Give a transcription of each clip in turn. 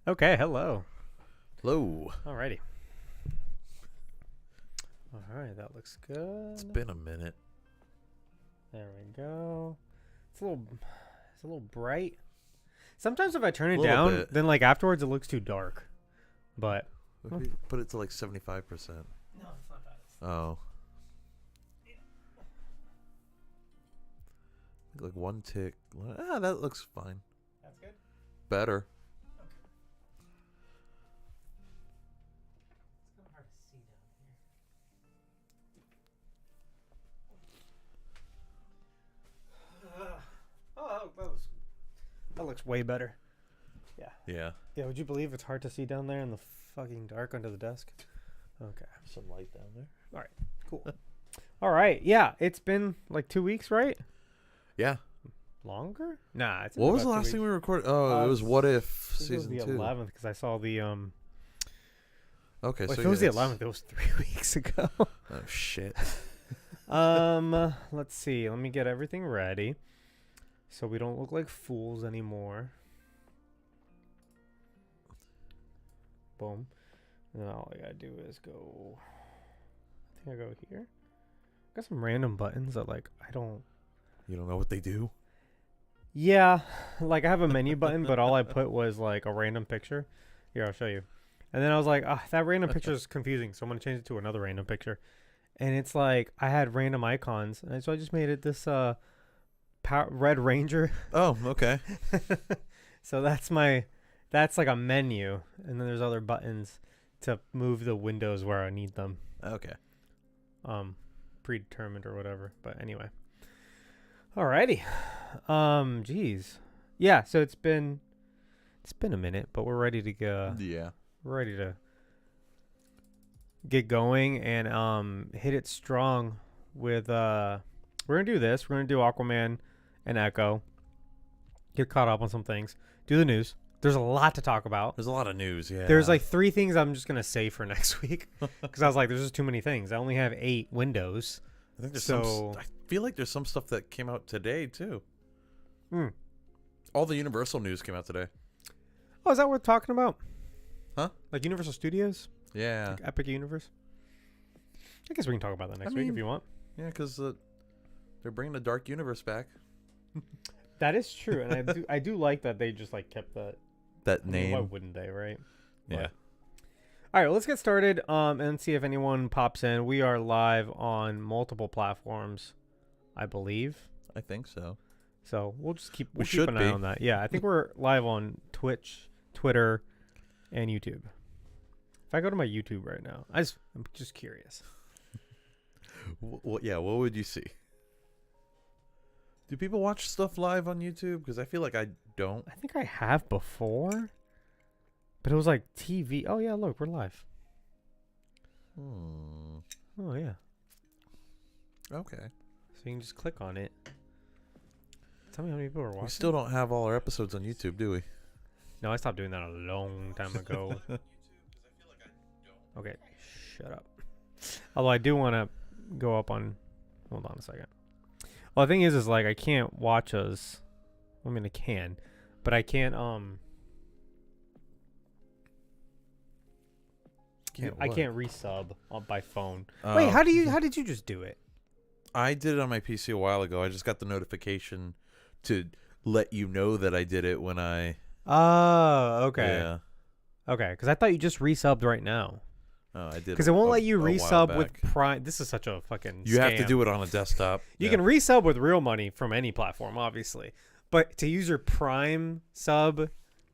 Okay, hello. Hello. Alrighty. Alright, that looks good. It's been a minute. There we go. It's a little bright. Sometimes if I turn it Little down, bit. then like afterwards it looks too dark. But If you put it to like 75%. no, it's not that. Oh. Like one tick. That looks fine. That's good. Better. It's kind of hard to see down here. That looks way better. Yeah. Yeah. Yeah, would you believe it's hard to see down there in the fucking dark under the desk? Okay. Some light down there. Cool. All right. Yeah, it's been like 2 weeks, right? Yeah. Longer? Nah. It's What was the last thing we recorded? Oh, it was What If season 2. It was the 11th because I saw the Okay, Wait, so if it was the it's- 11th, it was 3 weeks ago. Oh shit. Let's see. Let me get everything ready so we don't look like fools anymore. Boom. And then all I gotta do is go. I think I go here. Got some random buttons that like I don't. You don't know what they do? Yeah, like I have a menu button, but all I put was like a random picture. Here, I'll show you. And then I was like, that random picture is confusing, so I'm gonna change it to another random picture. And it's like I had random icons, and so I just made it this Red Ranger. Oh, okay. So that's like a menu, and then there's other buttons to move the windows where I need them. Okay. Predetermined or whatever. But anyway. Alrighty. Geez. Yeah, so it's been a minute, but we're ready to go. Yeah. We're ready to get going and hit it strong with we're gonna do this. We're gonna do Aquaman and Echo. Get caught up on some things. Do the news. There's a lot to talk about. There's a lot of news, yeah. There's like 3 things I'm just gonna say for next week because I was like, there's just too many things. I only have 8 windows. I think there's so I feel like there's some stuff that came out today too. Mm. All the Universal news came out today. Oh, is that worth talking about? Huh? Like Universal Studios? Yeah. Like Epic Universe? I guess we can talk about that next week if you want. Yeah, because they're bringing the Dark Universe back. That is true, and I do like that they just like kept that Name. Why wouldn't they, right? Yeah. All right, let's get started and see if anyone pops in. We are live on multiple platforms, I believe. I think so. So we'll just keep We keep should an be. eye on that. Yeah, I think we're live on Twitch, Twitter, and YouTube. If I go to my YouTube right now, I'm just curious. What would you see? Do people watch stuff live on YouTube? Because I feel like I don't. I think I have before, but it was like TV. Oh yeah, look, we're live. Oh yeah. Okay. So you can just click on it. Tell me how many people are watching. We still don't have all our episodes on YouTube, do we? No, I stopped doing that a long time ago. Okay, shut up. Although I do want to go up on. Hold on a second. Well, the thing is like I can't watch us. I mean, I can, but I can't. I can't resub by phone. Wait, how did you just do it? I did it on my PC a while ago. I just got the notification to let you know that I did it when I. Oh, okay. Yeah. Okay, because I thought you just resubbed right now. Oh, I did. Because it won't let you a while resub with back. Prime. This is such a fucking. You have to scam. do it on a desktop. You can resub with real money from any platform, obviously, but to use your Prime sub,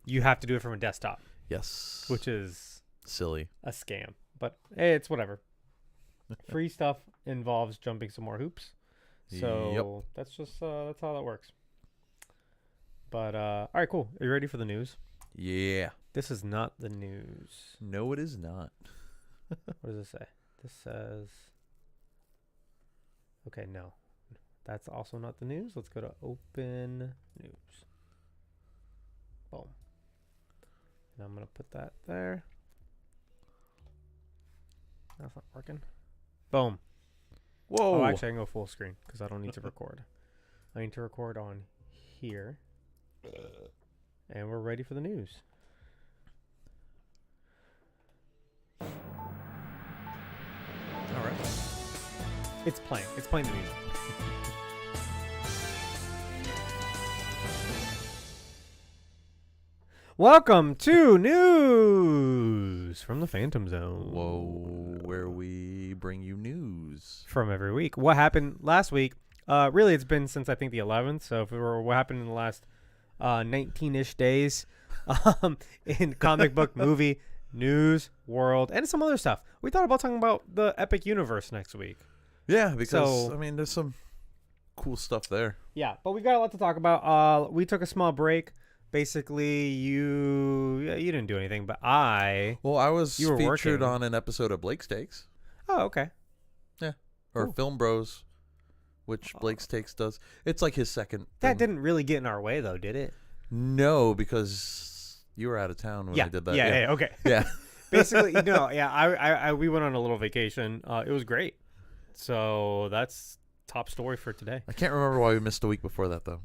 you have to do it from a desktop. Yes. Which is silly. a scam. But hey, it's whatever. Free stuff involves jumping some more hoops. So that's just that's how that works. But all right, cool. Are you ready for the news? Yeah. This is not the news. No, it is not. What does this say? This says okay, no. That's also not the news. Let's go to open news. Boom. And I'm going to put that there. That's not working. Boom. Whoa. Oh, actually, I can go full screen because I don't need to record. I need to record on here. And we're ready for the news. It's playing. It's playing the music. Welcome to news from the Phantom Zone. Whoa, where we bring you news From every week. What happened last week? Really, it's been since I think the 11th. So if it were what happened in the last 19-ish days in comic book, movie, news, world, and some other stuff. We thought about talking about the Epic Universe next week. Yeah, because, there's some cool stuff there. Yeah, but we got a lot to talk about. We took a small break. Basically, you didn't do anything, but I was you were featured working. on an episode of Blake's Takes. Oh, okay. Yeah. Or Cool. Film Bros, which Blake's Takes does. It's like his second That thing. didn't really get in our way, though, did it? No, because you were out of town when I did that. Yeah, okay. Yeah. Basically, I we went on a little vacation. It was great. So that's top story for today. I can't remember why we missed a week before that, though.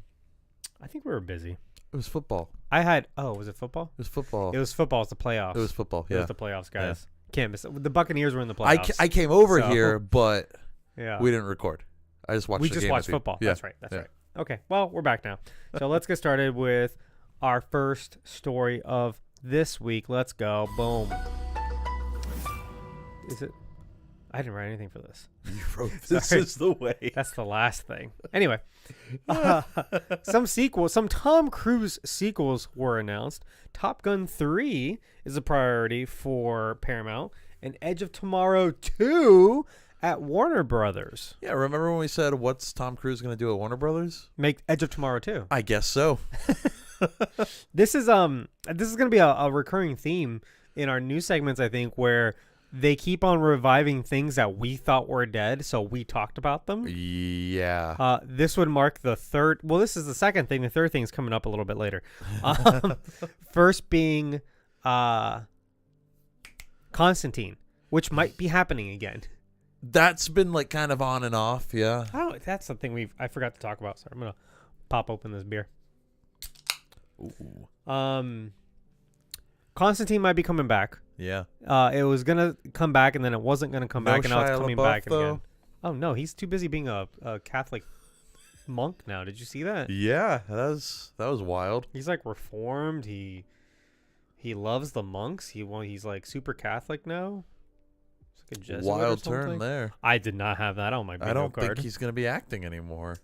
I think we were busy. It was football. Was it football? It was football. It was football. It's the playoffs. It was football, It yeah. was the playoffs, guys. Can't miss it. The Buccaneers were in the playoffs. I came over So- here, but Yeah. we didn't record. I just watched We the just game watched with you. football. Yeah. That's right. That's Yeah. right. Okay. Well, we're back now. So let's get started with our first story of this week. Let's go. Boom. Is it? I didn't write anything for this. You wrote this Sorry. is the way. That's the last thing. Anyway, some Tom Cruise sequels were announced. Top Gun 3 is a priority for Paramount, and Edge of Tomorrow 2 at Warner Brothers. Yeah, remember when we said, what's Tom Cruise going to do at Warner Brothers? Make Edge of Tomorrow 2. I guess so. This is going to be a recurring theme in our news segments, I think, where they keep on reviving things that we thought were dead, so we talked about them. Yeah. This would mark the third. Well, this is the second thing. The third thing is coming up a little bit later. First being Constantine, which might be happening again. That's been like kind of on and off, yeah. That's something I forgot to talk about. So I'm gonna pop open this beer. Ooh. Constantine might be coming back. Yeah. It was gonna come back, and then it wasn't gonna come back, and now it's Shia coming LaBeouf, back though? again. Oh no, he's too busy being a Catholic monk now. Did you see that? Yeah, that was wild. He's like reformed. He loves the monks. He's like super Catholic now. It's like a Jesuit or Wild something. turn there. I did not have that on my bingo I don't card. think he's going to be acting anymore.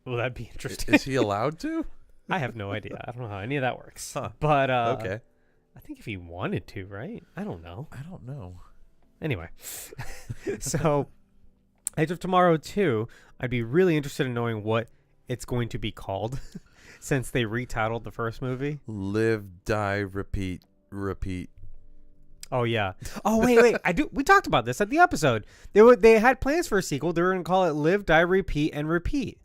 Will that be interesting? Is he allowed to? I have no idea. I don't know how any of that works. Huh. But Okay. I think if he wanted to, right? I don't know. I don't know. Anyway, so Edge of Tomorrow 2, I'd be really interested in knowing what it's going to be called since they retitled the first movie. Live, die, repeat. Oh yeah. Oh wait. We talked about this at the episode. They had plans for a sequel. They were going to call it Live, Die, Repeat, and Repeat.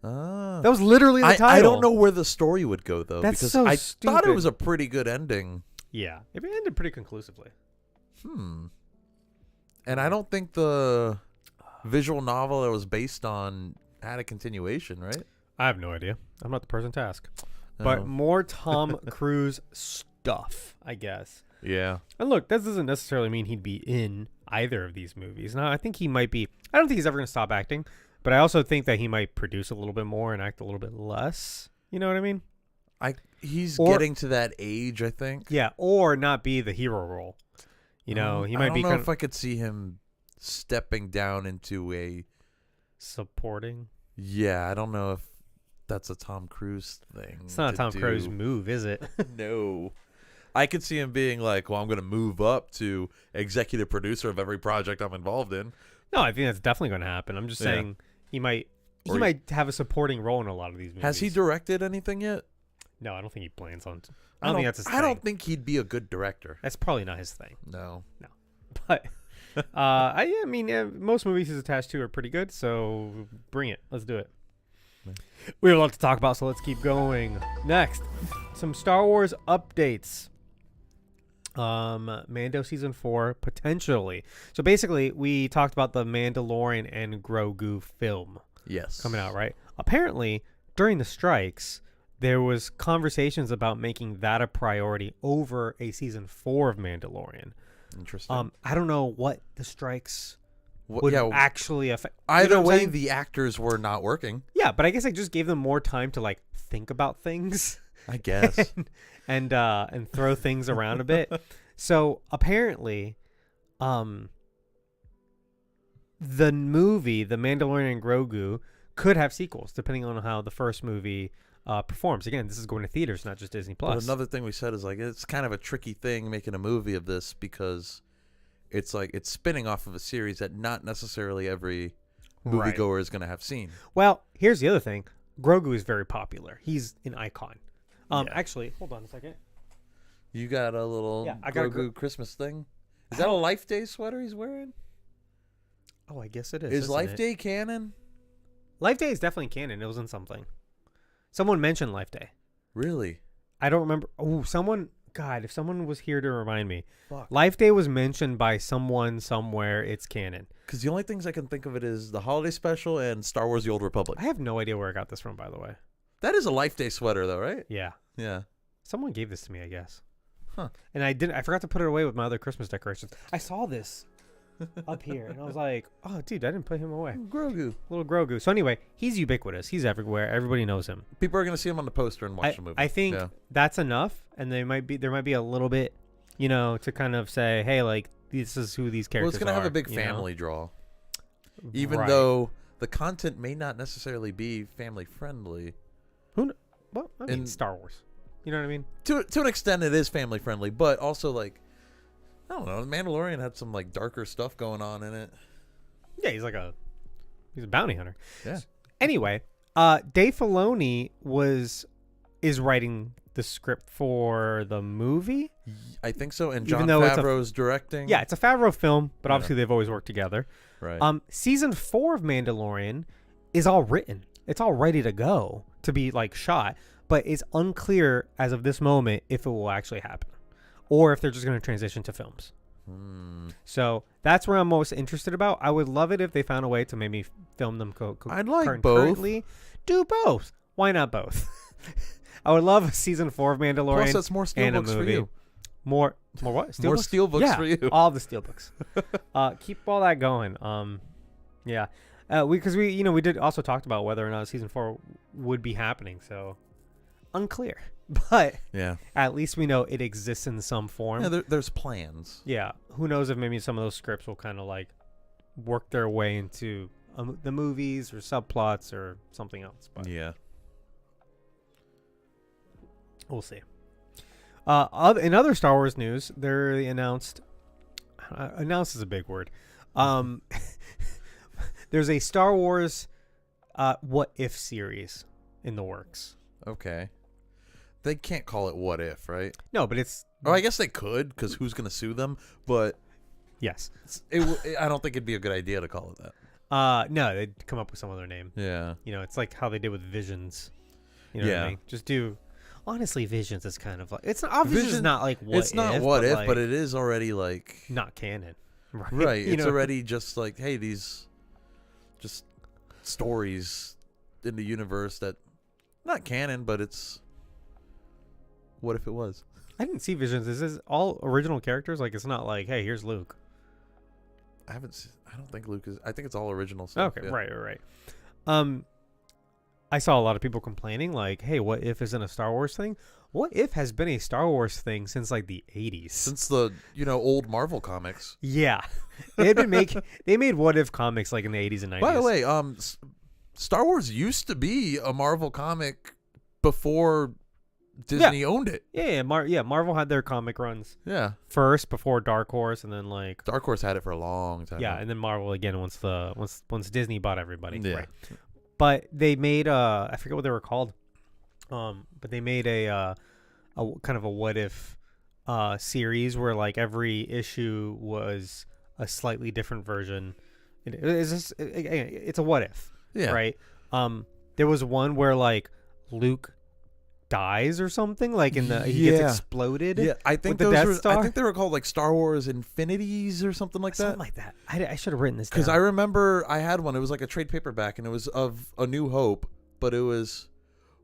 Ah. That was literally the title. I don't know where the story would go, though. That's because so I stupid. thought it was a pretty good ending. Yeah, it ended pretty conclusively. And I don't think the visual novel it was based on had a continuation, right? I have no idea. I'm not the person to ask. But Oh. more Tom Cruise stuff, I guess. Yeah. And look, that doesn't necessarily mean he'd be in either of these movies. Now, I think he might be. I don't think he's ever going to stop acting, but I also think that he might produce a little bit more and act a little bit less. You know what I mean? He's Or- getting to that age, I think. Yeah, or not be the hero role. You know, he might I don't be know kind if of I could see him stepping down into a. supporting. Yeah, I don't know if that's a Tom Cruise thing. It's not a to Tom do. Cruise move, is it? No. I could see him being like, well, I'm going to move up to executive producer of every project I'm involved in. No, I think that's definitely going to happen. I'm just Yeah. saying he might have a supporting role in a lot of these movies. Has he directed anything yet? No, I don't think he plans on. I don't think that's his thing. I don't think he'd be a good director. That's probably not his thing. No. But most movies he's attached to are pretty good, so bring it. Let's do it. Yeah. We have a lot to talk about, so let's keep going. Next, some Star Wars updates. Mando season 4 potentially. So basically, we talked about the Mandalorian and Grogu film Yes. coming out, right? Apparently, during the strikes, there was conversations about making that a priority over a season 4 of Mandalorian. Interesting. I don't know what the strikes would actually affect. Either way, the actors were not working. Yeah, but I guess I just gave them more time to like think about things. I guess. and throw things around a bit. So apparently, the movie, The Mandalorian and Grogu, could have sequels depending on how the first movie performs. Again, this is going to theaters, not just Disney Plus. But another thing we said is like it's kind of a tricky thing making a movie of this because it's like it's spinning off of a series that not necessarily every moviegoer is going to have seen. Well, here's the other thing: Grogu is very popular. He's an icon. Actually, hold on a second. You got a little Grogu Christmas thing. Is that a Life Day sweater he's wearing? Oh, I guess it is. Is Life Day canon? Life Day is definitely canon. It was in something. Someone mentioned Life Day. Really? I don't remember. Oh, someone. God, if someone was here to remind me. Fuck. Life Day was mentioned by someone somewhere. It's canon. Because the only things I can think of it is the holiday special and Star Wars: The Old Republic. I have no idea where I got this from, by the way. That is a Life Day sweater, though, right? Yeah. Yeah. Someone gave this to me, I guess. Huh. And I forgot to put it away with my other Christmas decorations. I saw this up here, and I was like, oh, dude, I didn't put him away. Grogu. Little Grogu. So anyway, he's ubiquitous. He's everywhere. Everybody knows him. People are going to see him on the poster and watch the movie. I think that's enough, and there might be a little bit, to kind of say, hey, like, this is who these characters are. Well, it's going to have a big family draw. Even though the content may not necessarily be family-friendly. Well, I mean, Star Wars. You know what I mean? To an extent, it is family-friendly, but also, like, I don't know. The Mandalorian had some, like, darker stuff going on in it. Yeah, he's a bounty hunter. Yeah. Anyway, Dave Filoni is writing the script for the movie. I think so, and Jon Favreau's directing. Yeah, it's a Favreau film, but obviously they've always worked together. Right. Season 4 of Mandalorian is all written. It's all ready to go to be like shot, but it's unclear as of this moment if it will actually happen, or if they're just going to transition to films. So that's where I'm most interested about. I would love it if they found a way to maybe film them I'd like both. Do both. Why not both? I would love a season 4 of Mandalorian. Plus, that's more steelbooks for you. More what? More steelbooks for you. All the steelbooks. Keep all that going. Yeah. Because we did also talked about whether or not season 4 would be happening. So unclear, but at least we know it exists in some form. Yeah, there's plans. Yeah. Who knows if maybe some of those scripts will kind of like work their way into the movies or subplots or something else. But yeah. We'll see. In other Star Wars news, they announced is a big word. There's a Star Wars What If series in the works. Okay. They can't call it What If, right? No, but it's... Oh, I guess they could, because who's going to sue them? But... Yes. I don't think it'd be a good idea to call it that. No, they'd come up with some other name. Yeah. It's like how they did with Visions. You know what I mean? Just do... Honestly, Visions is kind of like... It's not... Visions is not like What If. It's not What If, but it is already like... Not canon. Right? Right. It's already just like, hey, these... Just stories in the universe that... Not canon, but it's... What if it was? I didn't see Visions. Is this all original characters? Like, it's not like, hey, here's Luke. I don't think Luke is... I think it's all original stuff. Okay, right. I saw a lot of people complaining, like, hey, What If isn't a Star Wars thing? What If has been a Star Wars thing since, like, the 80s. Since the, old Marvel comics. Yeah. They made What If comics, like, in the 80s and 90s. By the way, Star Wars used to be a Marvel comic before Disney owned it. Yeah, Marvel had their comic runs. Yeah. First, before Dark Horse, and then, like... But Dark Horse had it for a long time. Yeah, and then Marvel again once Disney bought everybody. Yeah. Right. But they made I forget what they were called, but they made a kind of a What If series where like every issue was a slightly different version. It's a What If, right? There was one where like Luke dies or something, like he gets exploded. Yeah, I think with the Death Star. I think they were called like Star Wars Infinities or something like that. Something like that. I should have written this down. Because I remember I had one. It was like a trade paperback, and it was of A New Hope, but it was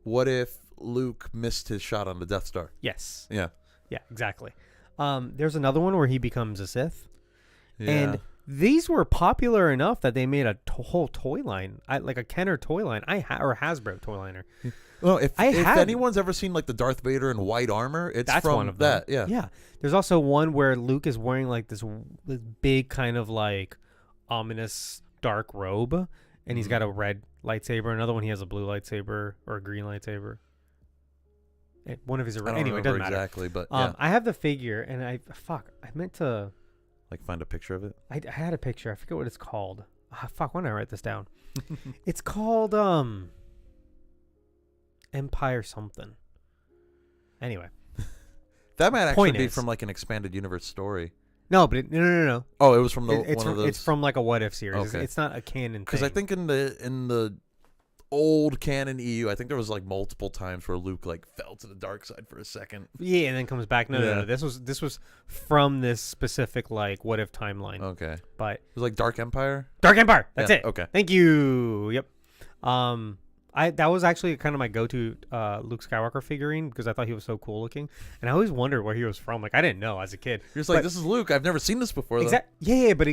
what if Luke missed his shot on the Death Star? Yes. Yeah. Yeah, exactly. There's another one where he becomes a Sith. Yeah. And these were popular enough that they made a whole toy line, like a Kenner toy line. Or Hasbro toy liner. Well, if anyone's ever seen like the Darth Vader in white armor, that's from one of that. Yeah. Yeah. There's also one where Luke is wearing like this big kind of like ominous dark robe, and he's got a red lightsaber. Another one, he has a blue lightsaber or a green lightsaber. One of his anyway, it doesn't matter exactly, but yeah. I have the figure, and I meant to like find a picture of it. I had a picture. I forget what it's called. Why did I write this down? It's called Empire something. Anyway, that might actually be from like an expanded universe story. No, but no. Oh, it was from one of those. It's from like a What If series. Okay. It's not a canon thing. Because I think in the old canon EU, I think there was like multiple times where Luke like fell to the dark side for a second. Yeah, and then comes back. No. This was from this specific like What If timeline. Okay, but it was like Dark Empire. Dark Empire. That's it. Okay. Thank you. Yep. That was actually kind of my go-to Luke Skywalker figurine because I thought he was so cool looking, and I always wondered where he was from. Like I didn't know as a kid. You're just like, this is Luke. I've never seen this before. Yeah, but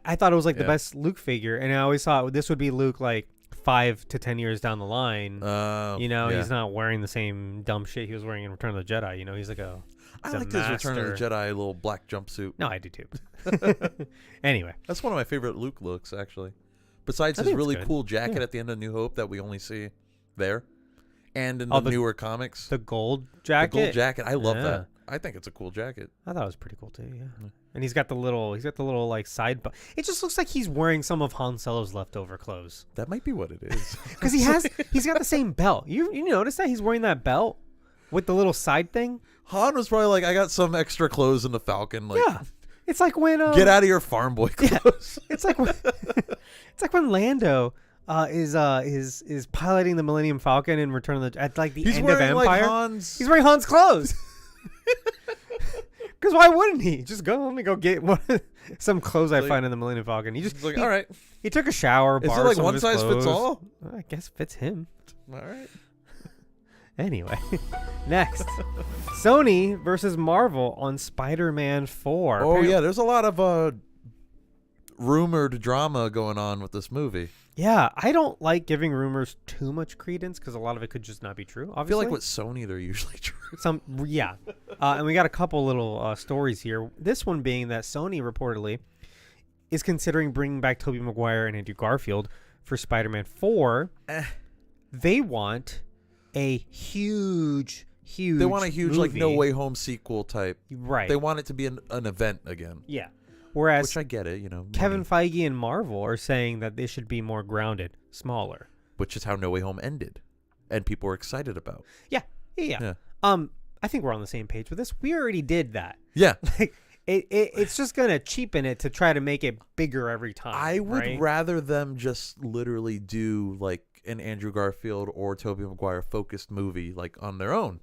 I thought it was like the best Luke figure, and I always thought this would be Luke like 5 to 10 years down the line. He's not wearing the same dumb shit he was wearing in Return of the Jedi. He's like I like his Return of the Jedi little black jumpsuit. No, I do too. Anyway, that's one of my favorite Luke looks actually. Besides his really cool jacket at the end of New Hope that we only see there, and in the newer comics, the gold jacket. I love that. I think it's a cool jacket. I thought it was pretty cool too. Yeah. And he's got the little like side button. It just looks like he's wearing some of Han Solo's leftover clothes. That might be what it is. Because he's got the same belt. You notice that he's wearing that belt with the little side thing. Han was probably like, I got some extra clothes in the Falcon. Like, yeah. It's like when get out of your farm boy clothes. Yeah. It's like when Lando is piloting the Millennium Falcon in Return of the at like the end of Empire. He's wearing Han's clothes. Because why wouldn't he just let me go get some clothes I find in the Millennium Falcon? He all right. He took a shower. Is it like one size fits all? Well, I guess fits him. All right. Anyway, next, Sony versus Marvel on Spider-Man 4. Oh yeah, there's a lot of rumored drama going on with this movie. Yeah, I don't like giving rumors too much credence because a lot of it could just not be true. Obviously, I feel like with Sony, they're usually true. And we got a couple little stories here. This one being that Sony reportedly is considering bringing back Tobey Maguire and Andrew Garfield for Spider-Man 4. They want a huge. They want a huge movie. like No Way Home sequel type. Right. They want it to be an event again. Yeah. Whereas, which I get it, Kevin Feige and Marvel are saying that they should be more grounded, smaller. Which is how No Way Home ended, and people were excited about. Yeah. I think we're on the same page with this. We already did that. Yeah. Like it's just gonna cheapen it to try to make it bigger every time. I would rather them just literally do like an Andrew Garfield or Tobey Maguire focused movie like on their own.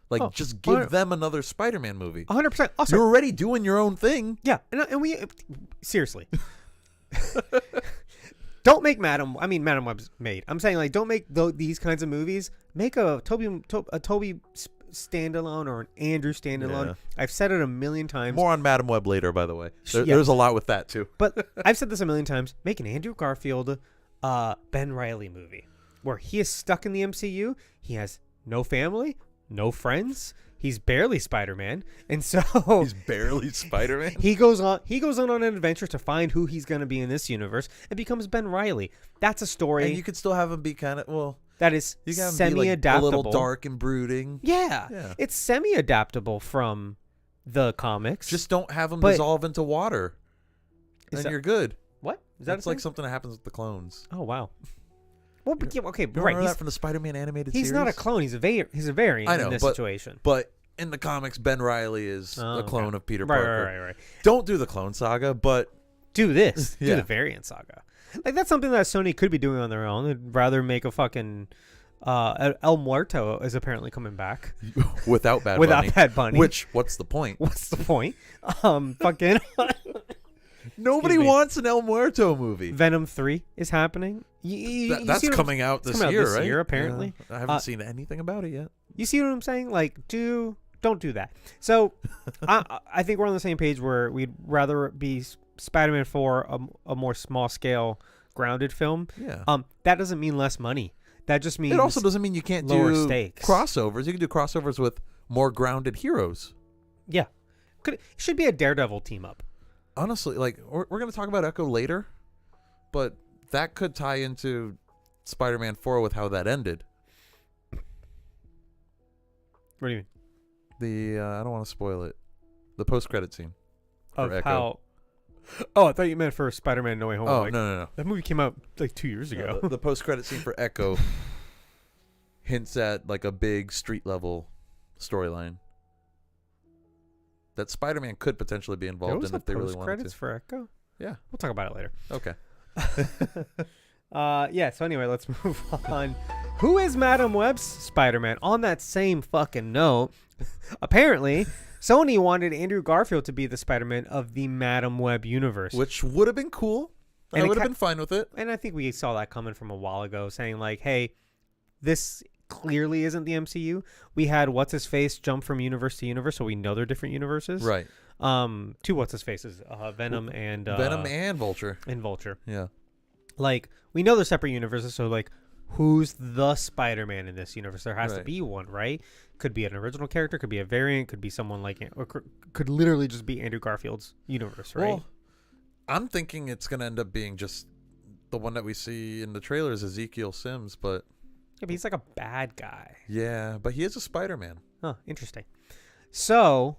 Like, just give them another Spider-Man movie. 100%. Also, you're already doing your own thing. Yeah. And we... Seriously. Don't make Madam Web's made. I'm saying, like, don't make these kinds of movies. Make a Toby standalone or an Andrew standalone. Yeah. I've said it a million times. More on Madam Web later, by the way. There's a lot with that, too. But I've said this a million times. Make an Andrew Garfield, Ben Reilly movie where he is stuck in the MCU. He has no family, no friends. He's barely Spider-Man, and so he's barely Spider-Man. He goes on an adventure to find who he's going to be in this universe, and becomes Ben Reilly. That's a story, and you could still have him be kind of that is semi-adaptable, a little dark and brooding. Yeah. It's semi-adaptable from the comics. Just don't have him dissolve into water, and you're good. What? That's like something that happens with the clones. Oh wow. Well, okay, right. Remember that from the Spider-Man animated series? He's not a clone. He's a variant in this situation. But in the comics, Ben Reilly is a clone of Peter Parker. Right. Don't do the clone saga, but do this. Do the variant saga. Like that's something that Sony could be doing on their own. They'd rather make a fucking El Muerto is apparently coming back without Bad Bunny. What's the point? What's the point? Fucking. Nobody wants an El Muerto movie. Venom 3 is happening. That's coming out this year, right? Apparently. Yeah, I haven't seen anything about it yet. You see what I'm saying? Like, don't do that. So, I think we're on the same page where we'd rather be Spider-Man 4 a more small scale grounded film, that doesn't mean less money. That just means it also doesn't mean you can't lower do stakes. crossovers. You can do crossovers with more grounded heroes. Yeah, it should be a Daredevil team up. Honestly, like we're going to talk about Echo later, but that could tie into Spider-Man 4 with how that ended. What do you mean? I don't want to spoil it. The post-credit scene Of for Echo. how? Oh, I thought you meant for Spider-Man No Way Home. Oh, like, no. that movie came out like 2 years ago. The post-credit scene for Echo hints at like a big street-level storyline that Spider-Man could potentially be involved in if they really wanted Credits to. for Echo. Yeah, We'll talk about it later. okay. Yeah. So anyway, let's move on. Who is Madam Web's Spider-Man? On that same fucking note, apparently Sony wanted Andrew Garfield to be the Spider-Man of the Madam Web universe, Which would have been cool. And I it would have been fine with it. and I think we saw that coming from a while ago, saying like, "Hey, this clearly isn't the MCU." We had what's his face jump from universe to universe, so we know they're different universes. Right. Two what's his faces, Venom and Vulture. and Vulture. Yeah. Like, we know they're separate universes, so like, who's the Spider-Man in this universe? There has to Right. be one, right? Could be an original character, could be a variant, could be someone like, or could literally just be Andrew Garfield's universe, right? Well, I'm thinking it's going to end up being just the one that we see in the trailers, Ezekiel Sims, but Yeah, but he's like a bad guy. yeah, but he is a Spider-Man. Huh, interesting. So,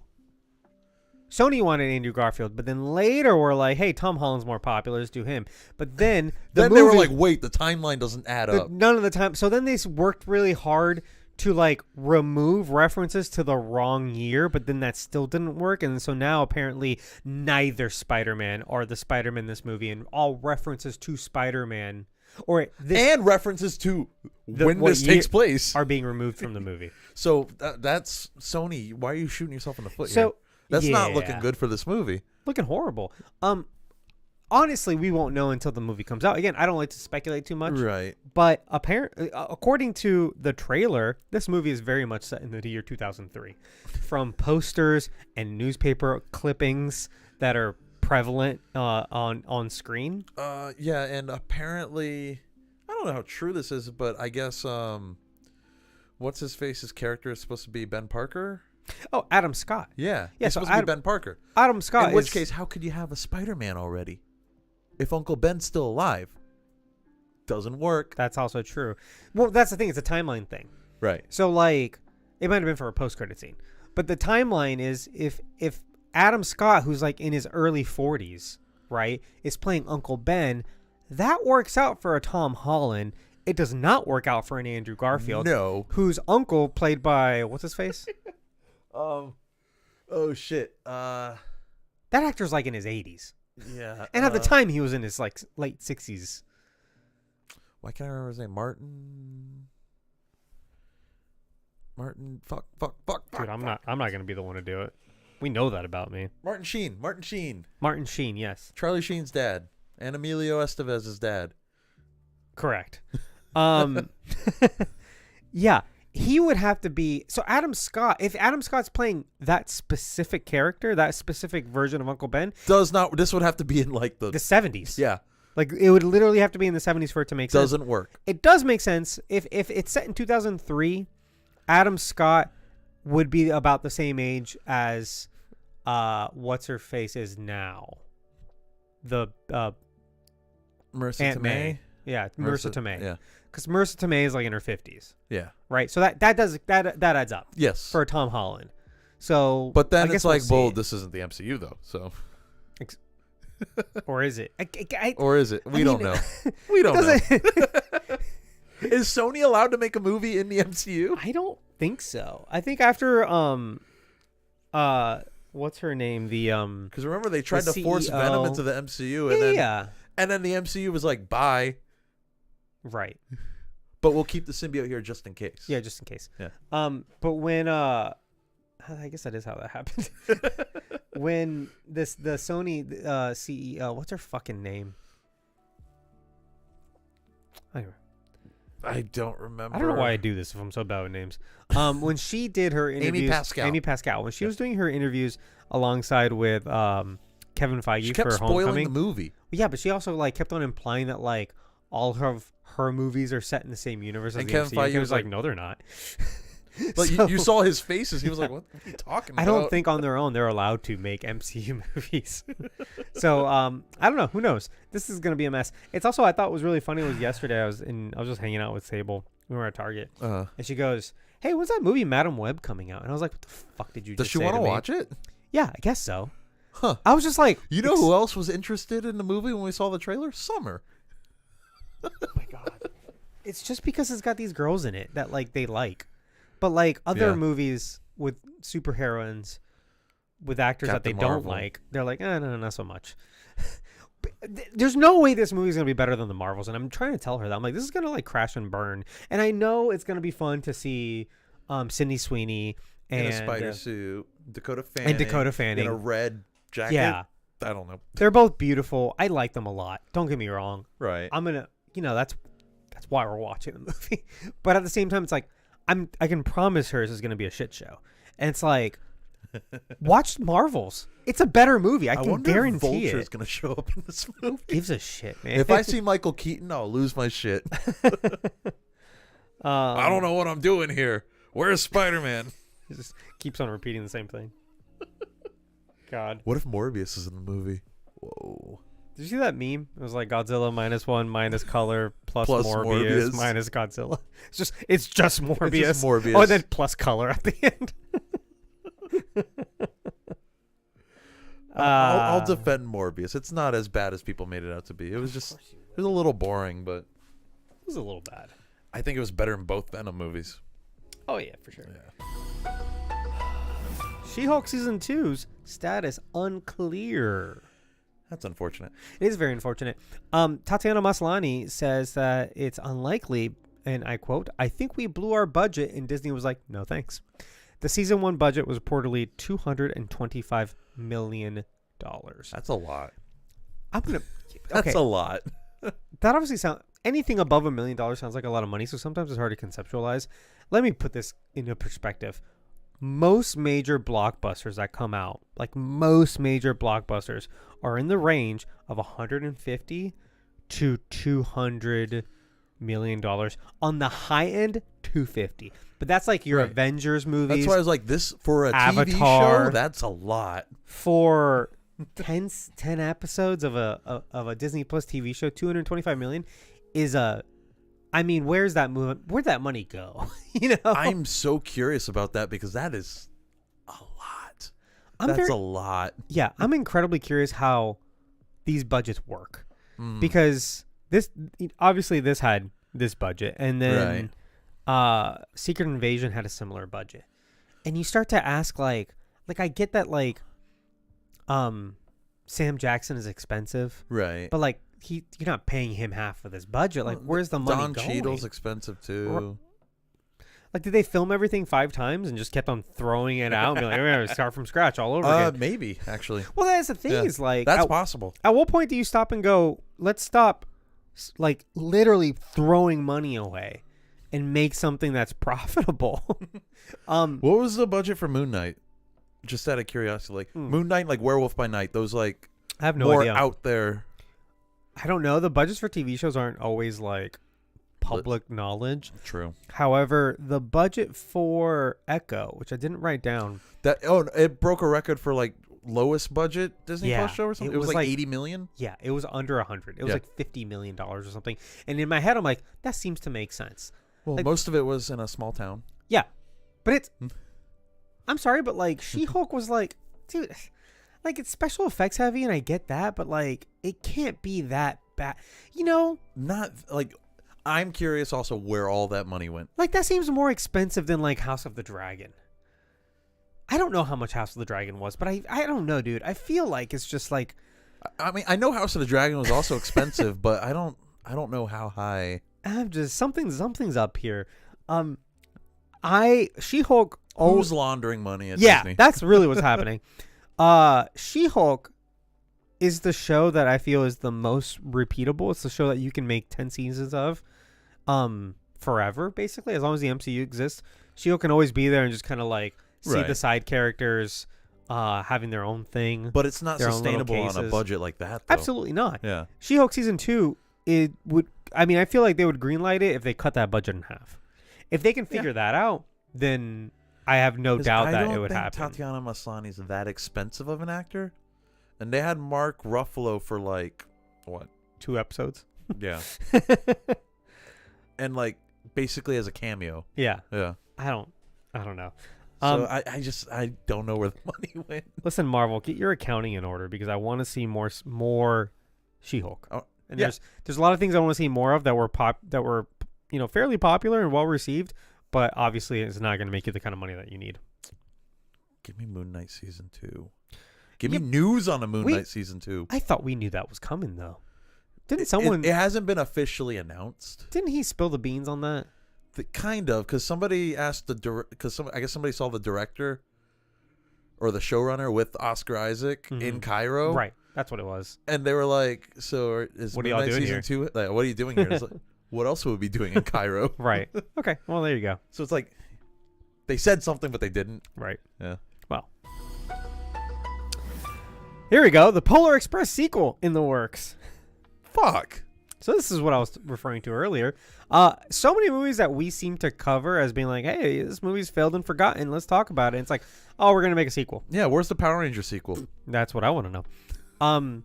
Sony wanted Andrew Garfield, but then later we're like, hey, Tom Holland's more popular, let's do him. But then Then they were like, wait, the timeline doesn't add up. none of the time. So then they worked really hard to like remove references to the wrong year, but then that still didn't work. And so now apparently neither Spider-Man are the Spider-Man in this movie, and all references to Spider-Man or this And references to when what this year- takes place. are being removed from the movie. So that's Sony. Why are you shooting yourself in the foot here? So That's not yeah. looking good for this movie. Looking horrible. Honestly, we won't know until the movie comes out. Again, I don't like to speculate too much. Right. But apparently, according to the trailer, this movie is very much set in the year 2003. From posters and newspaper clippings that are prevalent on screen. Yeah, and apparently, I don't know how true this is, but I guess what's his face's character is supposed to be Ben Parker. Oh, Adam Scott. Yeah, Yeah, he's so supposed to be Ben Parker. Adam Scott. In which case, how could you have a Spider-Man already if Uncle Ben's still alive? Doesn't work. That's also true. Well, that's the thing. It's a timeline thing. Right. So, like, it might have been for a post-credit scene. But the timeline is if Adam Scott, who's, like, in his early 40s, right, is playing Uncle Ben, that works out for a Tom Holland. It does not work out for an Andrew Garfield. No. Whose uncle, played by, what's his face? Oh shit. That actor's, like, in his 80s. Yeah. And at the time, he was in his, like, late 60s. Why can't I remember his name? Martin. Fuck. Dude, I'm not going to be the one to do it. We know that about me. Martin Sheen. Martin Sheen, yes. Charlie Sheen's dad. And Emilio Estevez's dad. Correct. Yeah, he would have to be. So Adam Scott, if Adam Scott's playing that specific character, that specific version of Uncle Ben, This would have to be in like the 70s. Yeah. Like, it would literally have to be in the 70s for it to make sense. Doesn't work. It does make sense. If it's set in 2003, Adam Scott would be about the same age as what's her face is now. The Marissa Aunt Tomei. May. Yeah, Marissa Tomei. Yeah. Because Marissa Tomei is like in her 50s. Yeah. Right? So that adds up. Yes. For Tom Holland. So, But then I guess it's like, we'll well, see. this isn't the MCU though. So. Or is it? Or is it? We don't know. We don't know. Is Sony allowed to make a movie in the MCU? I don't think so. I think after what's her name? The Because remember they tried to force CEO. Venom into the MCU, and yeah. and then the MCU was like, bye, Right. but we'll keep the symbiote here just in case. Yeah, just in case. Yeah. But when I guess that is how that happened. When the Sony CEO, what's her fucking name? Anyway. I don't remember. I don't know why I do this if I'm so bad with names. When she did her interviews, Amy Pascal. When she was doing her interviews alongside with Kevin Feige She kept for spoiling Homecoming. the movie. Yeah, but she also like kept on implying that like all of her movies are set in the same universe as And the Kevin MCU. Feige He was was like, like- no, they're not. But So- you saw his faces. He was like, "What are you talking about?" I don't think on their own they're allowed to make MCU movies. So I don't know. Who knows? This is gonna be a mess. It's also I thought was really funny was yesterday I was just hanging out with Sable. We were at Target, and she goes, "Hey, when's that movie Madam Web coming out?" And I was like, "What the fuck did you Does just she say want to to me?" watch it? Yeah, I guess so. Huh. I was just like, You know who else was interested in the movie when we saw the trailer? Summer. Oh my god! It's just because it's got these girls in it that like they like, but like other Yeah. movies with superheroines, with actors that they Captain don't Marvel. like, they're like, no, not so much. There's no way this movie's gonna be better than the Marvels, and I'm trying to tell her that. I'm like, this is gonna like crash and burn, and I know it's gonna be fun to see Sydney Sweeney In and a spider suit. Dakota Fanning. In a red jacket. yeah, I don't know. they're both beautiful. I like them a lot. Don't get me wrong. Right. I'm gonna, that's why we're watching the movie. But at the same time, it's like I can promise her this is gonna be a shit show, and it's like, watch Marvels. It's a better movie. I can wonder guarantee if Vulture's it. gonna show up in this movie. Gives a shit, man. If I see Michael Keaton, I'll lose my shit. I don't know what I'm doing here. Where's Spider-Man? He just keeps on repeating the same thing. God. What if Morbius is in the movie? Whoa. Did you see that meme? It was like Godzilla -1 minus color plus Plus Morbius Morbius. minus Godzilla. It's just Morbius. It's just Morbius. Oh, and then plus color at the end. I'll defend Morbius. It's not as bad as people made it out to be. It was just, it was a little boring, but It was a little bad. I think it was better in both Venom movies. Oh yeah, for sure. Yeah. She-Hulk season 2's status unclear. That's unfortunate. It is very unfortunate. Tatiana Maslany says that it's unlikely, and I quote, "I think we blew our budget," and Disney was like, "No thanks." The season 1 budget was reportedly $225 million. That's a lot. I'm gonna. That's Okay, a lot. that obviously sounds. Anything above $1 million sounds like a lot of money, so sometimes it's hard to conceptualize. Let me put this into perspective. Most major blockbusters that come out, like most major blockbusters, are in the range of $150 to $200 million. On the high end, $250. But that's like your Right. Avengers movies. That's why I was like, this for a TV Avatar. show, that's a lot. For 10 episodes of a Disney Plus TV show, $225 million is a. I mean, where'd that money go? I'm so curious about that because that is a lot. That's a lot. Yeah, I'm incredibly curious how these budgets work because this had this budget, and then Secret Invasion had a similar budget, and you start to ask like I get that Sam Jackson is expensive, Right. but like you're not paying him half of this budget. Like, where's the money Don going? Cheadle's expensive too. Like, did they film everything 5 times and just kept on throwing it out and be like, we're gonna start from scratch all over again? Maybe actually. Well, that's the thing Yeah. is like That's possible. At what point do you stop and go, let's stop like literally throwing money away and make something that's profitable? What was the budget for Moon Knight? Just out of curiosity, like Moon Knight, like Werewolf by Night, those like I have no more idea. out there. I don't know. The budgets for TV shows aren't always like public knowledge. True. However, the budget for Echo, which I didn't write down, It broke a record for like lowest budget Disney Yeah, Plus show or something. it It was was like like 80 million. yeah, it was under 100. It was Yeah. like $50 million or something. And in my head, I'm like, that seems to make sense. Well, Like- most of it was in a small town. Yeah, but it's. I'm sorry, but like She-Hulk was like, dude, like it's special effects heavy, and I get that, but like it can't be that bad, Not like. I'm curious also where all that money went. Like that seems more expensive than like House of the Dragon. I don't know how much House of the Dragon was, but I don't know, dude. I feel like it's just like I mean, I know House of the Dragon was also expensive, but I don't know how high. I'm just something's up here. She-Hulk. Who's laundering money at Yeah, Disney? that's really what's happening. She-Hulk is the show that I feel is the most repeatable. It's the show that you can make 10 seasons of forever, basically. As long as the MCU exists, She-Hulk can always be there and just kind of like see Right. the side characters having their own thing. But it's not their own little sustainable on a cases. budget like that, though. Absolutely not. Yeah. She-Hulk season 2, it would. I mean, I feel like they would greenlight it if they cut that budget in half. If they can figure that out, then I have no doubt that it would happen. Tatiana Maslany's that expensive of an actor, and they had Mark Ruffalo for like what? 2 episodes. Yeah. And like basically as a cameo. Yeah. Yeah. I don't know. So I don't know where the money went. Listen, Marvel, get your accounting in order because I want to see more She-Hulk. Oh, and yeah. there's a lot of things I want to see more of that were fairly popular and well received, but obviously it's not going to make you the kind of money that you need. Give me Moon Knight season 2. Give me news on a Moon Knight season 2. I thought we knew that was coming though. Didn't someone? It hasn't been officially announced. Didn't he spill the beans on that? Kind of, because somebody asked I guess somebody saw the director or the showrunner with Oscar Isaac in Cairo. Right, that's what it was. And they were like, "So is what are Moon y'all Knight doing season here? 2? Like, what are you doing here?" It's like, what else would we be doing in Cairo? Right. Okay. Well, there you go. So it's like they said something, but they didn't. Right. Yeah. Well, here we go. The Polar Express sequel in the works. Fuck. So this is what I was referring to earlier. So many movies that we seem to cover as being like, hey, this movie's failed and forgotten. Let's talk about it. And it's like, oh, we're going to make a sequel. Yeah, where's the Power Ranger sequel? That's what I want to know.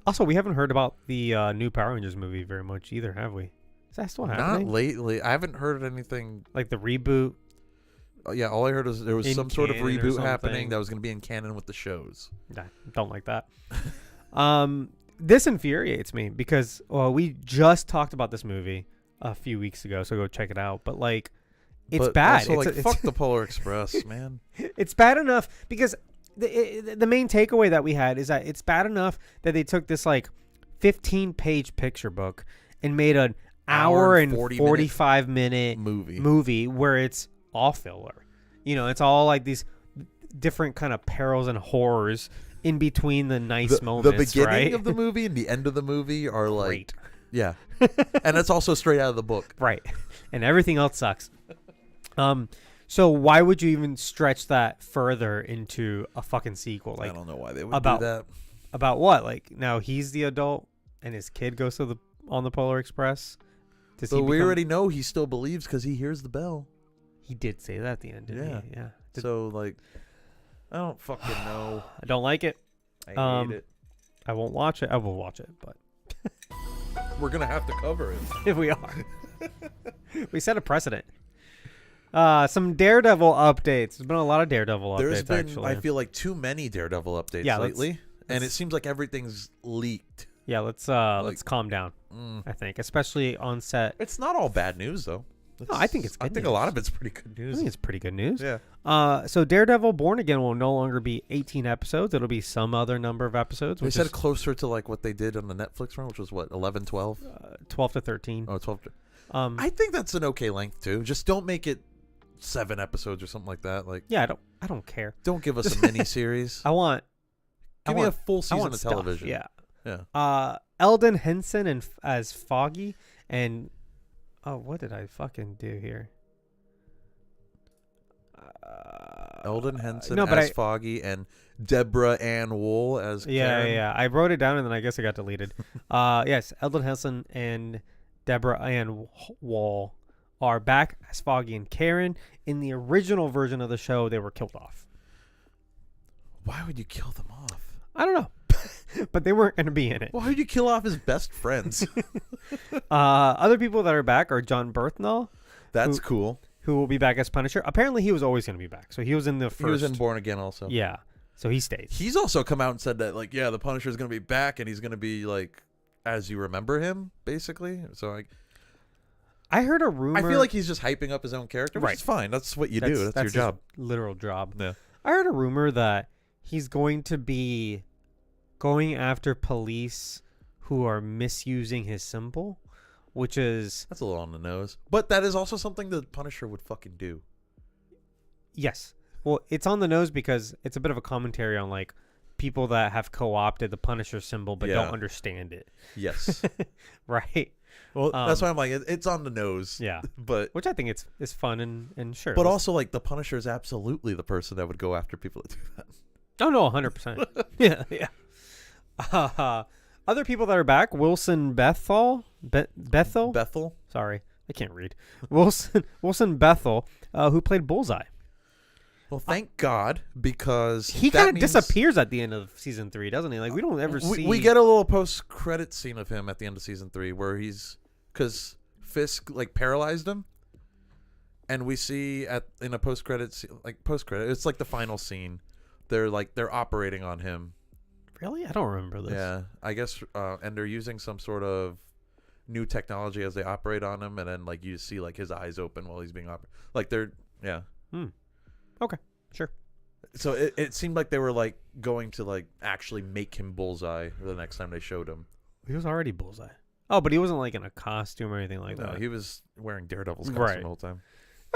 Also, we haven't heard about the new Power Rangers movie very much either, have we? Is that still happening? Not lately. I haven't heard anything. Like the reboot? Yeah, all I heard was there was In some sort of canon or reboot happening something. that was going to be in canon with the shows. Nah, don't like that. This infuriates me because we just talked about this movie a few weeks ago, so go check it out. But like, it's bad. Also, fuck the Polar Express, man. It's bad enough because the main takeaway that we had is that it's bad enough that they took this like 15-page picture book and made an hour and 45-minute movie where it's all filler. You know, it's all like these different kind of perils and horrors in between the nice moments. The beginning right? of the movie and the end of the movie are like, great. Yeah, and it's also straight out of the book, right? And everything else sucks. So why would you even stretch that further into a fucking sequel? Like, I don't know why they would do that. About what? Like now he's the adult and his kid goes to on the Polar Express. But we already know he still believes because he hears the bell. He did say that at the end, didn't he? Yeah. So like, I don't fucking know. I don't like it. I hate it. I won't watch it. I will watch it, but we're gonna have to cover it. If we are. We set a precedent. Some Daredevil updates. There's been a lot of Daredevil There's updates, been, actually. I feel like too many Daredevil updates lately, and it seems like everything's leaked. Yeah, let's calm down. I think, especially on set. It's not all bad news though. No, I think it's good news. A lot of it's pretty good news. I think it's pretty good news. Yeah. So Daredevil Born Again will no longer be 18 episodes. It'll be some other number of episodes. They said closer to like what they did on the Netflix run, which was what, 11, 12? 12 to 13. Oh, 12 to... I think that's an okay length too. Just don't make it 7 episodes or something like that. Like, yeah, I don't care. Don't give us a mini series. Give me a full season of television. Yeah. Eldon Henson as Foggy and what did I fucking do here? Eldon Henson as Foggy and Deborah Ann Wool as Karen. Yeah. I wrote it down and then I guess it got deleted. Yes, Eldon Henson and Deborah Ann Wool are back as Foggy and Karen. In the original version of the show, they were killed off. Why would you kill them off? I don't know. But they weren't going to be in it. Why would you kill off his best friends? Other people that are back are John Berthnall. That's cool. Who will be back as Punisher. Apparently, he was always going to be back. So he was in the first. He was in Born Again also. Yeah. So he stayed. He's also come out and said that, like, yeah, the Punisher is going to be back and he's going to be, like, as you remember him, basically. So, like, I heard a rumor. I feel like he's just hyping up his own character, which is fine. That's what you do. That's your job. Literal job. Yeah. I heard a rumor that he's going to be going after police who are misusing his symbol, which is... That's a little on the nose. But that is also something the Punisher would fucking do. Yes. Well, it's on the nose because it's a bit of a commentary on, like, people that have co-opted the Punisher symbol but don't understand it. Yes. Right? Well, that's why I'm like, it's on the nose. Yeah. But which I think it's fun and sure. But also, like, the Punisher is absolutely the person that would go after people that do that. Oh no, 100%. Yeah, yeah. Other people that are back: Wilson Bethel. Bethel. Sorry, I can't read. Wilson Bethel, who played Bullseye. Well, thank God, because He kind of disappears at the end of season 3, doesn't he? Like we don't ever see. We get a little post-credit scene of him at the end of season 3 where because Fisk like paralyzed him, and we see in a post-credit it's like the final scene. They're operating on him. Really? I don't remember this. Yeah, I guess, and they're using some sort of new technology as they operate on him, and then like you see like his eyes open while he's being operated. Like they're Okay, sure. So it seemed like they were like going to like actually make him Bullseye the next time they showed him. He was already Bullseye. Oh, but he wasn't like in a costume or anything like that. He was wearing Daredevil's costume the whole time.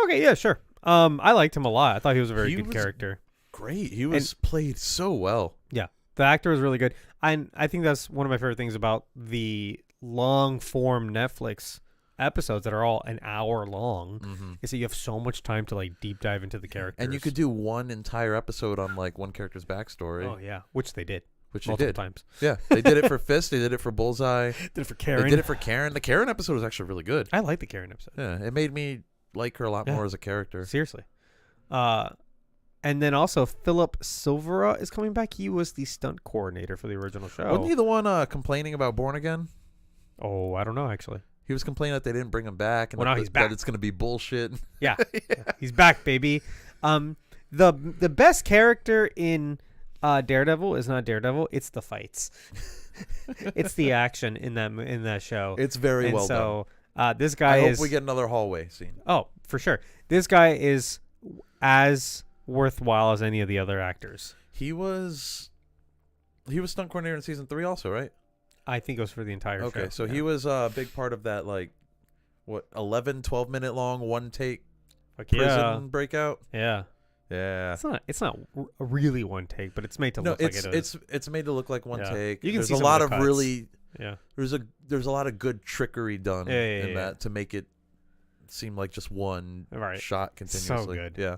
Okay, yeah, sure. I liked him a lot. I thought he was a very good character. Great. He was played so well. Yeah. The actor was really good. I think that's one of my favorite things about the long form Netflix episodes that are all an hour long is that you have so much time to like deep dive into the characters. And you could do one entire episode on like one character's backstory. Oh yeah, which they did. Multiple times. Yeah, they did it for Fisk. They did it for Bullseye. Did it for Karen. They did it for Karen. The Karen episode was actually really good. I like the Karen episode. Yeah, it made me like her a lot more as a character. Seriously. And then also Philip Silvera is coming back. He was the stunt coordinator for the original show. Wasn't he the one complaining about Born Again? Oh, I don't know actually. He was complaining that they didn't bring him back, and he's back. That it's going to be bullshit. Yeah. He's back, baby. The best character in Daredevil is not Daredevil. It's the fights. It's the action in that show. It's very well done. So this guy I hope we get another hallway scene. Oh, for sure. This guy is as worthwhile as any of the other actors. He was stunt coordinator in season 3 also, right? I think it was for the entire show. Okay, so he was a big part of that, like, 12 minute long one take prison breakout. Yeah. Yeah. It's not really one take, but it's made to look like it is. It's made to look like one take. You can there's see a some lot of the of cuts. really there's a lot of good trickery done in yeah. that to make it seem like just one shot continuously. So good. Yeah.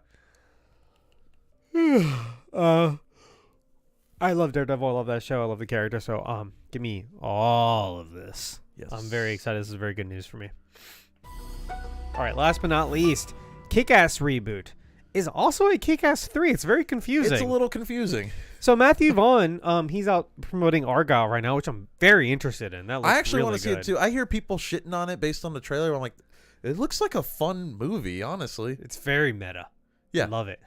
I love Daredevil. I love that show. I love the character. So give me all of this. Yes. I'm very excited. This is very good news for me. All right, last but not least, Kick-Ass reboot is also a Kick-Ass 3. It's very confusing. It's a little confusing. So Matthew Vaughn, he's out promoting Argyle right now, which I'm very interested in. That looks I actually really want to see it good. too. I hear people shitting on it based on the trailer. I'm like, it looks like a fun movie, honestly. It's very meta. Yeah. I love it.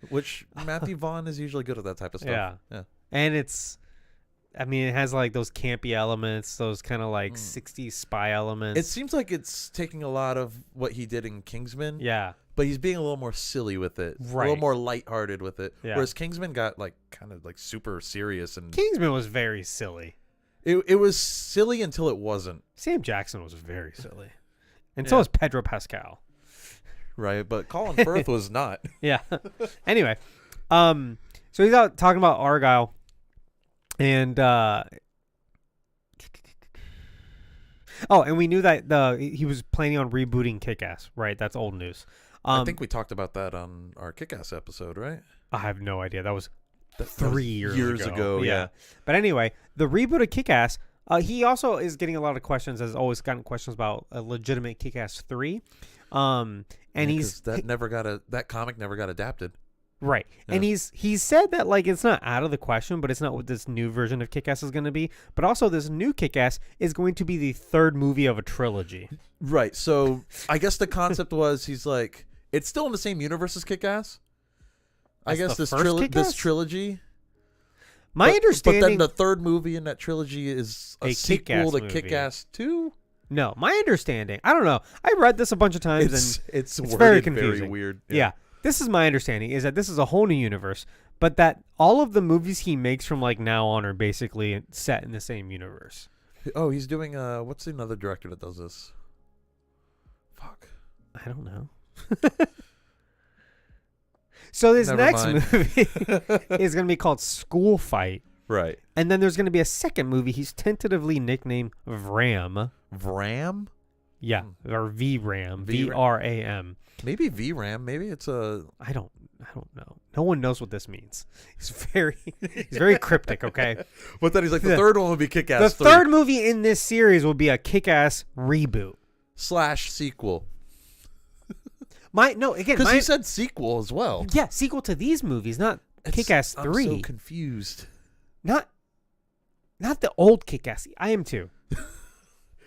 Which Matthew Vaughn is usually good at that type of stuff. Yeah. And it has like those campy elements, those kind of like 60s spy elements. It seems like it's taking a lot of what he did in Kingsman. Yeah. But he's being a little more silly with it. Right. A little more lighthearted with it. Yeah. Whereas Kingsman got like kind of like super serious, and Kingsman was very silly. It was silly until it wasn't. Sam Jackson was very silly. And so was Pedro Pascal. Right, but Colin Firth was not. Yeah. Anyway, so he's out talking about Argyle, and and we knew that he was planning on rebooting Kick-Ass, right? That's old news. I think we talked about that on our Kick-Ass episode, right? I have no idea. That was 3 years ago. Yeah. But anyway, the reboot of Kick-Ass, he also is getting a lot of questions, has always gotten questions about a legitimate Kick-Ass 3. And that comic never got adapted. Right. Yeah. And he's said that like it's not out of the question, but it's not what this new version of Kick-Ass is going to be. But also this new Kick-Ass is going to be the third movie of a trilogy. Right. So I guess the concept was he's like, it's still in the same universe as Kick-Ass. I guess this trilogy. My understanding. But then the third movie in that trilogy is a sequel to Kick-Ass 2? No, my understanding. I don't know. I read this a bunch of times it's very confusing. Very weird. Yeah. This is my understanding, is that this is a whole new universe, but that all of the movies he makes from like now on are basically set in the same universe. Oh, he's doing what's another director that does this? Fuck. I don't know. So this next movie is going to be called School Fight. Right. And then there's going to be a second movie he's tentatively nicknamed Vram. Vram? Yeah, or VRAM, VRAM. VRAM. Maybe VRAM. Maybe it's a. I don't know. No one knows what this means. He's very cryptic. Okay. But then he's like, the third one would be Kick-Ass. The 3 third movie in this series will be a Kick-Ass reboot / sequel. Again, Because he said sequel as well. Yeah, sequel to these movies, not Kick-Ass 3. I'm so confused. Not the old Kick-Ass. I am too.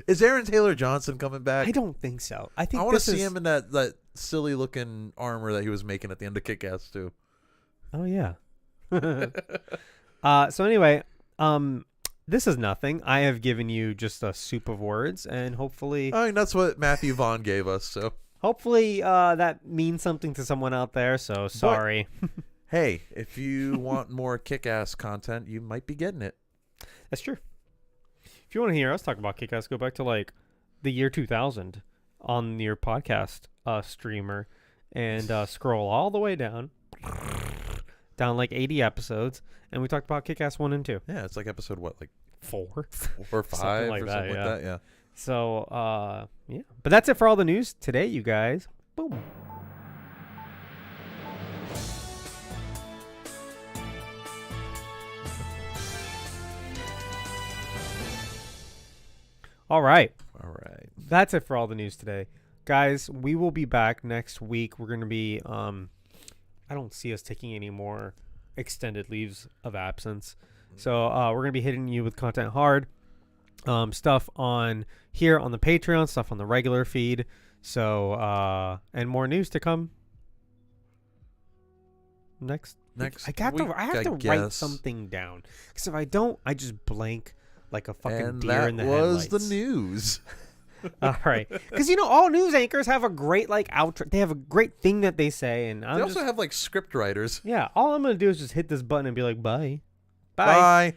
Is Aaron Taylor Johnson coming back? I don't think so. I want to see him in that silly looking armor that he was making at the end of Kick-Ass 2. Oh yeah. So anyway, this is nothing. I have given you just a soup of words, and hopefully, I mean, that's what Matthew Vaughn gave us. So hopefully, that means something to someone out there. So sorry. Hey, if you want more Kick-Ass content, you might be getting it. That's true. If you want to hear us talk about Kick-Ass, go back to like the year 2000 on your podcast streamer and scroll all the way down like 80 episodes, and we talked about Kick-Ass 1 and 2. Yeah, it's like episode what, like 4 or 5 something like or that, something like that. Yeah. So yeah, but that's it for all the news today, you guys. Boom. All right. That's it for all the news today. Guys, we will be back next week. We're going to be, I don't see us taking any more extended leaves of absence. So we're going to be hitting you with content hard. Stuff on here on the Patreon, stuff on the regular feed. So, and more news to come next week. I have to write something down. Because if I don't, I just blank like a fucking deer in the headlights. That was the news. All right. Because, all news anchors have a great, outro. They have a great thing that they say. And they also have, script writers. Yeah. All I'm going to do is just hit this button and be like, bye. Bye.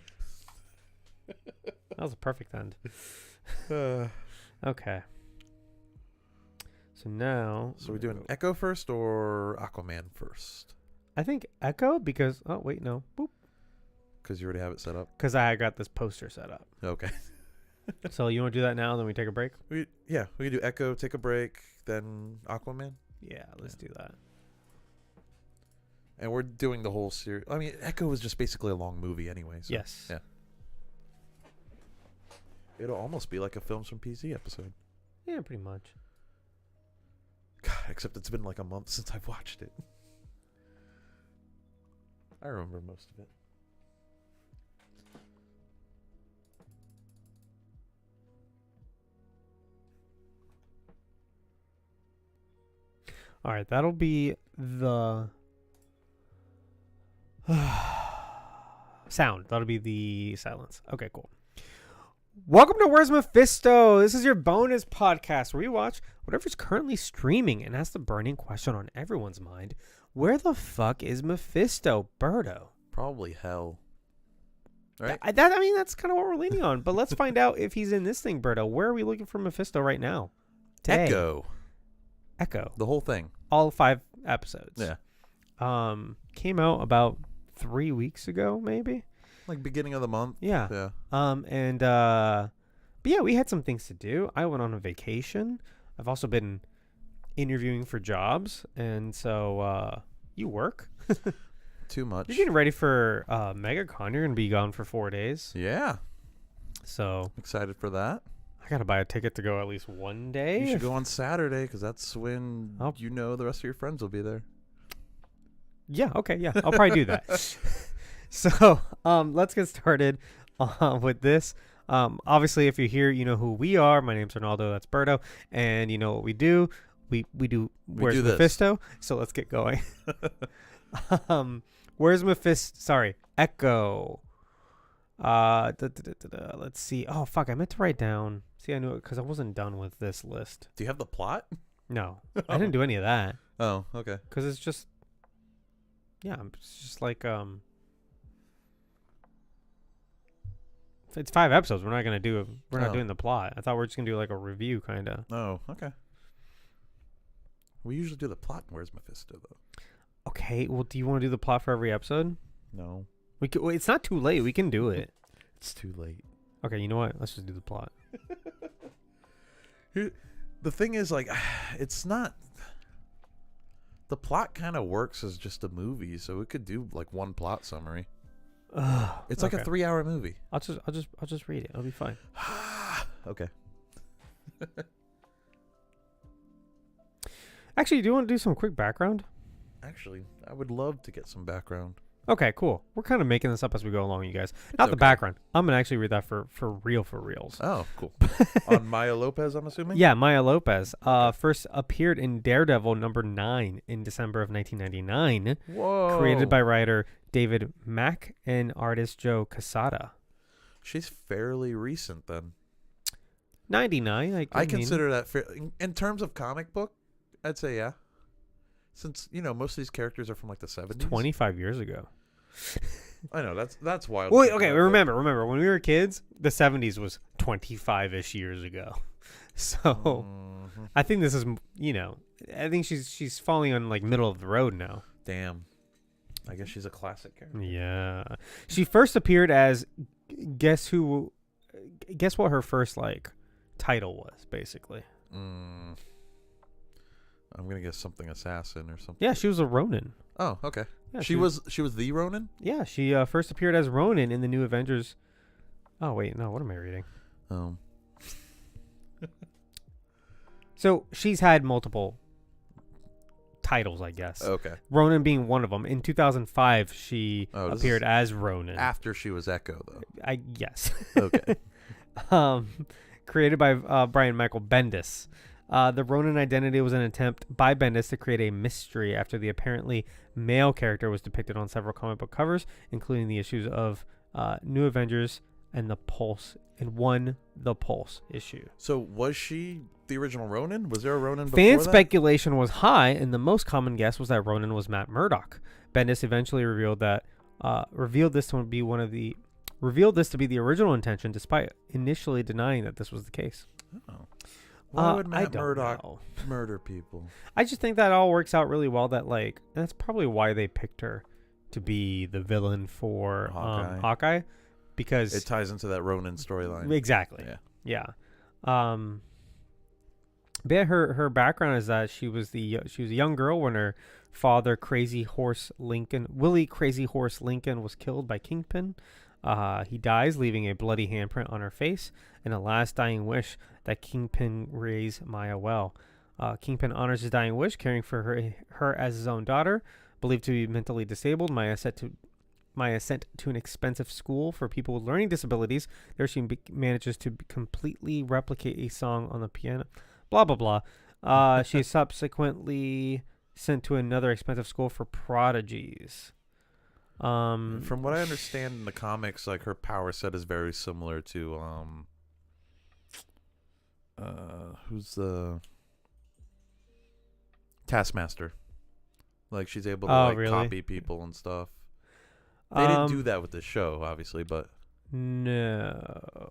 That was a perfect end. Okay. So now. So we're doing Echo first or Aquaman first? I think Echo because. Oh, wait, no. Boop. Because you already have it set up? Because I got this poster set up. Okay. So you want to do that now, then we take a break? We can do Echo, take a break, then Aquaman? Yeah, let's do that. And we're doing the whole series. I mean, Echo is just basically a long movie anyway. So, yes. Yeah. It'll almost be like a Films from PZ episode. Yeah, pretty much. God, except it's been like a month since I've watched it. I remember most of it. All right, that'll be the sound. That'll be the silence. Okay, cool. Welcome to Where's Mephisto? This is your bonus podcast where we watch whatever's currently streaming and ask the burning question on everyone's mind. Where the fuck is Mephisto, Birdo? Probably hell. Right? I mean, that's kind of what we're leaning on. But let's find out if he's in this thing, Birdo. Where are we looking for Mephisto right now? Today. Echo. The whole thing. All 5 episodes. Yeah. Came out about 3 weeks ago, maybe. Like beginning of the month. Yeah. Yeah. But yeah, we had some things to do. I went on a vacation. I've also been interviewing for jobs, and so you work. Too much. You're getting ready for MegaCon. You're gonna be gone for 4 days. Yeah. So excited for that. I gotta buy a ticket to go at least one day. You should go on Saturday because that's when the rest of your friends will be there. Yeah. Okay. Yeah. I'll probably do that. So let's get started with this. Obviously, if you're here, you know who we are. My name's Ronaldo. That's Birdo. And you know what we do. We do Where's Mephisto? So let's get going. Where's Mephisto? Sorry. Echo. Let's see. Oh, fuck. I meant to write down. See, I knew it because I wasn't done with this list. Do you have the plot? No. I didn't do any of that. Oh, okay. Because it's just... Yeah, it's just like... It's 5 episodes. We're not going to do... We're not doing the plot. I thought we were just going to do like a review, kind of. Oh, okay. We usually do the plot in Where's Mephisto, though. Okay. Well, do you want to do the plot for every episode? No. We could, well, it's not too late. We can do it. It's too late. Okay, you know what? Let's just do the plot. The thing is, like, it's not. The plot kind of works as just a movie, so it could do like one plot summary. It's like a 3-hour movie. I'll just read it. It'll be fine. Okay. Actually, do you want to do some quick background? Actually, I would love to get some background. Okay, cool. We're kind of making this up as we go along, you guys. Not the background. I'm going to actually read that for reals. Oh, cool. On Maya Lopez, I'm assuming? Yeah, Maya Lopez. First appeared in Daredevil #9 in December of 1999. Whoa. Created by writer David Mack and artist Joe Quesada. She's fairly recent, then. 99. I consider that fair. In terms of comic book, I'd say yeah. Since, most of these characters are from like the 70s. 25 years ago. I know, that's wild. Well, okay, remember, when we were kids, the 70s was 25-ish years ago. So, I think this is, I think she's falling on like middle of the road now. Damn. I guess she's a classic character. Yeah. She first appeared as, guess what her first like title was, basically. I'm gonna guess something assassin or something. Yeah, she was a Ronin. Oh, okay. Yeah, she was the Ronin? Yeah, she first appeared as Ronin in the New Avengers. Oh wait, no, what am I reading? So she's had multiple titles, I guess. Okay. Ronin being one of them. In 2005, she appeared as Ronin. After she was Echo, though. I guess. Okay. Created by Brian Michael Bendis. The Ronin identity was an attempt by Bendis to create a mystery after the apparently male character was depicted on several comic book covers, including the issues of New Avengers and The Pulse issue. So was she the original Ronin? Was there a Ronin before Fan that? speculation was high, and the most common guess was that Ronin was Matt Murdock. Bendis eventually revealed this to be the original intention, despite initially denying that this was the case. Oh. Why would Matt Murdock know. murder people? I just think that all works out really well. That's probably why they picked her to be the villain for Hawkeye, because it ties into that Ronin storyline. Exactly. Yeah. But her background is that she was a young girl when her father, Willie Crazy Horse Lincoln, was killed by Kingpin. He dies, leaving a bloody handprint on her face and a last dying wish that Kingpin raise Maya well. Kingpin honors his dying wish, caring for her as his own daughter. Believed to be mentally disabled, Maya sent to an expensive school for people with learning disabilities. There she manages to completely replicate a song on the piano. Blah, blah, blah. She is subsequently sent to another expensive school for prodigies. From what I understand in the comics, like her power set is very similar to who's the Taskmaster. Like she's able to really? copy people and stuff. They didn't do that with the show, obviously, but no.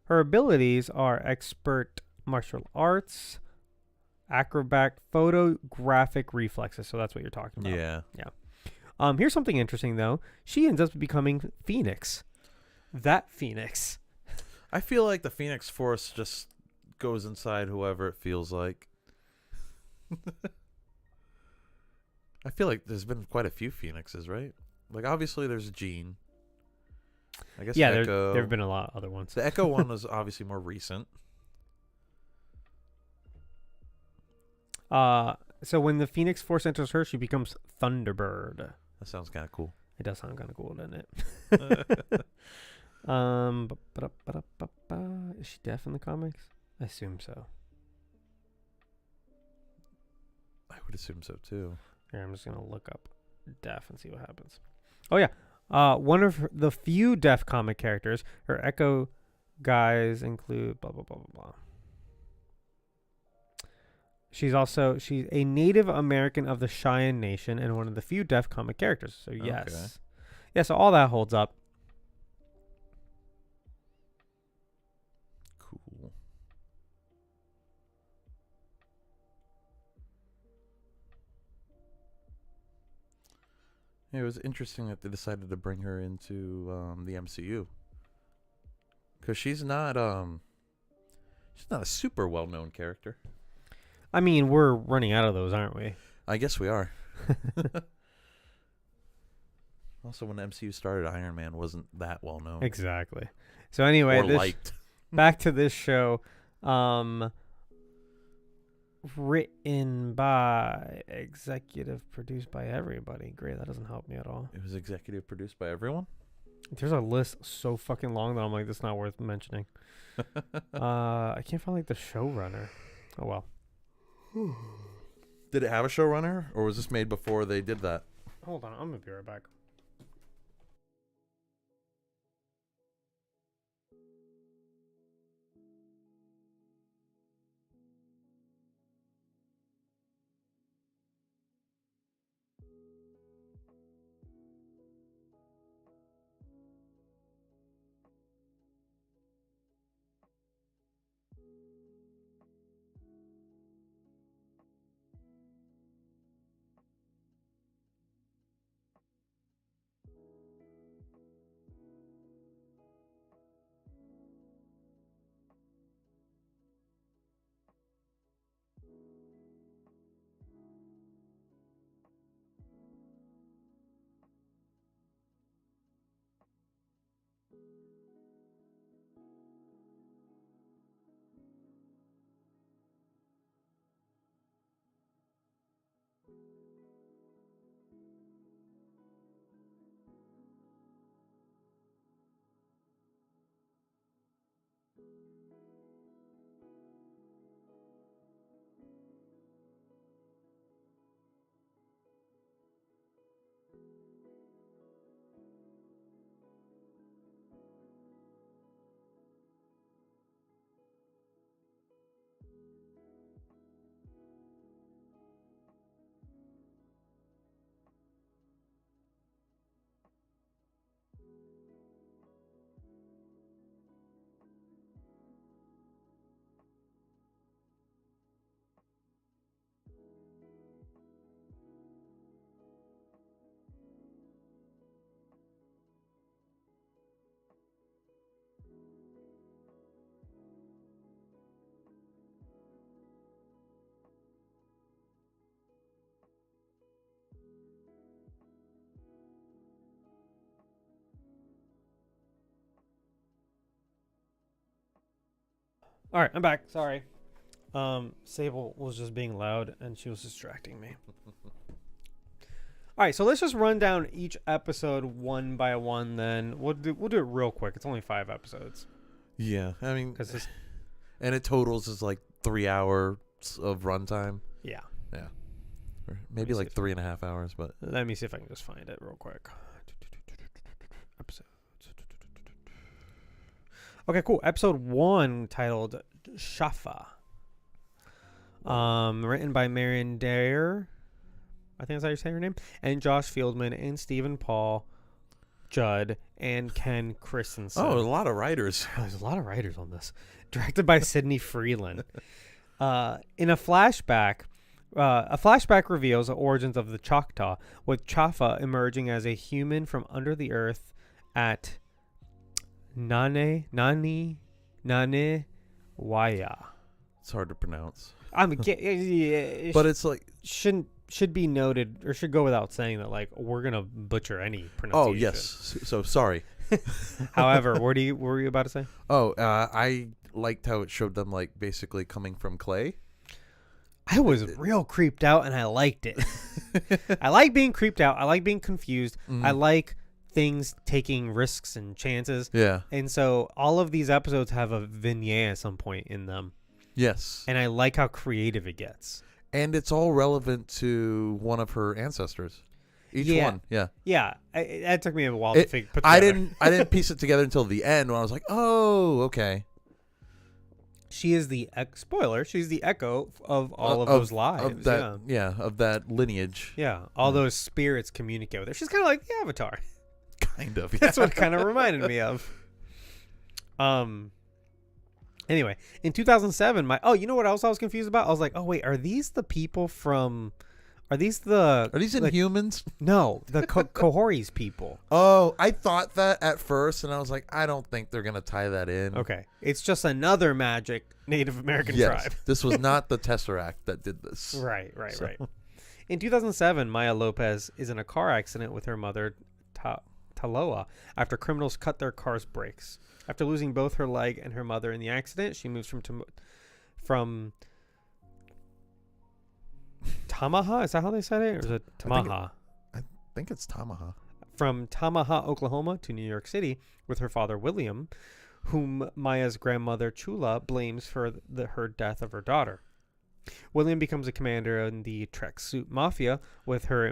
Her abilities are expert martial arts, acrobat, photographic reflexes. So that's what you're talking about. Yeah. Here's something interesting though. She ends up becoming Phoenix. That Phoenix. I feel like the Phoenix Force just goes inside whoever it feels like. I feel like there's been quite a few Phoenixes, right? Like obviously there's Jean. I guess Echo. There have been a lot of other ones. The Echo one was obviously more recent. So when the Phoenix Force enters her, she becomes Thunderbird. That sounds kind of cool. It does sound kind of cool, doesn't it? Is she deaf in the comics? I assume so. I would assume so too. Here, I'm just gonna look up deaf and see what happens. Oh yeah. One of the few deaf comic characters. Her Echo guys include blah blah blah blah blah. She's a Native American of the Cheyenne Nation and one of the few deaf comic characters. So yes. Okay. Yeah, so all that holds up. Cool. It was interesting that they decided to bring her into the MCU. Because she's not She's not a super well-known character. I mean, we're running out of those, aren't we? I guess we are. Also, when the MCU started, Iron Man wasn't that well-known. Exactly. So anyway, Or liked. back to this show. Written by, executive produced by everybody. Great, that doesn't help me at all. It was executive produced by everyone? There's a list so fucking long that I'm like, this is not worth mentioning. I can't find like the showrunner. Oh well. Did it have a showrunner, or was this made before they did that? Hold on, I'm gonna be right back. All right, I'm back. Sorry. Sable was just being loud and she was distracting me. All right, so let's just run down each episode one by one. Then we'll do it real quick. It's only 5 episodes. Yeah, I mean, Because and it totals is like 3 hours of runtime. yeah. Yeah, or maybe like 3.5 hours. But Let me see if I can just find it real quick. Episodes. Okay, cool. Episode 1 titled Shafa. Written by Marion Dare. I think that's how you say her name. And Josh Fieldman and Stephen Paul, Judd, and Ken Christensen. a lot of writers. There's a lot of writers on this. Directed by Sidney Freeland. In a flashback reveals the origins of the Choctaw, with Chafa emerging as a human from under the earth at Nane Waya. It's hard to pronounce. But It's like, should be noted, or should go without saying, that like we're gonna butcher any pronunciation. oh yes, so sorry. However, what were you about to say? I liked how it showed them like basically coming from clay. I was real creeped out, and I liked it. I like being creeped out. I like being confused. I like things taking risks and chances. Yeah. And so all of these episodes have a vignette at some point in them. Yes. And I like how creative it gets. And it's all relevant to one of her ancestors. Each one. Yeah. Yeah. It took me a while to put together. I didn't piece it together until the end when I was like, oh, okay. She is the spoiler. She's the echo of all of those lives. Of that, of that lineage. Yeah. All those spirits communicate with her. She's kind of like the Avatar. Kind of. Yeah. That's what it kind of reminded me of. Anyway, in 2007, you know what else I was confused about? I was like, oh wait, are these the people from Are these the? Are these Inhumans? No, the Kohori's people. Oh, I thought that at first, and I was like, I don't think they're gonna tie that in. Okay, it's just another magic Native American tribe. This was not the Tesseract that did this. Right. In 2007, Maya Lopez is in a car accident with her mother, Taloa, after criminals cut their car's brakes. After losing both her leg and her mother in the accident, she moves from Tamaha, is that how they said it? Or is it Tamaha? I think it's Tamaha. From Tamaha, Oklahoma to New York City with her father, William, whom Maya's grandmother, Chula, blames for her death of her daughter. William becomes a commander in the tracksuit mafia with her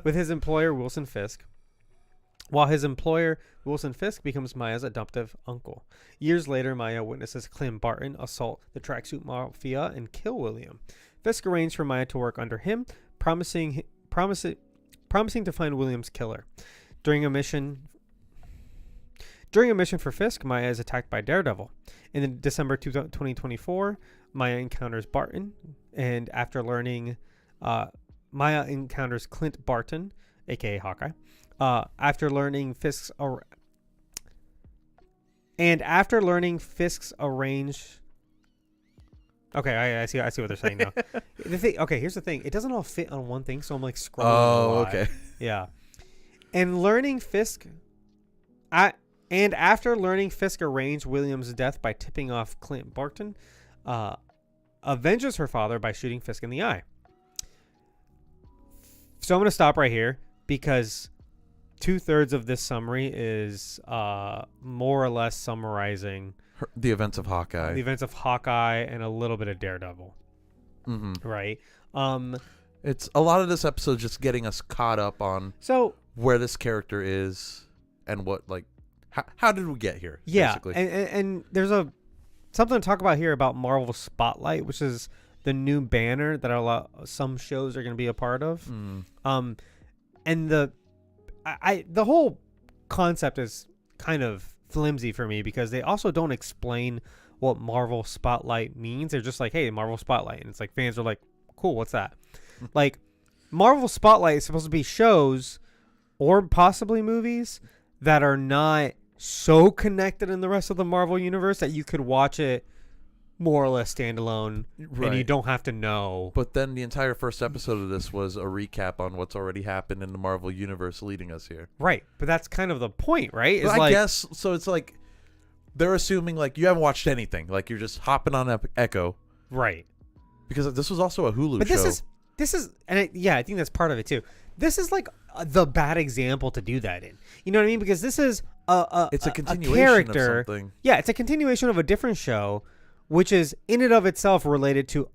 with his employer, Wilson Fisk. While his employer, Wilson Fisk, becomes Maya's adoptive uncle. Years later, Maya witnesses Clem Barton assault the tracksuit mafia and kill William. Fisk arranged for Maya to work under him, promising to find William's killer. During a mission for Fisk, Maya is attacked by Daredevil. In December 2024, Maya encounters Barton, and after learning, Maya encounters Clint Barton, aka Hawkeye. After learning Fisk's arrange. Okay, I see what they're saying now. Here's the thing. It doesn't all fit on one thing, so I'm like scrolling. Oh, okay. Yeah. And learning Fisk, after learning Fisk arranged William's death by tipping off Clint Barton, avenges her father by shooting Fisk in the eye. So I'm going to stop right here because 2/3 of this summary is more or less summarizing the events of Hawkeye. And a little bit of Daredevil. Mm-hmm. Right? It's a lot of this episode just getting us caught up on where this character is and what, like, how did we get here? Yeah, basically. And there's something to talk about here about Marvel Spotlight, which is the new banner that some shows are going to be a part of. And the whole concept is kind of flimsy for me because they also don't explain what Marvel Spotlight means. They're just like, hey, Marvel Spotlight. And it's like fans are like, cool, what's that? Like, Marvel Spotlight is supposed to be shows or possibly movies that are not so connected in the rest of the Marvel universe that you could watch it more or less standalone, right, and you don't have to know. But then the entire first episode of this was a recap on what's already happened in the Marvel universe leading us here. Right, but that's kind of the point, right? But I guess, so it's like they're assuming like you haven't watched anything. Like you're just hopping on Echo. Right. Because this was also a Hulu show. But this is, and I think that's part of it too. This is like the bad example to do that in. You know what I mean? Because this is it's a continuation character, of something. Yeah, it's a continuation of a different show, which is in and of itself related to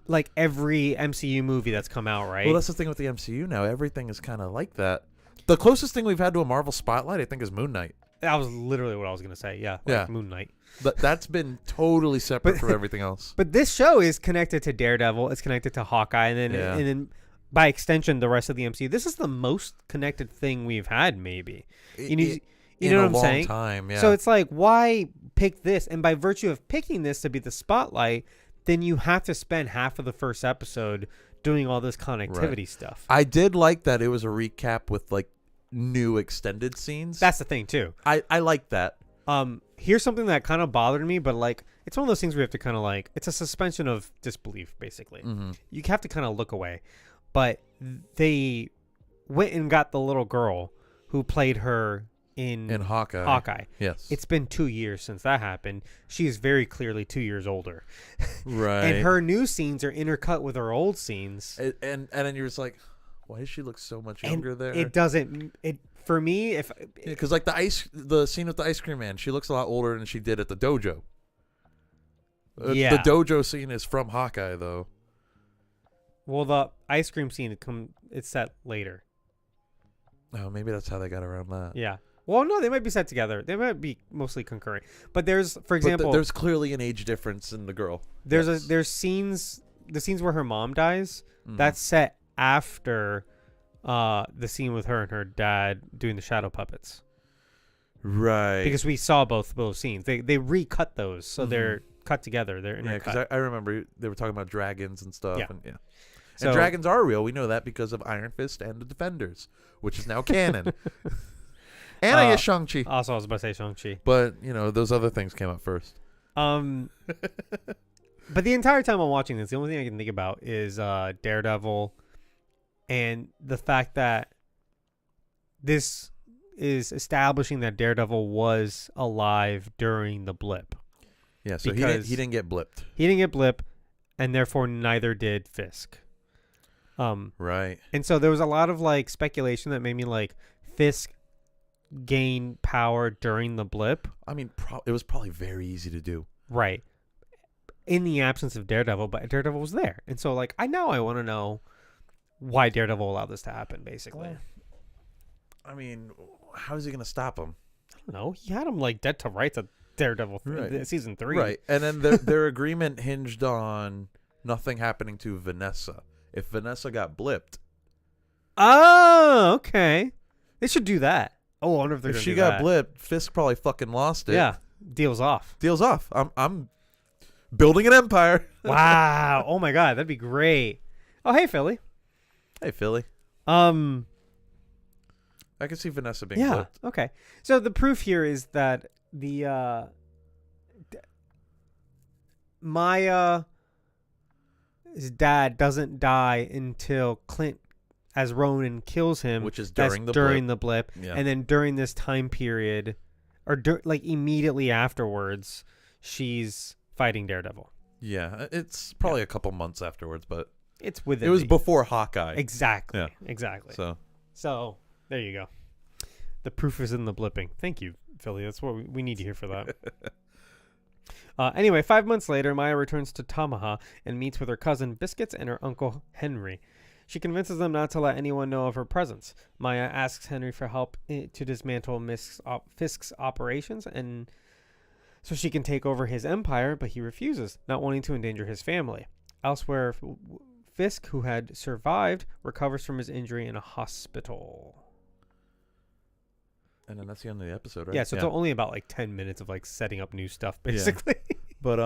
like every MCU movie that's come out, right? Well, that's the thing with the MCU now. Everything is kind of like that. The closest thing we've had to a Marvel Spotlight, I think, is Moon Knight. That was literally what I was going to say. Yeah, Moon Knight. But that's been totally separate from everything else. But this show is connected to Daredevil. It's connected to Hawkeye, and then by extension, the rest of the MCU. This is the most connected thing we've had, maybe. You know what I'm saying? Time, yeah. So it's like, why pick this? And by virtue of picking this to be the spotlight, then you have to spend half of the first episode doing all this connectivity stuff. I did like that it was a recap with like new extended scenes. That's the thing too. I like that. Here's something that kind of bothered me, but like it's one of those things we have to kind of like, it's a suspension of disbelief, basically. Mm-hmm. You have to kind of look away. But they went and got the little girl who played her in Hawkeye. Yes. It's been 2 years since that happened. She is very clearly 2 years older. Right. And her new scenes are intercut with her old scenes. And then you're just like, why does she look so much younger there? It doesn't, for me, because like the scene with the ice cream man, she looks a lot older than she did at the dojo. The dojo scene is from Hawkeye though. Well, the ice cream scene it's set later. Oh, maybe that's how they got around that. Yeah. Well, no, they might be set together. They might be mostly concurrent. But there's, for example, there's clearly an age difference in the girl. There's scenes where her mom dies. Mm-hmm. That's set after the scene with her and her dad doing the shadow puppets. Right. Because we saw both scenes. They recut those, so they're cut together. They're intercut. Yeah, because I remember they were talking about dragons and stuff. Yeah. And So, And dragons are real. We know that because of Iron Fist and the Defenders, which is now canon. And I guess Shang-Chi. Also, I was about to say Shang-Chi. But, those other things came up first. But the entire time I'm watching this, the only thing I can think about is Daredevil and the fact that this is establishing that Daredevil was alive during the blip. Yeah, so he didn't get blipped. He didn't get blip, and therefore neither did Fisk. Right. And so there was a lot of like speculation that made me like Fisk gain power during the blip. I mean, it was probably very easy to do. Right. In the absence of Daredevil, but Daredevil was there. And so like I want to know why Daredevil allowed this to happen, basically. Well, I mean, how is he going to stop him? I don't know. He had him like dead to rights at Daredevil season 3. Right. And then their agreement hinged on nothing happening to Vanessa. If Vanessa got blipped. Oh, okay. They should do that. Oh, I wonder if they're If going she to got blipped, Fisk probably fucking lost it. Yeah. Deal's off. Deal's off. I'm building an empire. Wow. Oh my God. That'd be great. Oh, hey, Philly. Hey, Philly. I can see Vanessa being blipped. Okay. So the proof here is that the Maya's dad doesn't die until Clint as Ronin kills him, which is during the blip. Yeah. And then during this time period, or like immediately afterwards, she's fighting Daredevil. Yeah, it's probably a couple months afterwards, but it's within. It was before Hawkeye. Exactly. Yeah. Exactly. So there you go. The proof is in the blipping. Thank you, Philly. That's what we need to hear for that. Anyway, 5 months later, Maya returns to Tamaha and meets with her cousin Biscuits and her uncle Henry. She convinces them not to let anyone know of her presence. Maya asks Henry for help to dismantle Fisk's operations and so she can take over his empire, but he refuses, not wanting to endanger his family. Elsewhere, Fisk, who had survived, recovers from his injury in a hospital. And then that's the end of the episode, right? Yeah, so it's only about like 10 minutes of like setting up new stuff, basically. Yeah. But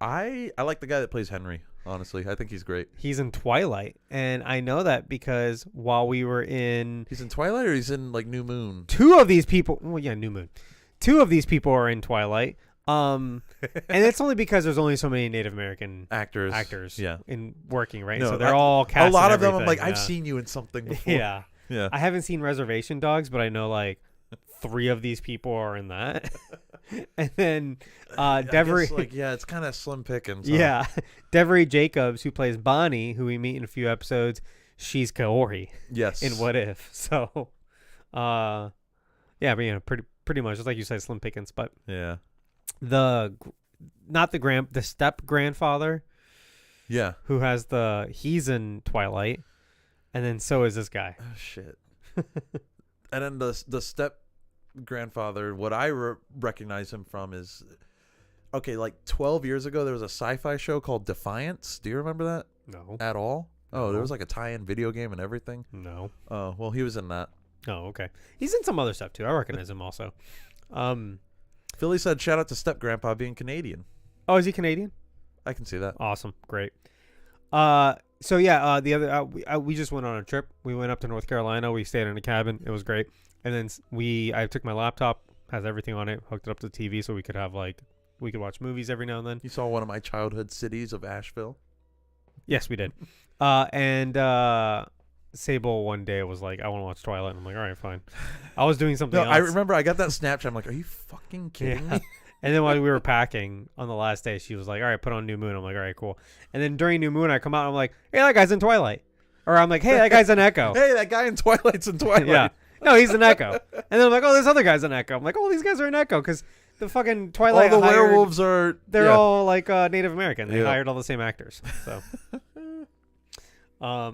I like the guy that plays Henry, honestly. I think he's great. He's in Twilight, and I know that because while we were in... He's in Twilight or he's in like New Moon? Two of these people... Well, yeah, New Moon. Two of these people are in Twilight. And it's only because there's only so many Native American actors in working, right? No, so they're all cast. A lot of them, everything. I'm like, I've seen you in something before. Yeah. Yeah. I haven't seen Reservation Dogs, but I know like 3 of these people are in that. And then Devery. It's kind of slim pickings. Huh? Yeah. Devery Jacobs, who plays Bonnie, who we meet in a few episodes, she's Kaori. Yes. In What If. So, yeah, but pretty much, just like you said, slim pickings. But yeah. The step grandfather, who has he's in Twilight, and then so is this guy. Oh shit! And then the step grandfather, what I recognize him from is, okay, like 12 years ago there was a sci-fi show called Defiance. Do you remember that? No. At all? Oh, there was like a tie-in video game and everything. No. Oh, well, he was in that. Oh, okay. He's in some other stuff too. I recognize him also. Philly said, shout out to Step Grandpa being Canadian. Oh, is he Canadian? I can see that. Awesome. Great. So yeah, the other, we just went on a trip. We went up to North Carolina. We stayed in a cabin. It was great. And then I took my laptop, has everything on it, hooked it up to the TV so we could watch movies every now and then. You saw one of my childhood cities of Asheville? Yes, we did. And Sable one day was like, I want to watch Twilight. And I'm like, all right, fine. I was doing something else. I remember I got that Snapchat. I'm like, are you fucking kidding me? And then while we were packing on the last day, she was like, all right, put on New Then I'm like, all right, cool. And then during New Moon, I come out and I'm like, hey, that guy's in Twilight. Or I'm like, hey, that guy's in Echo. Hey, that guy in Twilight's in Twilight. Yeah. No, he's in Echo. And then I'm like, oh, this other guy's in Echo. I'm like, oh, these guys are in Echo because the fucking Twilight. All the werewolves are. They're all like Native American. They Yeah. hired all the same actors. So,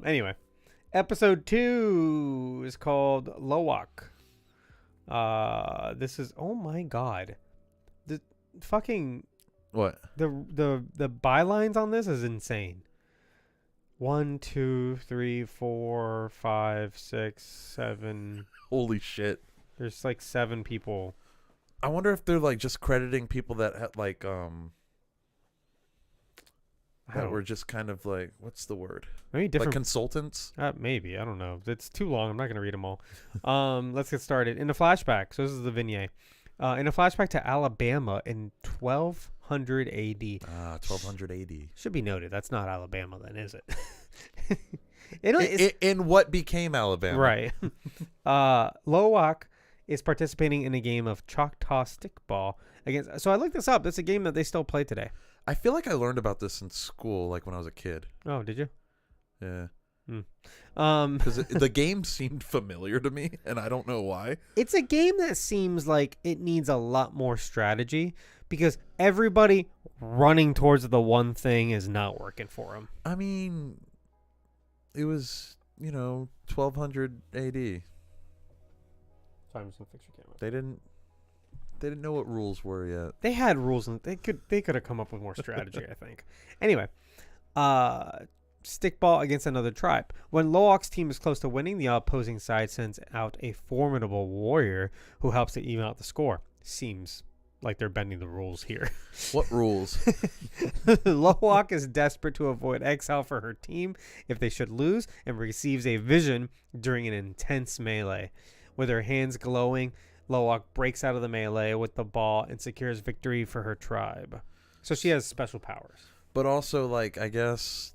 anyway, episode 2 is called Lowak. This is, oh my god, the fucking What? the bylines on this is insane. 1, 2, 3, 4, 5, 6, 7. Holy shit. There's like 7 people. I wonder if they're like just crediting people that had like I that don't. were just kind of like, what's the word? Maybe Like different. consultants. Maybe, I don't know. It's too long. I'm not gonna read them all. Let's get started. In a flashback. So this is the vignette. In a flashback to Alabama in 1200 A.D. 1200 AD. Should be noted. That's not Alabama, then, is it? In what became Alabama. Right. Lowak is participating in a game of Choctaw stickball against. So I looked this up. It's a game that they still play today. I feel like I learned about this in school, like when I was a kid. Oh, did you? Yeah. Because the game seemed familiar to me, and I don't know why. it's a game that seems like it needs a lot more strategy because everybody running towards the one thing is not working for them. I mean, it was 1200 AD. Sorry, I'm just gonna fix your camera. They didn't know what rules were yet. They had rules and they could have come up with more strategy, I think. Anyway, stickball against another tribe. When Lowak's team is close to winning, the opposing side sends out a formidable warrior who helps to even out the score. Seems like they're bending the rules here. What rules? Lowak is desperate to avoid exile for her team if they should lose and receives a vision during an intense melee. With her hands glowing, Lowak breaks out of the melee with the ball and secures victory for her tribe. So she has special powers. But also, like, I guess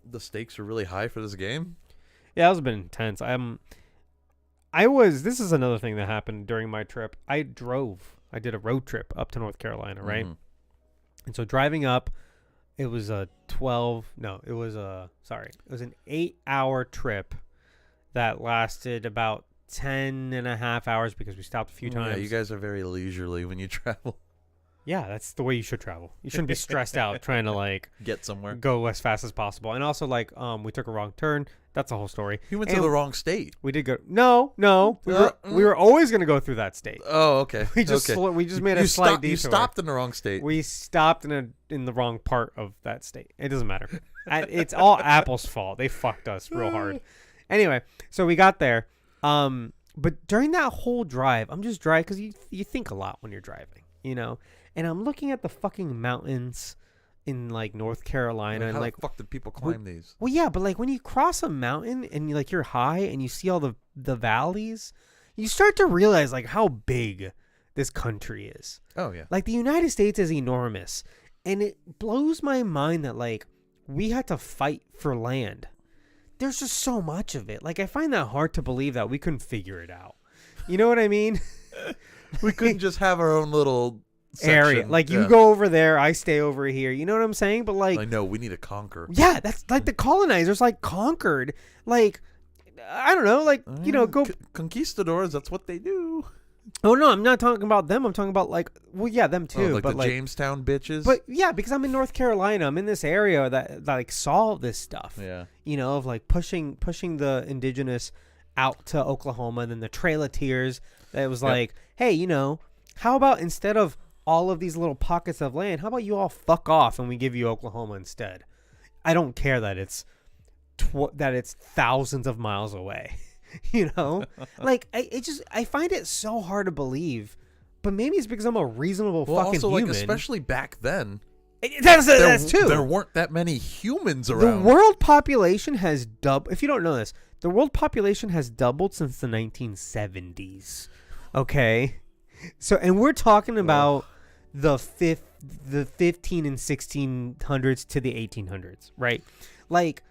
the stakes are really high for this game. Yeah, it was a bit intense. This is another thing that happened during my trip. I did a road trip up to North Carolina, right? Mhm. And so driving up, it was an 8-hour trip that lasted about 10 and a half hours because we stopped a few times. Yeah, you guys are very leisurely when you travel. Yeah, that's the way you should travel. You shouldn't be stressed out trying to like Get somewhere. go as fast as possible. And also like we took a wrong turn. That's a whole story. You went And to the wrong state. We did go. No. We were always going to go through that state. Oh, okay. We just made a slight detour. You stopped in the wrong state. We stopped in the wrong part of that state. It doesn't matter. It's all Apple's fault. They fucked us real hard. Anyway, so we got there. But during that whole drive, I'm just driving because you think a lot when you're driving, And I'm looking at the fucking mountains in like North Carolina, and how like, the fuck did people climb these? well, yeah, but like when you cross a mountain and you're high and you see all the valleys, you start to realize like how big this country is. Oh yeah. Like the United States is enormous, and it blows my mind that like we had to fight for land. There's just so much of it. Like I find that hard to believe that we couldn't figure it out. You know what I mean? We couldn't just have our own little area. section. Like you Yeah. go over there, I stay over here. You know what I'm saying? But like, I know we need to conquer. yeah, that's like the colonizers like conquered. Like I don't know. Like go. Conquistadors. That's what they do. Oh no, I'm not talking about them. I'm talking about like, well, yeah, them too. Like but the like Jamestown bitches. But yeah, because I'm in North Carolina, I'm in this area that like saw this stuff. yeah. Of like pushing the indigenous out to Oklahoma, and then the Trail of Tears. That was like, hey, how about instead of all of these little pockets of land, how about you all fuck off and we give you Oklahoma instead? I don't care that it's thousands of miles away. Like I find it so hard to believe, but maybe it's because I'm a reasonable fucking also, human. like, especially back then, That's too. There weren't that many humans The around. world population has doubled. If you don't know this, the world population has doubled since the 1970s. Okay, and we're talking about the 15 and 1600s to the 1800s, right? Like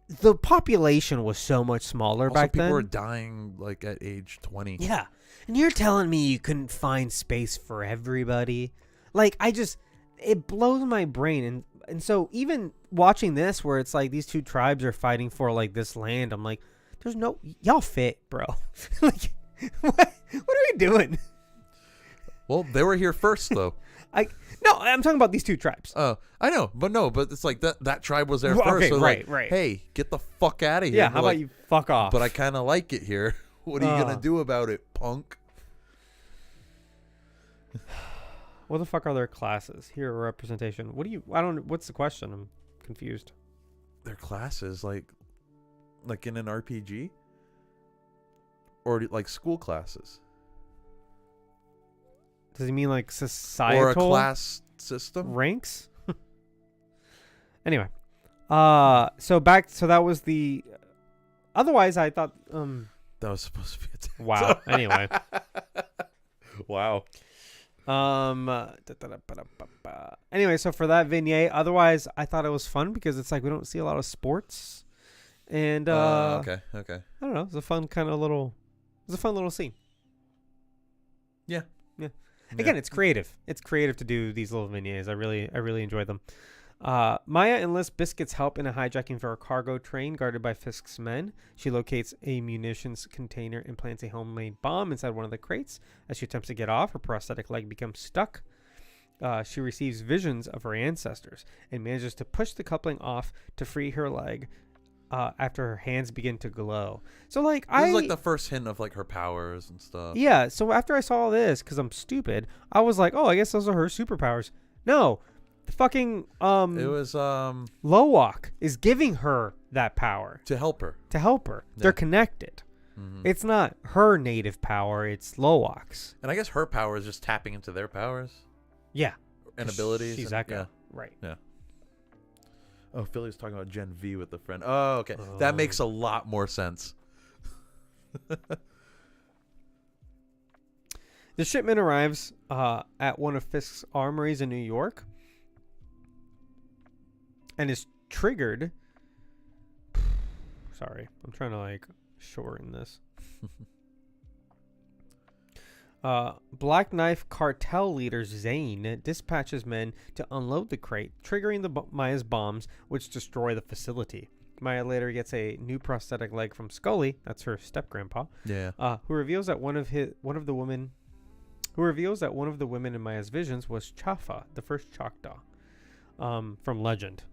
the population was so much smaller Also, back people then. were dying like at age 20. Yeah, and you're telling me you couldn't find space for everybody? Like it blows my brain. And so even watching this where it's like these two tribes are fighting for like this land, I'm like, there's no, y'all fit, bro. Like what are we doing? Well, they were here first though. No, I'm talking about these two tribes. Oh, I know, but it's like that tribe was there Well, first. okay, so right. Hey, get the fuck out of here. Yeah, how about you fuck off? But I kind of like it here. What are you gonna do about it, punk? What the fuck are their classes? Hero representation. What's the question? I'm confused. Their classes, like in an RPG, or like school classes, Does he mean like societal or a class system? ranks? Anyway, so that was the. Otherwise, I thought. That was supposed to be a text. Wow. Anyway. Wow. Anyway, so for that vignette, otherwise, I thought it was fun because it's like we don't see a lot of sports, and okay. I don't know. It's a fun kind of little. It's a fun little scene. Yeah. Again, it's creative. It's creative to do these little vignettes. I really enjoy them. Maya enlists Biscuit's help in a hijacking for a cargo train guarded by Fisk's men. She locates a munitions container and plants a homemade bomb inside one of the crates. As she attempts to get off, her prosthetic leg becomes stuck. She receives visions of her ancestors and manages to push the coupling off to free her leg after her hands begin to glow. So, like, this is like the first hint of, like, her powers and stuff. Yeah, so after I saw this, because I'm stupid, I was like, oh, I guess those are her superpowers. No. The fucking it was Lowak is giving her that power to help her. Yeah. They're connected. Mm-hmm. It's not her native power, it's Lowak's. And I guess her power is just tapping into their powers. Yeah. And abilities. She's Echo. Right. Yeah. Oh, Philly was talking about Gen V with a friend. Oh, okay. That makes a lot more sense. The shipment arrives at one of Fisk's armories in New York and is triggered. Sorry, I'm trying to like shorten this. Black Knife cartel leader Zane dispatches men to unload the crate, triggering Maya's bombs, which destroy the facility. Maya later gets a new prosthetic leg from Scully, that's her step-grandpa, who reveals that one of the women in Maya's visions was Chafa, the first Choctaw, from legend.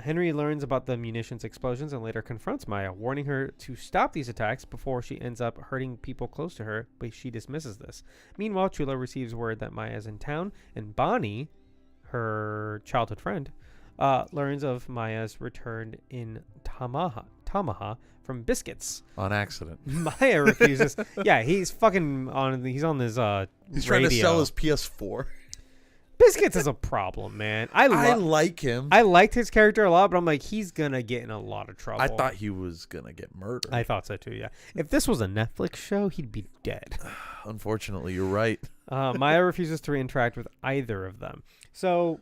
Henry learns about the munitions explosions and later confronts Maya, warning her to stop these attacks before she ends up hurting people close to her, but she dismisses this. Meanwhile, Chula receives word that Maya is in town, and Bonnie, her childhood friend, learns of Maya's return in Tamaha from Biscuits. On accident. Maya refuses. Yeah, he's fucking on. He's on this He's trying to sell his PS4. Biscuits is a problem, man. I like him. I liked his character a lot, but I'm like, he's gonna get in a lot of trouble. I thought he was gonna get murdered. I thought so too, yeah. If this was a Netflix show, he'd be dead. Unfortunately, you're right. Maya refuses to interact with either of them. So,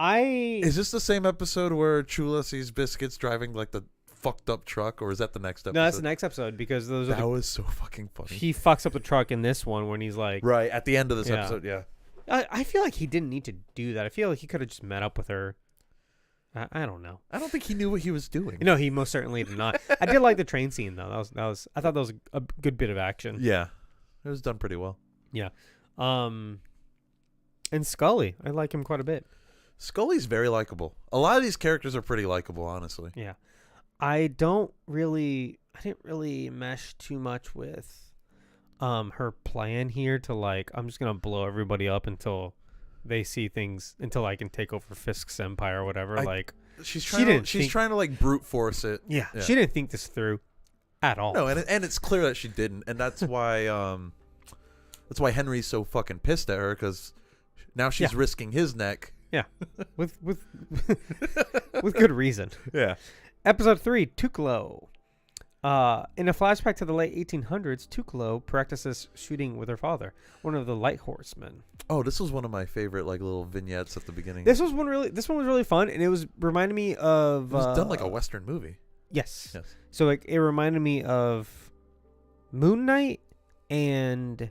Is this the same episode where Chula sees Biscuits driving like the fucked up truck, or is that the next episode? No, that's the next episode because that was so fucking funny. He fucks up the truck in this one when he's like... Right, at the end of this episode, yeah. I feel like he didn't need to do that. I feel like he could have just met up with her. I don't know. I don't think he knew what he was doing. No, he most certainly did not. I did like the train scene though. I thought that was a good bit of action. Yeah, it was done pretty well. Yeah, and Scully, I like him quite a bit. Scully's very likable. A lot of these characters are pretty likable, honestly. Yeah, I didn't really mesh too much with her plan here to like, I'm just gonna blow everybody up until they see things, until I can take over Fisk's empire or whatever. She's trying to like brute force it. Yeah, she didn't think this through at all. No, and it's clear that she didn't, and that's why Henry's so fucking pissed at her, because now she's risking his neck. Yeah, with with good reason. Yeah. Episode 3, Tuklo. In a flashback to the late 1800s, Tuklo practices shooting with her father, one of the light horsemen. Oh, this was one of my favorite like little vignettes at the beginning. This one was really fun, and it was reminded me of. It was done like a Western movie. Yes. So like it reminded me of Moon Knight and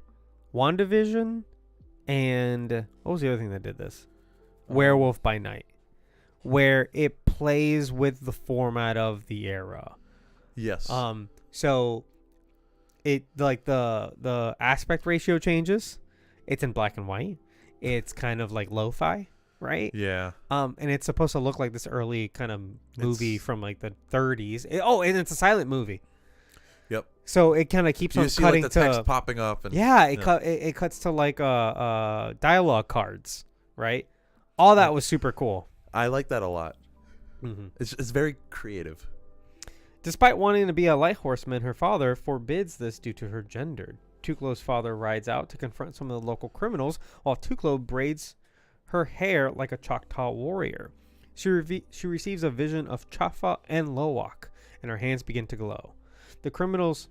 WandaVision, and what was the other thing that did this? Werewolf by Night, where it plays with the format of the era. Yes. So it like the aspect ratio changes. It's in black and white. It's kind of like lo-fi, right? Yeah. And it's supposed to look like this early kind of movie from like the 30s. And it's a silent movie. Yep. So it kind of keeps on see, cutting like, the text popping up. And, it cuts to like dialogue cards, right? All that was super cool. I like that a lot. Mm-hmm. It's very creative. Despite wanting to be a light horseman, her father forbids this due to her gender. Tuklo's father rides out to confront some of the local criminals, while Tuklo braids her hair like a Choctaw warrior. She receives a vision of Chafa and Lowak, and her hands begin to glow. The criminals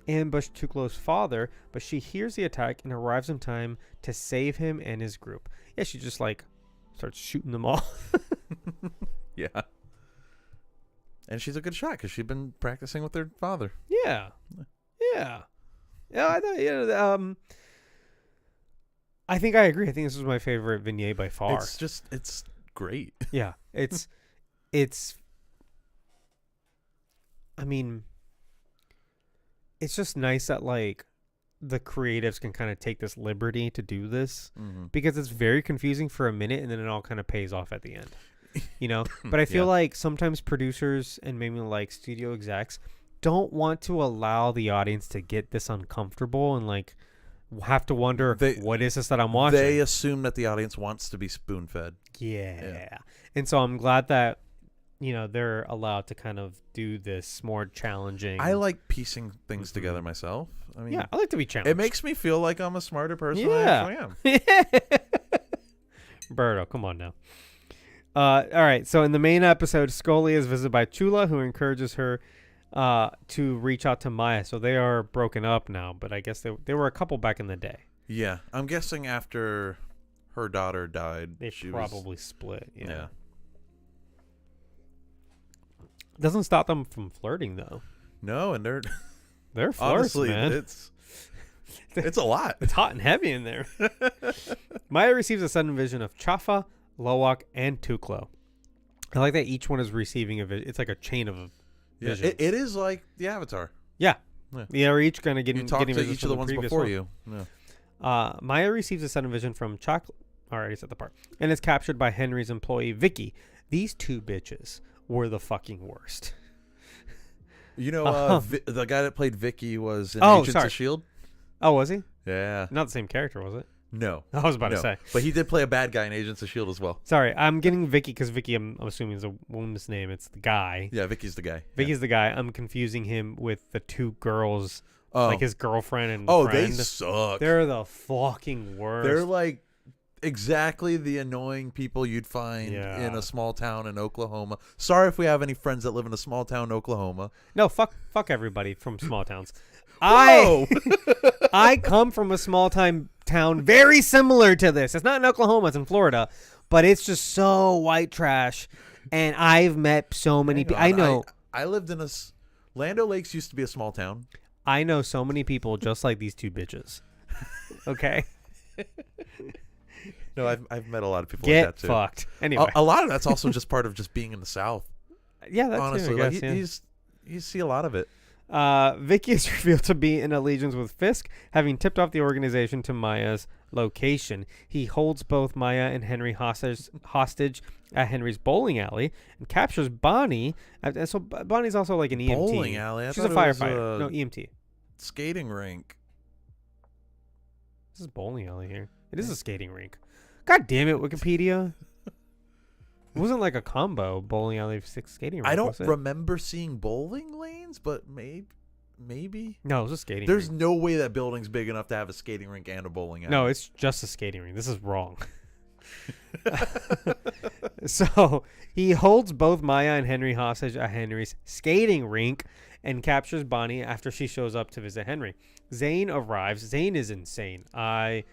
ambush Tuklo's father, but she hears the attack and arrives in time to save him and his group. Yeah, she just like starts shooting them all. Yeah. And she's a good shot because she's been practicing with her father. Yeah. I thought, I think I agree. I think this was my favorite vignette by far. It's great. Yeah, it's I mean, it's just nice that like the creatives can kind of take this liberty to do this, because it's very confusing for a minute and then it all kind of pays off at the end, you know. But I feel like sometimes producers and maybe like studio execs don't want to allow the audience to get this uncomfortable and like have to wonder, what is this that I'm watching? They assume that the audience wants to be spoon-fed. Yeah. And so I'm glad that, you know, they're allowed to kind of do this more challenging. I like piecing things together myself. I mean, yeah, I like to be challenged. It makes me feel like I'm a smarter person than I actually am. Berto, come on now. All right, so in the main episode, Scully is visited by Chula, who encourages her to reach out to Maya. So they are broken up now, but I guess they were a couple back in the day. Yeah, I'm guessing after her daughter died, they probably split. Yeah. Doesn't stop them from flirting though. No, and they're flirts, honestly, man. It's a lot. It's hot and heavy in there. Maya receives a sudden vision of Chafa, Lowak, and Tuklo. I like that each one is receiving a vision. It's like a chain of visions. It is like the Avatar. Yeah. We're each kind of getting you talk to each of the ones before one. you. Yeah. Maya receives a sudden vision from Chocolate. I already said the part. And is captured by Henry's employee, Vicky. These two bitches were the fucking worst. You know, the guy that played Vicky was in Agents of S.H.I.E.L.D. Oh, was he? Yeah. Not the same character, was it? No. I was about to say. But he did play a bad guy in Agents of S.H.I.E.L.D. as well. Sorry, I'm getting Vicky because Vicky, I'm assuming is a woman's name. It's the guy. Yeah, Vicky's the guy. Vicky's the guy. I'm confusing him with the two girls, like his girlfriend and friend. They suck. They're the fucking worst. They're like exactly the annoying people you'd find in a small town in Oklahoma. Sorry if we have any friends that live in a small town in Oklahoma. No, fuck everybody from small towns. I come from a small town very similar to this. It's not in Oklahoma, it's in Florida, but it's just so white trash. And I've met so many people. I know. I lived in Land O'Lakes used to be a small town. I know so many people just like these two bitches. Okay. No, I've met a lot of people Get like that too. Fucked. Anyway, a lot of that's also just part of just being in the South. Yeah, that's honestly, too, I guess, you see a lot of it. Vicky is revealed to be in allegiance with Fisk, having tipped off the organization to Maya's location. He holds both Maya and Henry hostage at Henry's bowling alley and captures Bonnie. And so Bonnie's also like an EMT. Bowling alley? She's a firefighter. No, EMT. Skating rink. This is bowling alley here. It is a skating rink. God damn it, Wikipedia. It wasn't like a combo bowling alley skating rink. I don't remember seeing bowling lanes, but maybe. No, it was a skating There's rink. no way that building's big enough to have a skating rink and a bowling alley. No, it's just a skating rink. This is wrong. So he holds both Maya and Henry hostage at Henry's skating rink and captures Bonnie after she shows up to visit Henry. Zane arrives. Zane is insane. I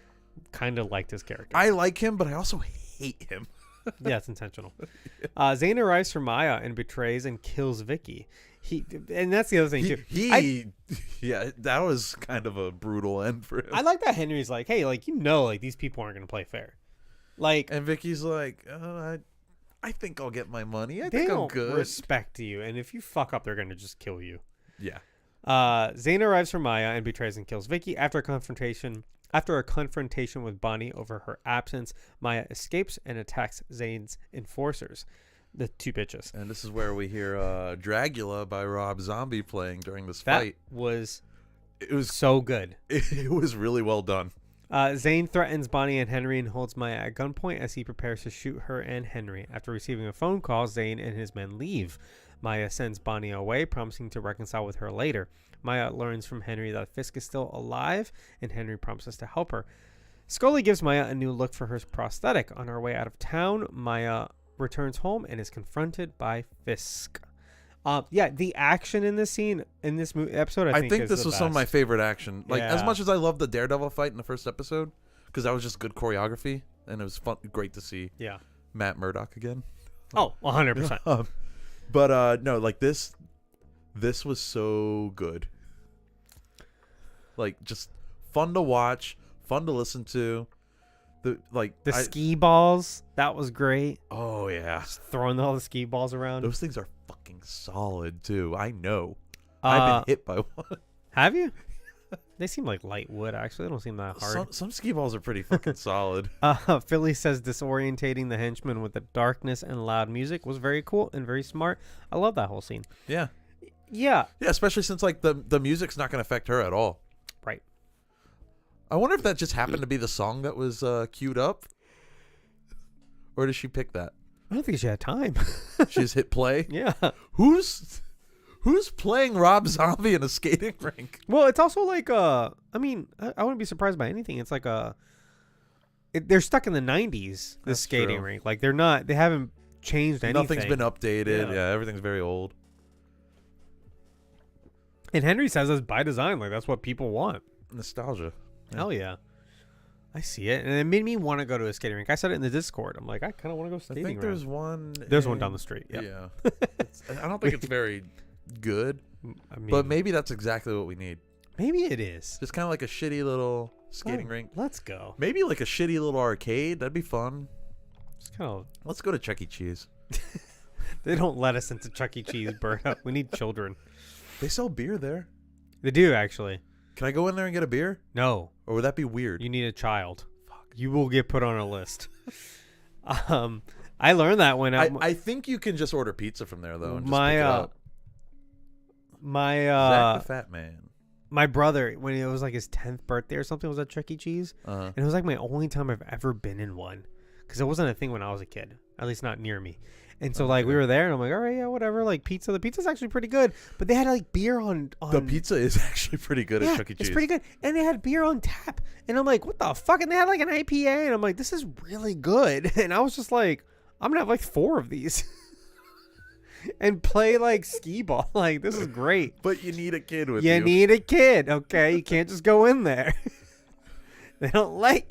kind of like this character. I like him, but I also hate him. Yeah, it's intentional. Zane arrives for Maya and betrays and kills Vicky. And that's the other thing too. Yeah, that was kind of a brutal end for him. I like that Henry's like, hey, like like these people aren't gonna play fair. Like, and Vicky's like, I think I'll get my money. I they think I'm don't good. Respect you, and if you fuck up, they're gonna just kill you. Yeah. Zane arrives for Maya and betrays and kills Vicky. After a confrontation with Bonnie over her absence, Maya escapes and attacks Zane's enforcers, the two bitches. And this is where we hear Dragula by Rob Zombie playing during this That fight. It was so good. It was really well done. Zane threatens Bonnie and Henry and holds Maya at gunpoint as he prepares to shoot her and Henry. After receiving a phone call, Zane and his men leave. Maya sends Bonnie away, promising to reconcile with her later. Maya learns from Henry that Fisk is still alive, and Henry promises to help her. Scully gives Maya a new look for her prosthetic. On her way out of town, Maya returns home and is confronted by Fisk. Yeah, the action in this scene, in this episode, I think this was some of my favorite action. Like, as Yeah. much as I love the Daredevil fight in the first episode, because that was just good choreography, and it was fun, great to see Yeah. Matt Murdock again. Oh, 100%. But no, like this was so good. Like, just fun to watch, fun to listen to. The Ski balls, that was great. Oh yeah, Just throwing all the ski balls around. those things are fucking solid too. I know. I've been hit by one. Have you? They seem like light wood, actually. They don't seem that hard. Some ski balls are pretty fucking solid. Philly says disorientating the henchman with the darkness and loud music was very cool and very smart. I love that whole scene. Yeah. Yeah. Yeah, especially since like the music's not going to affect her at all. Right. I wonder if that just happened to be the song that was queued up, or did she pick that? I don't think she had time. She just hit play. Yeah. Who's playing Rob Zombie in a skating rink? Well, it's also like I mean, I wouldn't be surprised by anything. It's like they're stuck in the 90s. The That's skating true. rink, like they haven't changed anything. Nothing's been updated. Yeah. Yeah, everything's very old. And Henry says that's by design. Like that's what people want. Nostalgia. Yeah. Hell yeah. I see it, and it made me want to go to a skating rink. I said it in the Discord. I'm like, I kind of want to go I skating. think there's one. There's one down the street. Yeah. Yeah. I don't think it's very good, I mean, but maybe that's exactly what we need. maybe it is. Just kind of like a shitty little skating rink. Let's go. Maybe like a shitty little arcade. That'd be fun. Just kind of. Let's go to Chuck E. Cheese. They don't let us into Chuck E. Cheese, Berto. We need children. They sell beer there. They do actually. Can I go in there and get a beer? No, Or would that be weird? you need a child. Fuck. You will get put on a list. I learned that when I think you can just order pizza from there though. And just my pick it up. Zach the Fat Man. my brother, when it was like his 10th birthday or something, was at Chuck E. Cheese, and it was like my only time I've ever been in one, because it wasn't a thing when I was a kid, at least not near me. And so like we were there, and I'm like, all right, yeah, whatever. Like pizza, the pizza's actually pretty good, but they had like beer on The pizza is actually pretty good at Chuck E. Cheese. It's pretty good, and they had beer on tap, and I'm like, what the fuck? And they had like an IPA, and I'm like, this is really good. And I was just like, I'm gonna have like 4 of these. And play like skee ball. Like, this is great. But you need a kid with you. You need a kid, okay? You can't just go in there. They don't let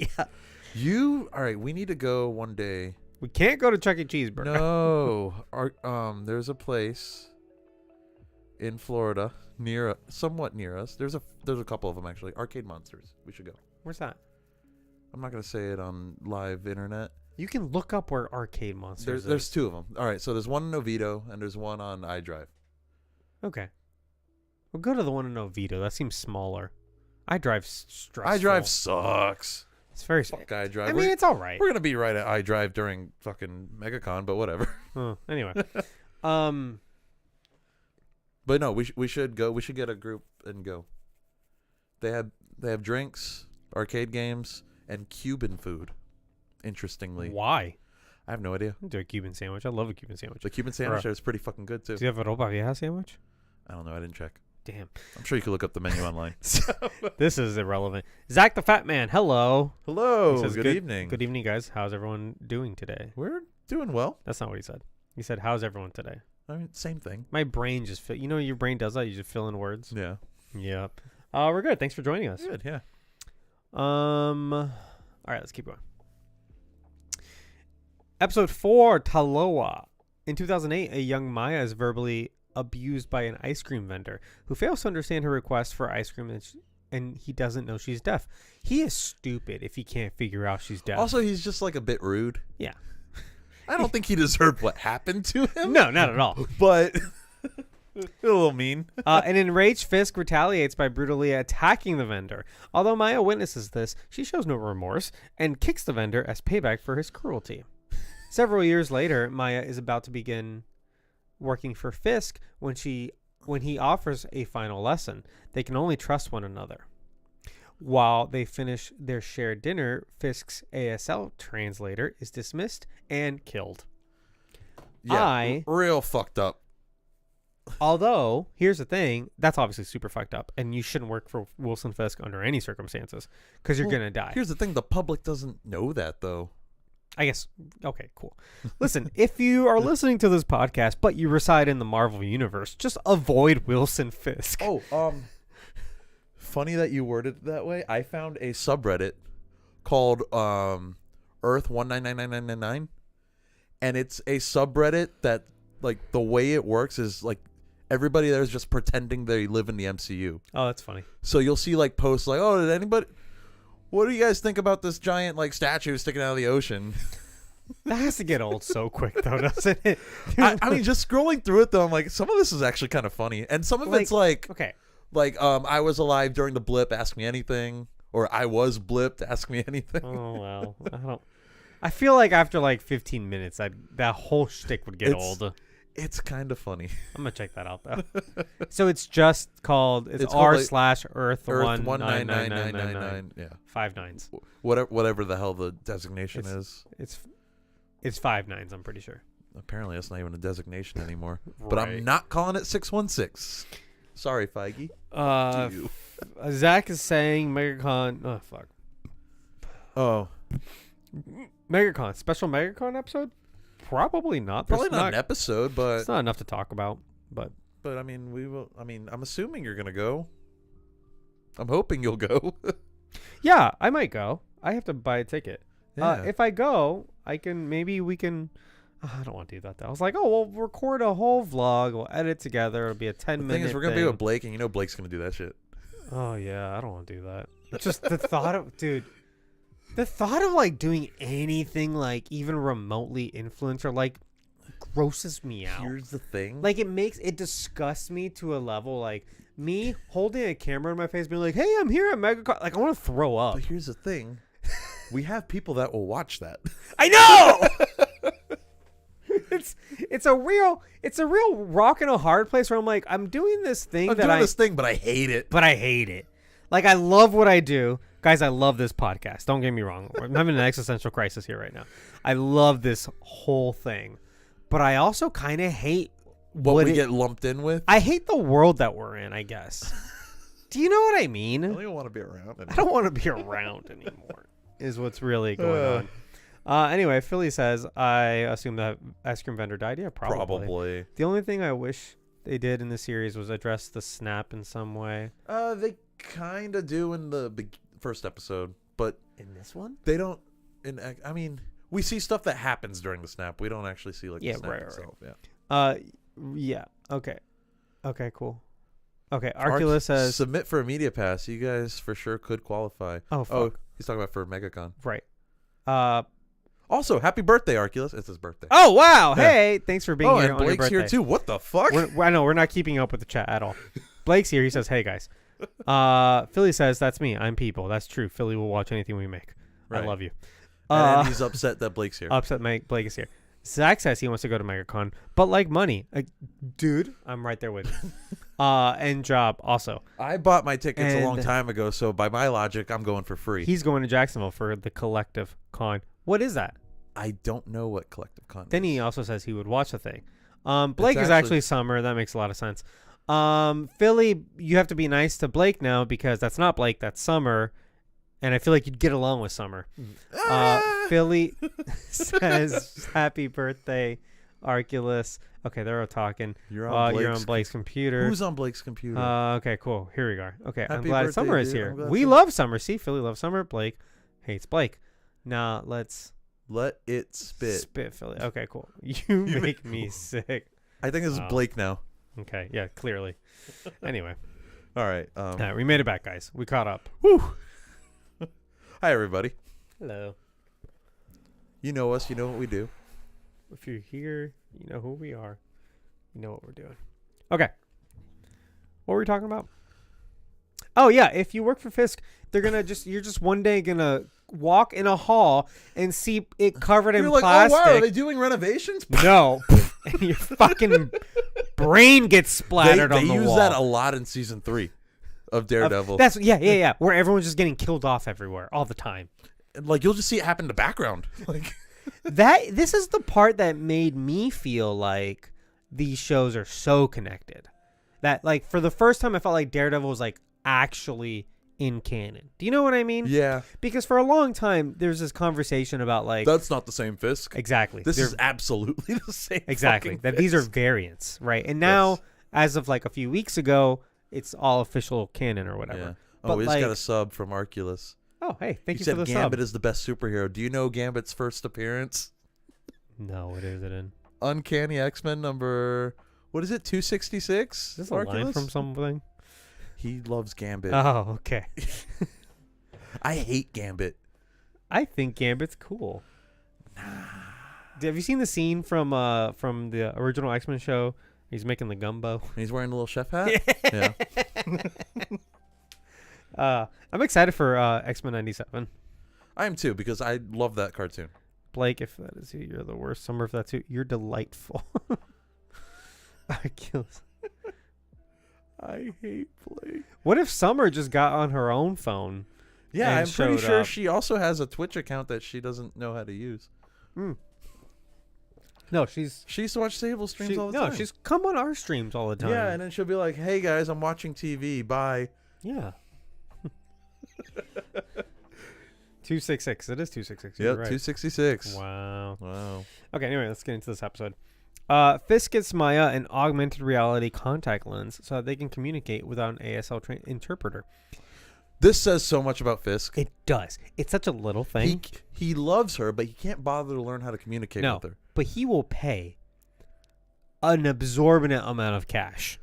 you. All right, we need to go one day. We can't go to Chuck E. Cheese, bro. No. There's a place in Florida somewhat near us. There's a couple of them actually. Arcade Monsters. We should go. Where's that? I'm not going to say it on live internet. You can look up where Arcade Monsters There's is. 2 of them. All right, so there's one in Oviedo and there's one on iDrive. Okay. We'll go to the one in Oviedo. That seems smaller. iDrive stressful. iDrive sucks. It's very Fuck iDrive. I mean, it's all right. We're going to be right at iDrive during fucking MegaCon, but whatever. Anyway. But no, we should go. We should get a group and go. They have drinks, arcade games, and Cuban food. Interestingly, Why? I have no idea. I'll do a Cuban sandwich. I love a Cuban sandwich. The Cuban sandwich there is pretty fucking good too. Do you have a ropa vieja sandwich? I don't know. I didn't check. Damn. I'm sure you could look up the menu online. This is irrelevant. Zach the Fat Man, hello. Hello. He says, Good evening. Good evening, guys. How's everyone doing today? We're doing well. That's not what he said. He said, how's everyone today? I mean, same thing. My brain just you know, your brain does that. You just fill in words. Yeah. Yep. We're good. Thanks for joining us. Good. Yeah. All right, let's keep going. Episode 4, Taloa. In 2008, a young Maya is verbally abused by an ice cream vendor who fails to understand her request for ice cream, and he doesn't know she's deaf. He is stupid if he can't figure out she's deaf. Also, he's just like a bit rude. Yeah. I don't think he deserved what happened to him. No, not at all. But a little mean. An enraged Fisk retaliates by brutally attacking the vendor. Although Maya witnesses this, she shows no remorse and kicks the vendor as payback for his cruelty. Several years later, Maya is about to begin working for Fisk when he offers a final lesson. They can only trust one another. While they finish their shared dinner, Fisk's ASL translator is dismissed and killed. Yeah, real fucked up. Although, here's the thing, that's obviously super fucked up, and you shouldn't work for Wilson Fisk under any circumstances, because you're going to die. Here's the thing, the public doesn't know that, though. I guess. Okay, cool. Listen, if you are listening to this podcast, but you reside in the Marvel universe, just avoid Wilson Fisk. Oh, funny that you worded it that way. I found a subreddit called Earth 1999999, and it's a subreddit that, like, the way it works is like everybody there is just pretending they live in the MCU. Oh, that's funny. So you'll see like posts like, "Oh, did anybody? What do you guys think about this giant like statue sticking out of the ocean?" That has to get old so quick, though, doesn't it? I mean, just scrolling through it though, I'm like, some of this is actually kind of funny, and some of it's like, okay, I was alive during the blip, ask me anything, or I was blipped, ask me anything. oh well, I feel like after like 15 minutes, that whole shtick would get old. It's kind of funny. I'm gonna check that out though. So it's just called It's r/Earth Earth 19999. Yeah, 5 nines. whatever the hell the designation is. It's 5 nines. I'm pretty sure. Apparently, it's not even a designation anymore. But Right. I'm not calling it 616. Sorry, Feige. Zach is saying MegaCon. Oh fuck. Oh, MegaCon special MegaCon episode. Probably not. probably There's not an episode, but It's not enough to talk about. But I mean, we will. I mean, I'm assuming you're gonna go. I'm hoping you'll go. yeah, I might go. I have to buy a ticket. Yeah. If I go, maybe we can. I don't want to do that though. I was like, oh, we'll record a whole vlog. We'll edit together. It'll be a 10 The minute thing is, we're gonna be with Blake, and you know Blake's gonna do that shit. Oh yeah, I don't want to do that. Just the thought of, dude. The thought of like doing anything like even remotely influencer like grosses me out. Here's the thing. Like it disgusts me to a level like me holding a camera in my face being like, "Hey, I'm here at MegaCon." Like I want to throw up. But here's the thing. We have people that will watch that. I know. it's a real rock and a hard place where I'm like, I'm doing this thing I'm doing this thing, but I hate it. But I hate it. Like I love what I do. Guys, I love this podcast. Don't get me wrong. I'm having an existential crisis here right now. I love this whole thing. But I also kind of hate what we get lumped in with. I hate the world that we're in, I guess. Do you know what I mean? I don't even want to be around anymore. I don't want to be around anymore, is what's really going on. Anyway, Philly says, I assume that ice cream vendor died. Yeah, probably. The only thing I wish they did in the series was address the snap in some way. They kind of do in the first episode, but in this one they don't. I mean, we see stuff that happens during the snap. We don't actually see like the snap right. itself. Yeah. Okay, cool. Okay, Arculus says submit for a media pass. You guys for sure could qualify. Oh, fuck. He's talking about for MegaCon. Right. Also, happy birthday, Arculus. It's his birthday. Oh, wow. Yeah. Hey, thanks for being here and on your Blake's birthday. here too. What the fuck? I know, we're not keeping up with the chat at all. Blake's here. He says, hey, guys. Philly says, that's me. I'm people. That's true. Philly will watch anything we make. Right. I love you. And he's upset that Blake's here. Blake is here. Zach says he wants to go to MegaCon, but like money. Dude, I'm right there with you. And job also. I bought my tickets a long time ago, so by my logic, I'm going for free. He's going to Jacksonville for the Collective Con. What is that? I don't know what Collective Con is. Then he also says he would watch the thing. Blake is actually Summer. That makes a lot of sense. Philly, you have to be nice to Blake now because that's not Blake, that's Summer. And I feel like you'd get along with Summer. Philly says, happy birthday, Arculus. Okay, they're all talking. You're on Blake's computer. Who's on Blake's computer? Okay, cool. Here we go. Okay, happy I'm glad birthday, Summer is here. We love Summer. See, Philly loves Summer. Blake hates Blake. Now, let's... Let it spit. Spit, Philly. Okay, cool. You make me sick. I think this is Blake now. Okay, yeah, clearly. Anyway. All right. We made it back, guys. We caught up. Woo! Hi, everybody. Hello. You know us. You know what we do. If you're here, you know who we are. You know what we're doing. Okay. What were we talking about? Oh, yeah. If you work for Fisk, you're just one day going to walk in a hall and see it covered in plastic. Oh, wow. Are they doing renovations? No. And your fucking brain gets splattered on the wall. They use that a lot in season 3. Of Daredevil. That's yeah. Where everyone's just getting killed off everywhere all the time. Like you'll just see it happen in the background. Like this is the part that made me feel like these shows are so connected. That like for the first time I felt like Daredevil was like actually in canon. Do you know what I mean? Yeah. Because for a long time, there's this conversation about like That's not the same Fisk. exactly. This is absolutely the same. Exactly. That these are variants, right? And now, as of like a few weeks ago, it's all official canon or whatever. Yeah. But Oh, we just like, got a sub from Arculus. oh, hey, thank you said for the Gambit sub. is the best superhero. Do you know Gambit's first appearance? No, what is it in? Uncanny X-Men number, what is it, 266? Is this a line from something? He loves Gambit. Oh, okay. I hate Gambit. I think Gambit's cool. Have you seen the scene from the original X-Men show? He's making the gumbo. He's wearing a little chef hat? Yeah. I'm excited for X-Men 97. I am too, because I love that cartoon. Blake, if that is you, you're the worst. Summer, if that's you, you're delightful. I hate Blake. What if Summer just got on her own phone? Yeah, and I'm pretty showed sure up? she also has a Twitch account that she doesn't know how to use. No, she's She used to watch Sable streams all the time. no, she's come on our streams all the time. Yeah, and then she'll be like, "Hey guys, I'm watching TV. Bye." yeah. 266. It is 266. Yep, You're right. 266. Wow. Wow. Okay, anyway, let's get into this episode. Fisk gets Maya an augmented reality contact lens so that they can communicate without an ASL interpreter. This says so much about Fisk. It does. It's such a little thing. He loves her, but he can't bother to learn how to communicate No, with her. but he will pay an absorbent amount of cash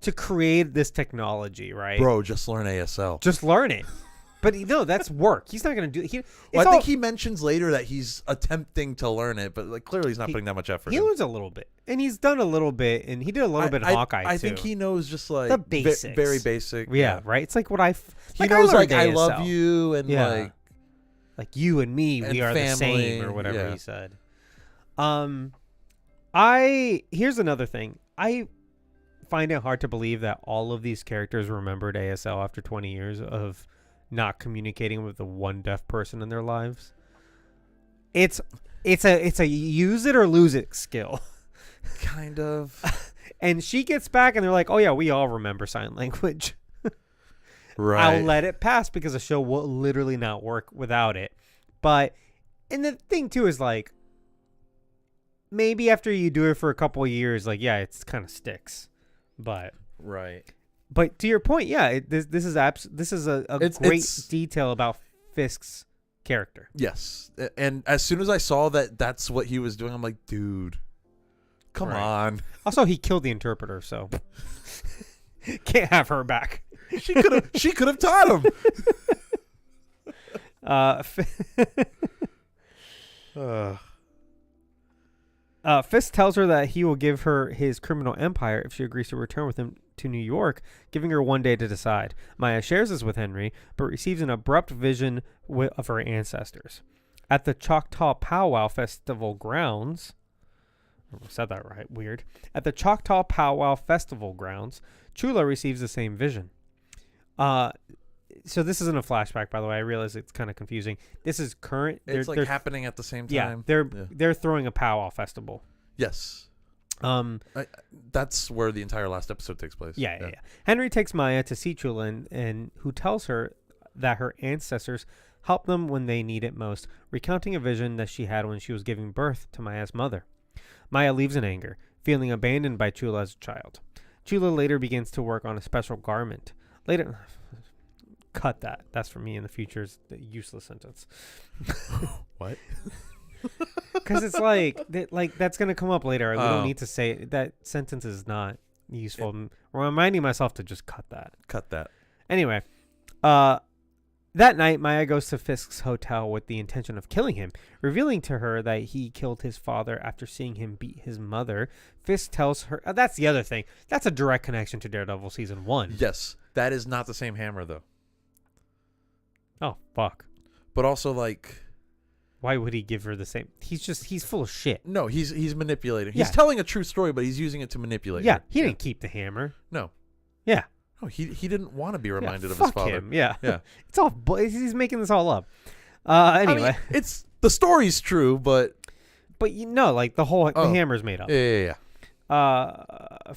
to create this technology, right? Bro, just learn ASL. Just learn it. But no, that's work. He's not going to do it. Well, I think he mentions later that he's attempting to learn it, but like clearly he's not putting that much effort He in. learns a little bit. And he's done a little bit, and he did a little bit in Hawkeye, too. I think he knows just like the basics. very basic. Yeah, right? It's like what He knows learned like I ASL. love you and like you and me, and we are the family, same, or whatever yeah. he said. Here's another thing. I find it hard to believe that all of these characters remembered ASL after 20 years of not communicating with the one deaf person in their lives. It's a use it or lose it skill. kind of. And she gets back and they're like, "Oh yeah, we all remember sign language." Right. I'll let it pass because the show will literally not work without it. But and the thing too is like maybe after you do it for a couple of years, like yeah, it's kind of sticks. But But to your point, yeah, this is a great detail about Fisk's character. Yes, and as soon as I saw that that's what he was doing, I'm like, dude, come on. Also, he killed the interpreter, so can't have her back. She could have taught him. Fisk tells her that he will give her his criminal empire if she agrees to return with him to New York, giving her one day to decide. Maya shares this with Henry, but receives an abrupt vision of her ancestors. At the Choctaw Powwow Festival grounds, I said that right, weird. At the Choctaw Powwow Festival grounds, Chula receives the same vision. So this isn't a flashback, by the way. I realize it's kind of confusing. This is current. It's like happening at the same time. Yeah, they're throwing a powwow festival. Yes. That's where the entire last episode takes place. Yeah. Henry takes Maya to see Chula and who tells her that her ancestors helped them when they need it most, recounting a vision that she had when she was giving birth to Maya's mother. Maya leaves in anger, feeling abandoned by Chula as a child. Chula later begins to work on a special garment. Later, cut that. That's for me in the future. Is a useless sentence. What? Because it's like that's gonna come up later. We don't need to say it. That sentence is not useful. I'm reminding myself to just cut that. Cut that. Anyway, that night Maya goes to Fisk's hotel with the intention of killing him, revealing to her that he killed his father after seeing him beat his mother. Fisk tells her that's the other thing. That's a direct connection to Daredevil season 1. Yes, that is not the same hammer though. Oh fuck! But also like. Why would he give her the same? He's full of shit. No, he's manipulating. Yeah. He's telling a true story, but he's using it to manipulate. Yeah, her. he didn't keep the hammer. No. Yeah. No, he didn't want to be reminded of his fuck father. Him. Yeah. Yeah. It's all. He's making this all up. Anyway, I mean, it's the story's true, but you know, like the hammer's made up. Yeah.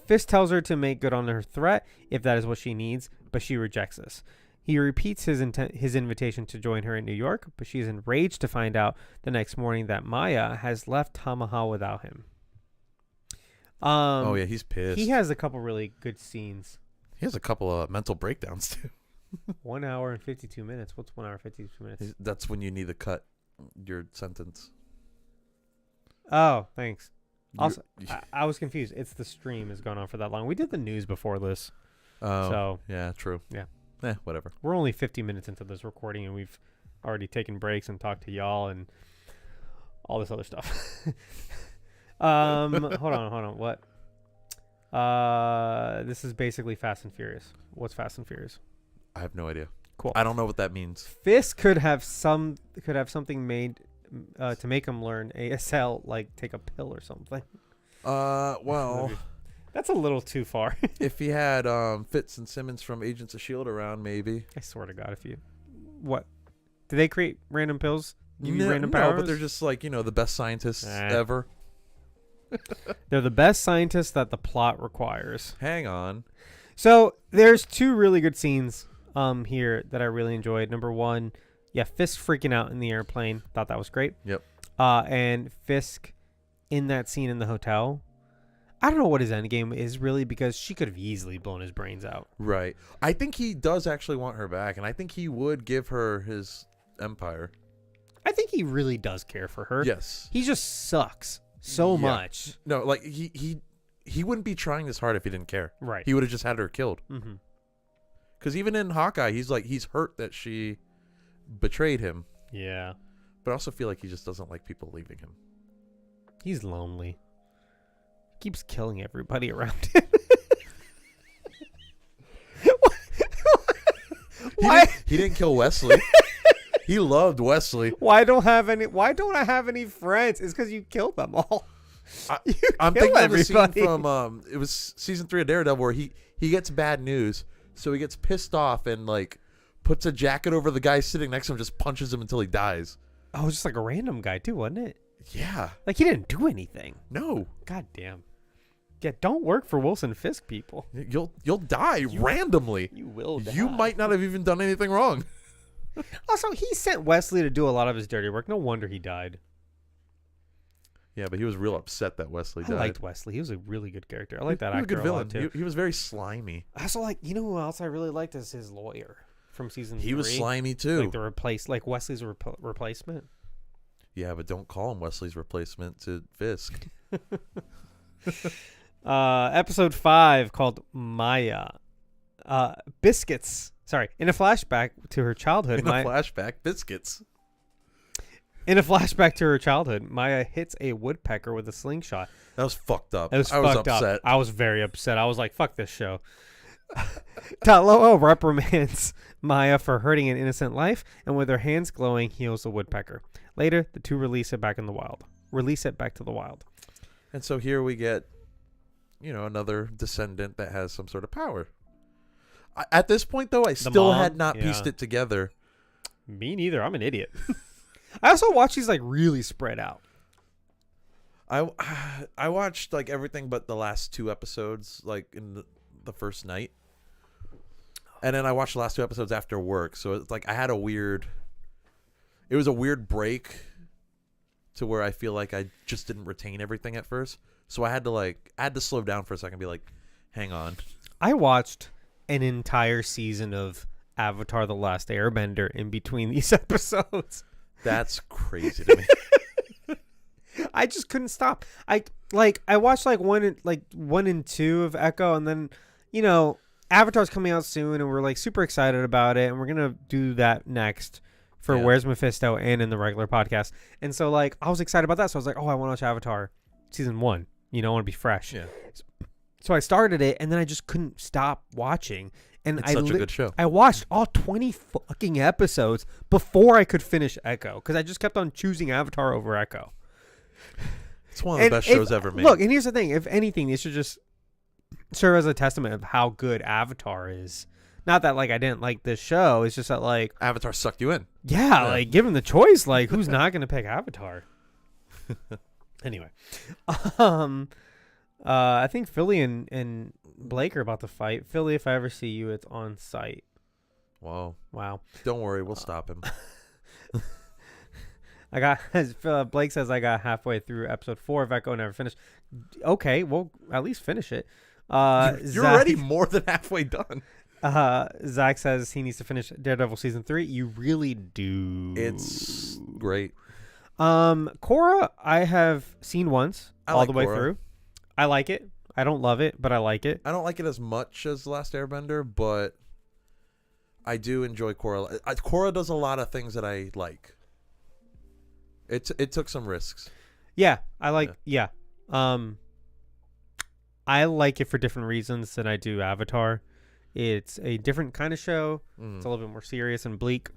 Fisk tells her to make good on her threat if that is what she needs, but she rejects this. He repeats his invitation to join her in New York, but she is enraged to find out the next morning that Maya has left Tamaha without him. Oh yeah, he's pissed. He has a couple really good scenes. He has a couple of mental breakdowns too. 1 hour and 52 minutes. What's 1 hour and 52 minutes? That's when you need to cut your sentence. Oh, thanks. Also, I was confused. It's the stream has gone on for that long. We did the news before this. So yeah, true. Yeah. Whatever. We're only 50 minutes into this recording, and we've already taken breaks and talked to y'all and all this other stuff. Hold on. What? This is basically Fast and Furious. What's Fast and Furious? I have no idea. Cool. I don't know what that means. Fisk could have something made to make him learn ASL, like take a pill or something. Well, that's a little too far. if he had Fitz and Simmons from Agents of S.H.I.E.L.D. around, maybe. I swear to God, what? Do they create random pills? Give you random no, powers? but they're just like, the best scientists ever. They're the best scientists that the plot requires. Hang on. So there's two really good scenes here that I really enjoyed. Number one, Fisk freaking out in the airplane. Thought that was great. Yep. And Fisk in that scene in the hotel. I don't know what his end game is really, because she could have easily blown his brains out. Right. I think he does actually want her back, and I think he would give her his empire. I think he really does care for her. Yes. He just sucks so much. No, like he wouldn't be trying this hard if he didn't care. Right. He would have just had her killed. Mm-hmm. Because even in Hawkeye, he's hurt that she betrayed him. Yeah. But I also feel like he just doesn't like people leaving him. He's lonely. He keeps killing everybody around him. He didn't kill Wesley. He loved Wesley. Why don't I have any friends? It's because you killed them all. I'm thinking of a scene from it was season 3 of Daredevil where he gets bad news, so he gets pissed off and like puts a jacket over the guy sitting next to him, just punches him until he dies. Oh, it was just like a random guy too, wasn't it? Yeah. Like he didn't do anything. No. God damn. Yeah, don't work for Wilson Fisk, people. You'll die randomly. You will die. You might not have even done anything wrong. Also, he sent Wesley to do a lot of his dirty work. No wonder he died. Yeah, but he was real upset that Wesley died. I liked Wesley. He was a really good character. I like that he was actor a good villain. lot too. He was very slimy. I also like, you know who else I really liked is his lawyer from season 3. He was slimy too. Like Wesley's replacement. Yeah, but don't call him Wesley's replacement to Fisk. Episode 5 called Maya. Biscuits. Sorry. In a flashback to her childhood. Biscuits. In a flashback to her childhood, Maya hits a woodpecker with a slingshot. That was fucked up. I was upset. Up. I was very upset. I was like, fuck this show. Talo'o reprimands Maya for hurting an innocent life, and with her hands glowing, heals the woodpecker. Later, the two release it back to the wild. And so here we get, another descendant that has some sort of power. At this point, though, I still had not pieced it together. Me neither. I'm an idiot. I also watch these like really spread out. I watched like everything but the last 2 episodes like in the first night. And then I watched the last 2 episodes after work. So it's like it was a weird break to where I feel like I just didn't retain everything at first. So I had to slow down for a second and be like, hang on. I watched an entire season of Avatar: The Last Airbender in between these episodes. That's crazy to me. I just couldn't stop. I watched like 1 and 2 of Echo, and then Avatar's coming out soon, and we're like super excited about it, and we're gonna do that next for Where's Mephisto and in the regular podcast. And so like I was excited about that, so I was like, oh, I want to watch Avatar season 1. I want to be fresh. Yeah. So I started it, and then I just couldn't stop watching. And it's such a good show. I watched all 20 fucking episodes before I could finish Echo, because I just kept on choosing Avatar over Echo. It's one of the best shows ever made. Look, and here's the thing. If anything, it should just serve as a testament of how good Avatar is. Not that, like, I didn't like this show. It's just that, like... Avatar sucked you in. Yeah, like, given the choice, like, who's not going to pick Avatar? Anyway. I think Philly and Blake are about to fight. Philly, if I ever see you, it's on site. Whoa. Wow. Don't worry, we'll stop him. I got, as Blake says, I got halfway through episode 4 of Echo, never finished. Okay, well, at least finish it. You're already more than halfway done. Zach says he needs to finish Daredevil season 3. You really do. It's great. Korra, I have seen once all the way Korra. through. I like it. I don't love it, but I like it. I don't like it as much as The Last Airbender, but I do enjoy Korra. Korra does a lot of things that I like. It took some risks. Yeah, I like. Yeah. I like it for different reasons than I do Avatar. It's a different kind of show. It's a little bit more serious and bleak,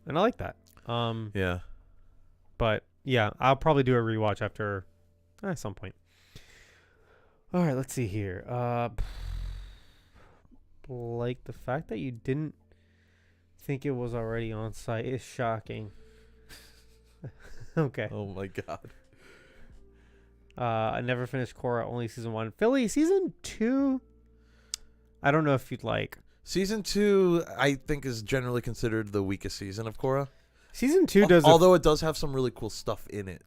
and I like that. Yeah. But yeah, I'll probably do a rewatch after at some point. All right, let's see here. Blake, the fact that you didn't think it was already on site is shocking. Okay. Oh my god. I never finished Korra, only season 1. Philly, season 2. I don't know if you'd like. Season 2, I think, is generally considered the weakest season of Korra. Season 2 does. Although it does have some really cool stuff in it.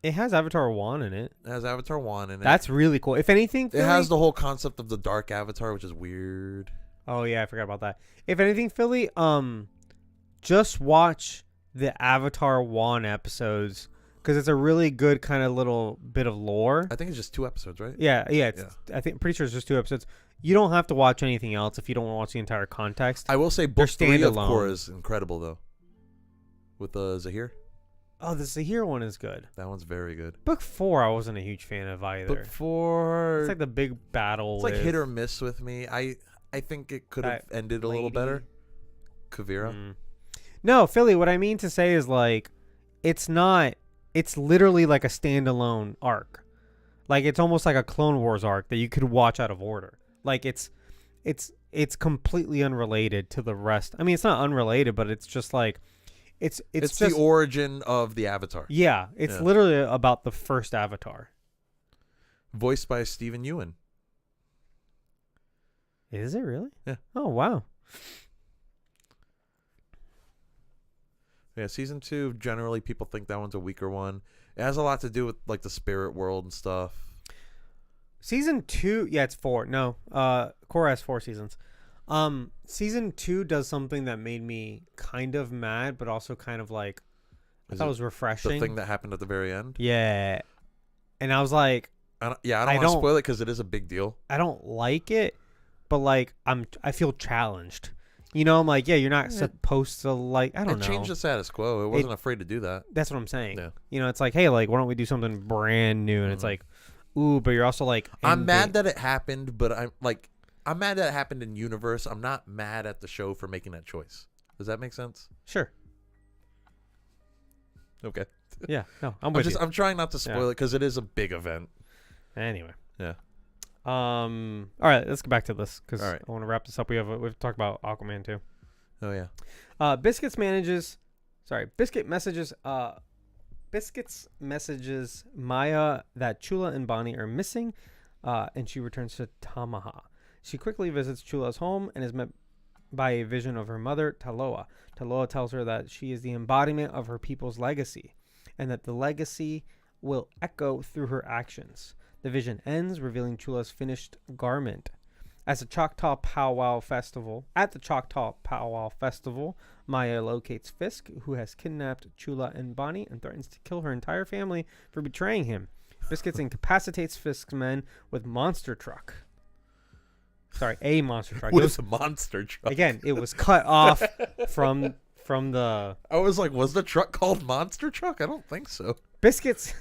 It has Avatar 1 in it. It has Avatar 1 in it. That's really cool. If anything, Philly, it has the whole concept of the dark avatar, which is weird. Oh yeah, I forgot about that. If anything, Philly, just watch the Avatar 1 episodes because it's a really good kind of little bit of lore. I think it's just 2 episodes, right? Yeah. I think pretty sure it's just 2 episodes. You don't have to watch anything else if you don't want to watch the entire context. I will say book 3 of standalone. Korra is incredible though. With Zahir. Oh, the Zahir one is good. That one's very good. Book 4, I wasn't a huge fan of either. Book 4, It's like the big battle. it's like hit or miss with me. I think it could have ended a little better. Kavira. No, Philly, what I mean to say is like it's literally like a standalone arc. Like it's almost like a Clone Wars arc that you could watch out of order. Like it's completely unrelated to the rest. I mean, it's not unrelated, but it's just like it's just the origin of the Avatar. Yeah, it's literally about the first Avatar. Voiced by Stephen Ewan. Is it really? Yeah. Oh, wow. Yeah, season 2, generally people think that one's a weaker one. It has a lot to do with like the spirit world and stuff. Season 2, yeah, it's 4. No, Korra has 4 seasons. Season 2 does something that made me kind of mad, but also kind of like I thought it was refreshing. The thing that happened at the very end. Yeah, and I was like, I don't want to spoil it because it is a big deal. I don't like it, but like I feel challenged. You know, I'm like, yeah, you're not supposed to like. I don't know. It changed the status quo. It wasn't afraid to do that. That's what I'm saying. Yeah. You know, it's like, hey, like, why don't we do something brand new? And it's like, ooh, but you're also like, I'm mad that it happened, but I'm mad that it happened in universe. I'm not mad at the show for making that choice. Does that make sense? Sure. Okay. Yeah. No, I'm with you. I'm trying not to spoil it because it is a big event. Anyway. Yeah. All right, let's get back to this because right. I want to wrap this up. We've talked about Aquaman too. Oh yeah. Biscuit messages Maya that Chula and Bonnie are missing, and she returns to Tamaha. She quickly visits Chula's home and is met by a vision of her mother, Taloa. Taloa tells her that she is the embodiment of her people's legacy, and that the legacy will echo through her actions. The vision ends, revealing Chula's finished garment. At the Choctaw Powwow Festival, Maya locates Fisk, who has kidnapped Chula and Bonnie and threatens to kill her entire family for betraying him. Biscuits incapacitates Fisk's men with monster truck. Sorry, a monster truck. With a monster truck. Again, it was cut off from the... I was like, was the truck called Monster Truck? I don't think so. Biscuits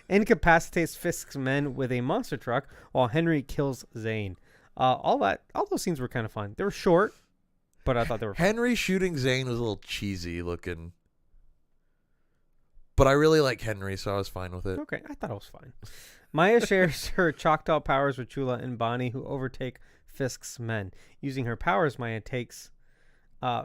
incapacitates Fisk's men with a monster truck while Henry kills Zane. All those scenes were kind of fun. They were short, but I thought they were fun. Henry shooting Zane was a little cheesy looking. But I really like Henry, so I was fine with it. Okay, I thought it was fine. Maya shares her Choctaw powers with Chula and Bonnie, who overtake Fisk's men. Using her powers, Maya takes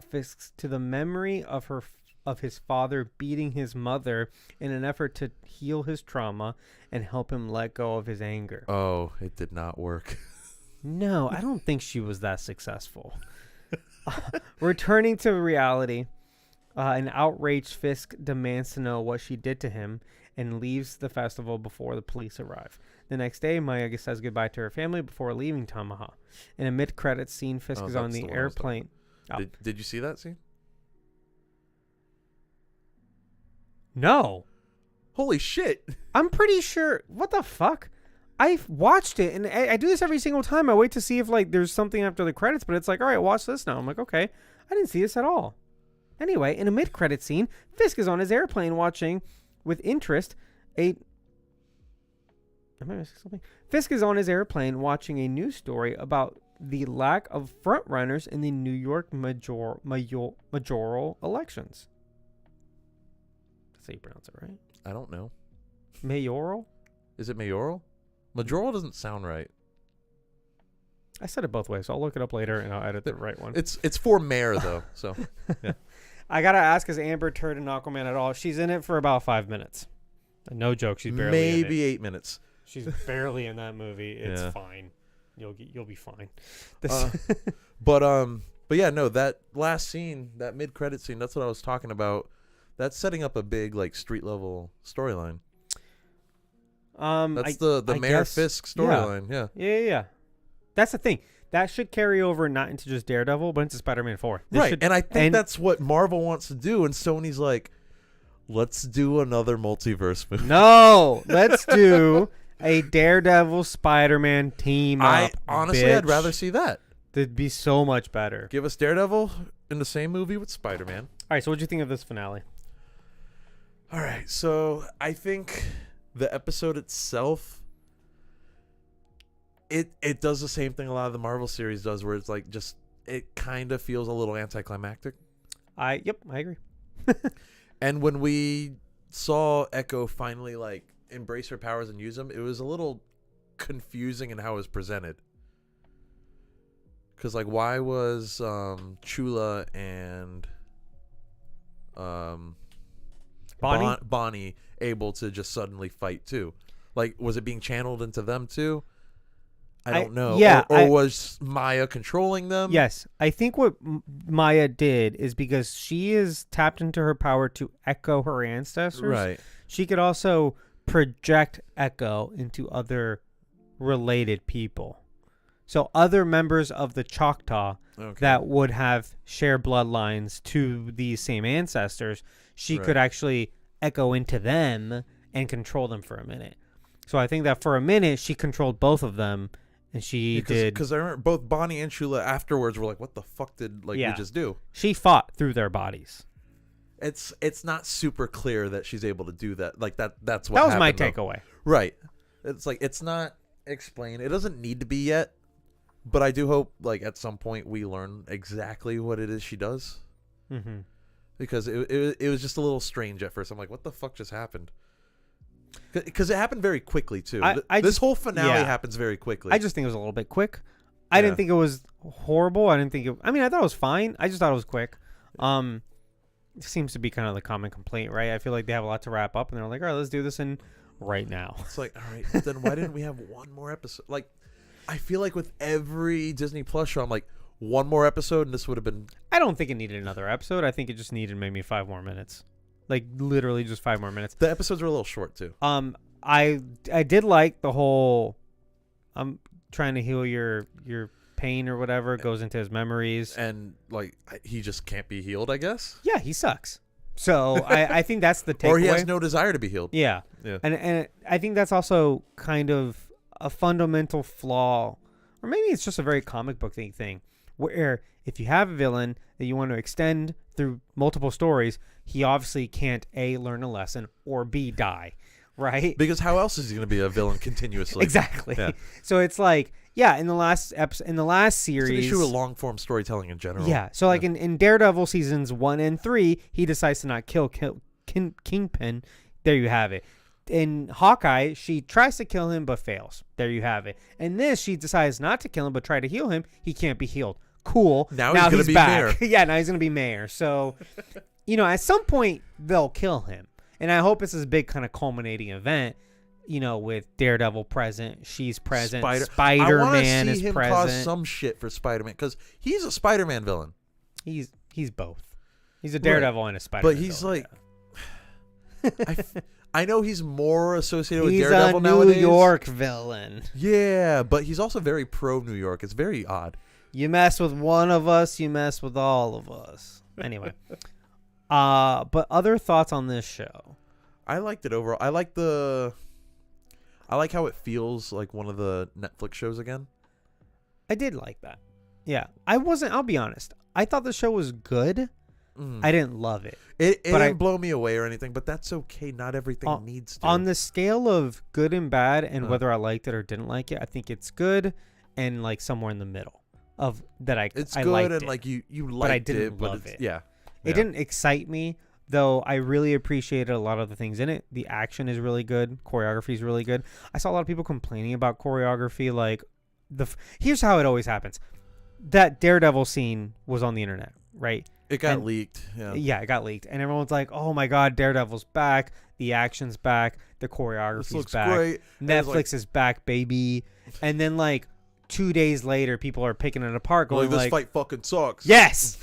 Fisk to the memory of his father beating his mother in an effort to heal his trauma and help him let go of his anger. Oh, it did not work. No, I don't think she was that successful. Returning to reality, an outraged Fisk demands to know what she did to him and leaves the festival before the police arrive. The next day, Maya says goodbye to her family before leaving Tamaha. In a mid-credits scene, Fisk is on the airplane. Did you see that scene? No. Holy shit. I'm pretty sure. What the fuck? I watched it, and I do this every single time. I wait to see if like there's something after the credits, but it's like, all right, watch this now. I'm like, okay, I didn't see this at all. Anyway, in a mid-credit scene, Fisk is on his airplane watching with interest Am I missing something? Fisk is on his airplane watching a news story about the lack of frontrunners in the New York mayoral elections. That's how you pronounce it, right? I don't know. Mayoral? Is it mayoral? Majoral doesn't sound right. I said it both ways, so I'll look it up later and I'll edit the right one. It's for mayor though, so yeah. I gotta ask, is Amber Turd in Aquaman at all? She's in it for about 5 minutes. No joke, she's barely in it. Maybe 8 minutes. She's barely in that movie. It's fine. You'll be fine. But yeah, no, that last scene, that mid-credit scene, that's what I was talking about. That's setting up a big like street level storyline. That's the Mayor Fisk storyline. Yeah. That's the thing. That should carry over not into just Daredevil, but into Spider-Man 4. Right, and I think that's what Marvel wants to do, and Sony's like, let's do another multiverse movie. No, let's do a Daredevil Spider-Man team up. Honestly, I'd rather see that. That'd be so much better. Give us Daredevil in the same movie with Spider-Man. All right, so what'd you think of this finale? All right, so I think the episode itself, it does the same thing a lot of the Marvel series does, where it's like just it kind of feels a little anticlimactic. I agree. And when we saw Echo finally like embrace her powers and use them, it was a little confusing in how it was presented. Because like, why was Chula and Bonnie able to just suddenly fight too? Like, was it being channeled into them too? I don't know. Yeah, or was Maya controlling them? Yes. I think what Maya did is because she is tapped into her power to echo her ancestors. Right. She could also project Echo into other related people. So other members of the Choctaw that would have shared bloodlines to these same ancestors, she could actually echo into them and control them for a minute. So I think that for a minute she controlled both of them, and she did. Because I remember both Bonnie and Chula afterwards were like, "What the fuck did we just do?" She fought through their bodies. It's not super clear that she's able to do that. Like that's what that was my happened, takeaway. Right. It's like it's not explained. It doesn't need to be yet, but I do hope like at some point we learn exactly what it is she does. Mm-hmm. Because it was just a little strange at first. I'm like, what the fuck just happened? Because it happened very quickly too. This whole finale happens very quickly. I just think it was a little bit quick. I didn't think it was horrible. I thought it was fine. I just thought it was quick. It seems to be kind of the common complaint, right? I feel like they have a lot to wrap up, and they're like, all right, let's do this right now. It's like, all right, then why didn't we have one more episode? Like, I feel like with every Disney Plus show, I'm like, one more episode, and this would have been. I don't think it needed another episode. I think it just needed maybe 5 more minutes. Like literally just 5 more minutes. The episodes were a little short too. I did like the whole I'm trying to heal your pain or whatever goes into his memories, and like he just can't be healed, I guess. Yeah, he sucks. So I think that's the takeaway. Or he has no desire to be healed. Yeah. And I think that's also kind of a fundamental flaw, or maybe it's just a very comic book thing, where if you have a villain that you want to extend through multiple stories, he obviously can't A, learn a lesson, or B, die, right? Because how else is he going to be a villain continuously? Exactly. Yeah. So it's like, in the last series, it's an issue with long form storytelling in general. Yeah. So like in Daredevil seasons 1 and 3, he decides to not kill Kingpin. There you have it. In Hawkeye, she tries to kill him but fails. There you have it. In this, she decides not to kill him but try to heal him. He can't be healed. Cool. Now he's going to be back. mayor. Yeah, now he's going to be mayor. So, at some point, they'll kill him. And I hope it's this big kind of culminating event, with Daredevil present. She's present. Spider-Man is present. I want to see him cause some shit for Spider-Man because he's a Spider-Man villain. He's both. He's a Daredevil and a Spider-Man. But he's villain, I know he's more associated with he's Daredevil a New nowadays. York villain. Yeah, but he's also very pro New York. It's very odd. You mess with one of us, you mess with all of us. Anyway, but other thoughts on this show? I liked it overall. I like how it feels like one of the Netflix shows again. I did like that. Yeah, I'll be honest. I thought the show was good. I didn't love it. It didn't blow me away or anything, but that's okay. Not everything needs to. On the scale of good and bad and whether I liked it or didn't like it, I think it's good and like somewhere in the middle of that. It's I good liked and it, like you liked but I didn't it, but love it. Yeah. It didn't excite me, though. I really appreciated a lot of the things in it. The action is really good. Choreography is really good. I saw a lot of people complaining about choreography. Like here's how it always happens. That Daredevil scene was on the internet, right? It got leaked. Yeah, it got leaked. And everyone's like, oh my God, Daredevil's back. The action's back. The choreography's back. Great. Netflix is back, baby. And then like 2 days later, people are picking it apart going this fight fucking sucks. Yes.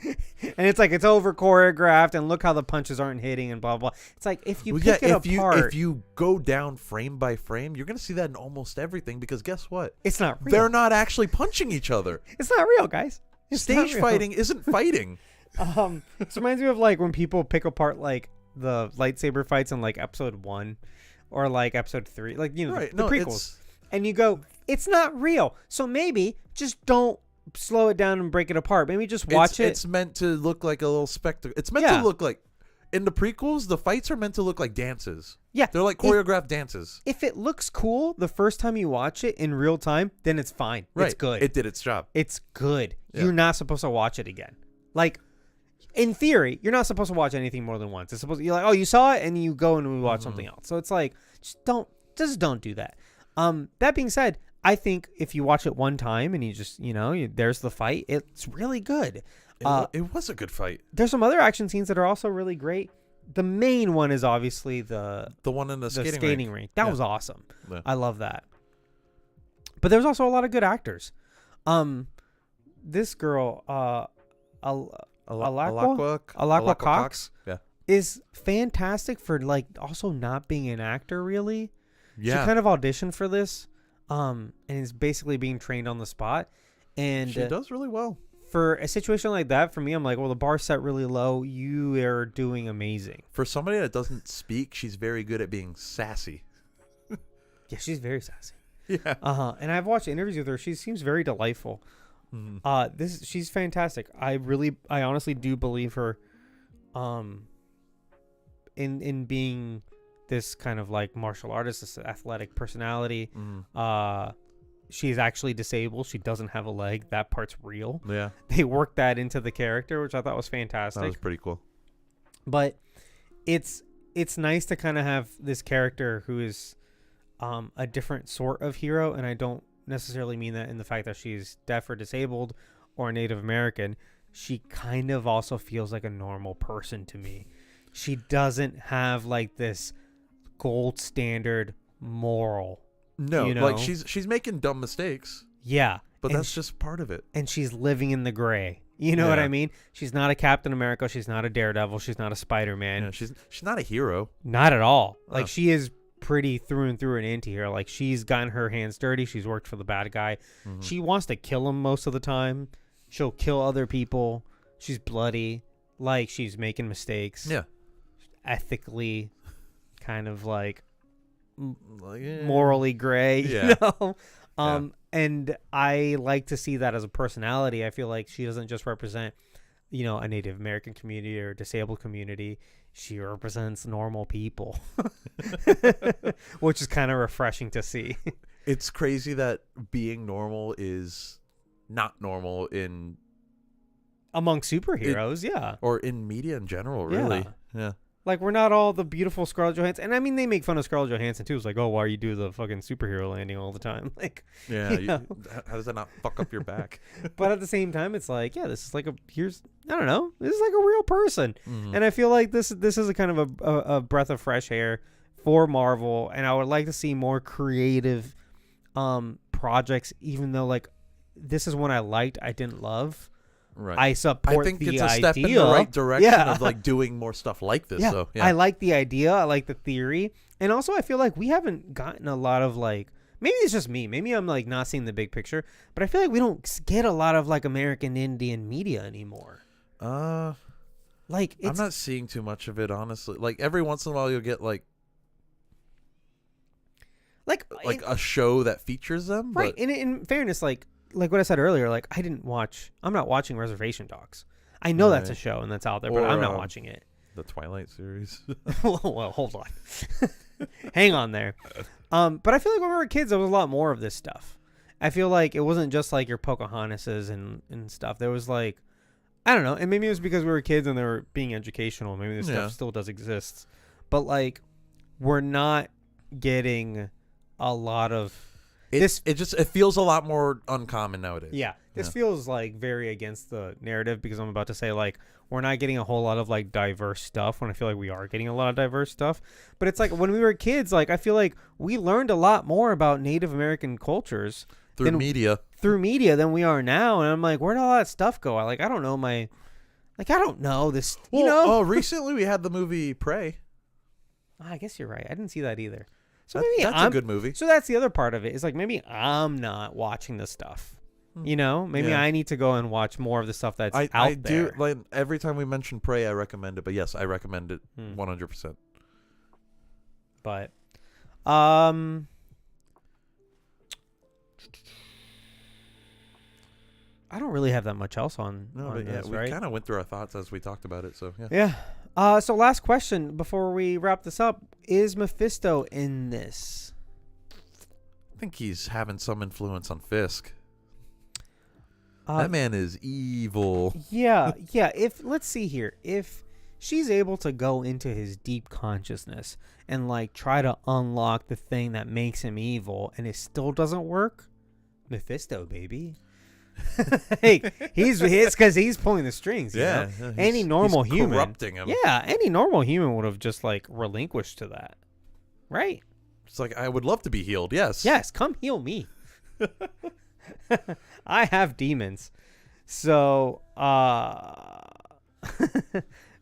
And it's like, it's over choreographed and look how the punches aren't hitting and blah, blah. It's like, if you pick it apart. If you go down frame by frame, you're going to see that in almost everything because guess what? It's not real. They're not actually punching each other. It's not real, guys. Stage fighting isn't fighting. This reminds me of like when people pick apart like the lightsaber fights in like episode 1 or like episode 3, like, you know, right. the prequels. And you go, it's not real. So maybe just don't slow it down and break it apart. Maybe just watch it. It's meant to look like a little spectacle. It's meant to look like, in the prequels, the fights are meant to look like dances. Yeah. They're like choreographed dances. If it looks cool the first time you watch it in real time, then it's fine. Right. It's good. It did its job. It's good. Yeah. You're not supposed to watch it again. Like, in theory, you're not supposed to watch anything more than once. It's supposed to, you're like, oh, you saw it, and you go and we watch something else. So it's like, just don't do that. That being said, I think if you watch it one time and you just, there's the fight, it's really good. It was a good fight. There's some other action scenes that are also really great. The main one is obviously the one in the skating rink. That was awesome. Yeah. I love that. But there's also a lot of good actors. This girl, Alaqua Cox, is fantastic for like also not being an actor really. Yeah. She kind of auditioned for this, and is basically being trained on the spot. And she does really well. For a situation like that, for me, I'm like, well, the bar's set really low. You are doing amazing. For somebody that doesn't speak, she's very good at being sassy. Yeah, she's very sassy. Yeah. And I've watched interviews with her. She seems very delightful. She's fantastic. I honestly do believe her, in being this kind of like martial artist, this athletic personality. She's actually disabled. She doesn't have a leg. That part's real. Yeah. They worked that into the character, which I thought was fantastic. That was pretty cool. But it's nice to kind of have this character who is a different sort of hero, and I don't necessarily mean that in the fact that she's deaf or disabled or Native American. She kind of also feels like a normal person to me. She doesn't have like this gold standard moral. No, like she's making dumb mistakes. Yeah. But that's just part of it. And she's living in the gray. You know what I mean? She's not a Captain America. She's not a Daredevil. She's not a Spider-Man. Yeah, she's not a hero. Not at all. Like, she is pretty through and through an anti-hero. Like, she's gotten her hands dirty. She's worked for the bad guy. She wants to kill him most of the time. She'll kill other people. She's bloody. Like, she's making mistakes. Yeah. Ethically, kind of like morally gray. Yeah. You know? And I like to see that as a personality. I feel like she doesn't just represent, a Native American community or disabled community. She represents normal people, which is kind of refreshing to see. It's crazy that being normal is not normal among superheroes. Or in media in general, really. Yeah. Like, we're not all the beautiful Scarlett Johansson. And I mean, they make fun of Scarlett Johansson, too. It's like, oh, why you do the fucking superhero landing all the time? Like, yeah. How does that not fuck up your back? But at the same time, it's like, yeah, this is like this is like a real person. And I feel like this is a kind of a breath of fresh air for Marvel. And I would like to see more creative projects, even though, like, this is one I liked, I didn't love. Right. I support I think the it's a idea. step in the right direction Yeah. of like doing more stuff like this. Yeah. So yeah. I like the idea. I like the theory. And also I feel like we haven't gotten a lot of like, maybe it's just me. Maybe I'm like not seeing the big picture, but I feel like we don't get a lot of like American Indian media anymore. Like I'm not seeing too much of it, honestly. Like every once in a while you'll get like a show that features them. Right. But In fairness, like what I said earlier, like I'm not watching Reservation Dogs. I know that's a show and that's out there, but I'm not watching it. The Twilight series. Well, hold on. Hang on there. But I feel like when we were kids, there was a lot more of this stuff. I feel like it wasn't just like your Pocahontases and stuff. There was like, I don't know. And maybe it was because we were kids and they were being educational. Maybe this stuff still does exist. But like, we're not getting a lot of this. It feels a lot more uncommon nowadays. Yeah. This feels like very against the narrative because I'm about to say like, we're not getting a whole lot of like diverse stuff when I feel like we are getting a lot of diverse stuff. But it's like when we were kids, like I feel like we learned a lot more about Native American cultures through media than we are now. And I'm like, where'd all that stuff go? I don't know I don't know this, you know? Oh, recently we had the movie Prey. I guess you're right. I didn't see that either. So that's a good movie. So that's the other part of it. Is like maybe I'm not watching this stuff. You know, maybe I need to go and watch more of the stuff that's out there. Do like every time we mention Prey, I recommend it. But yes, I recommend it 100%. But, I don't really have that much else on. No, but this, we right? kind of went through our thoughts as we talked about it. So yeah. Yeah. So last question before we wrap this up: is Mephisto in this? I think he's having some influence on Fisk. That man is evil. Yeah. Let's see here. If she's able to go into his deep consciousness and like try to unlock the thing that makes him evil, and it still doesn't work, Mephisto, baby. Hey, it's because he's pulling the strings. You know? Any normal human corrupting him. Yeah, any normal human would have just like relinquished to that, right? It's like I would love to be healed. Yes. Yes, come heal me. I have demons. So,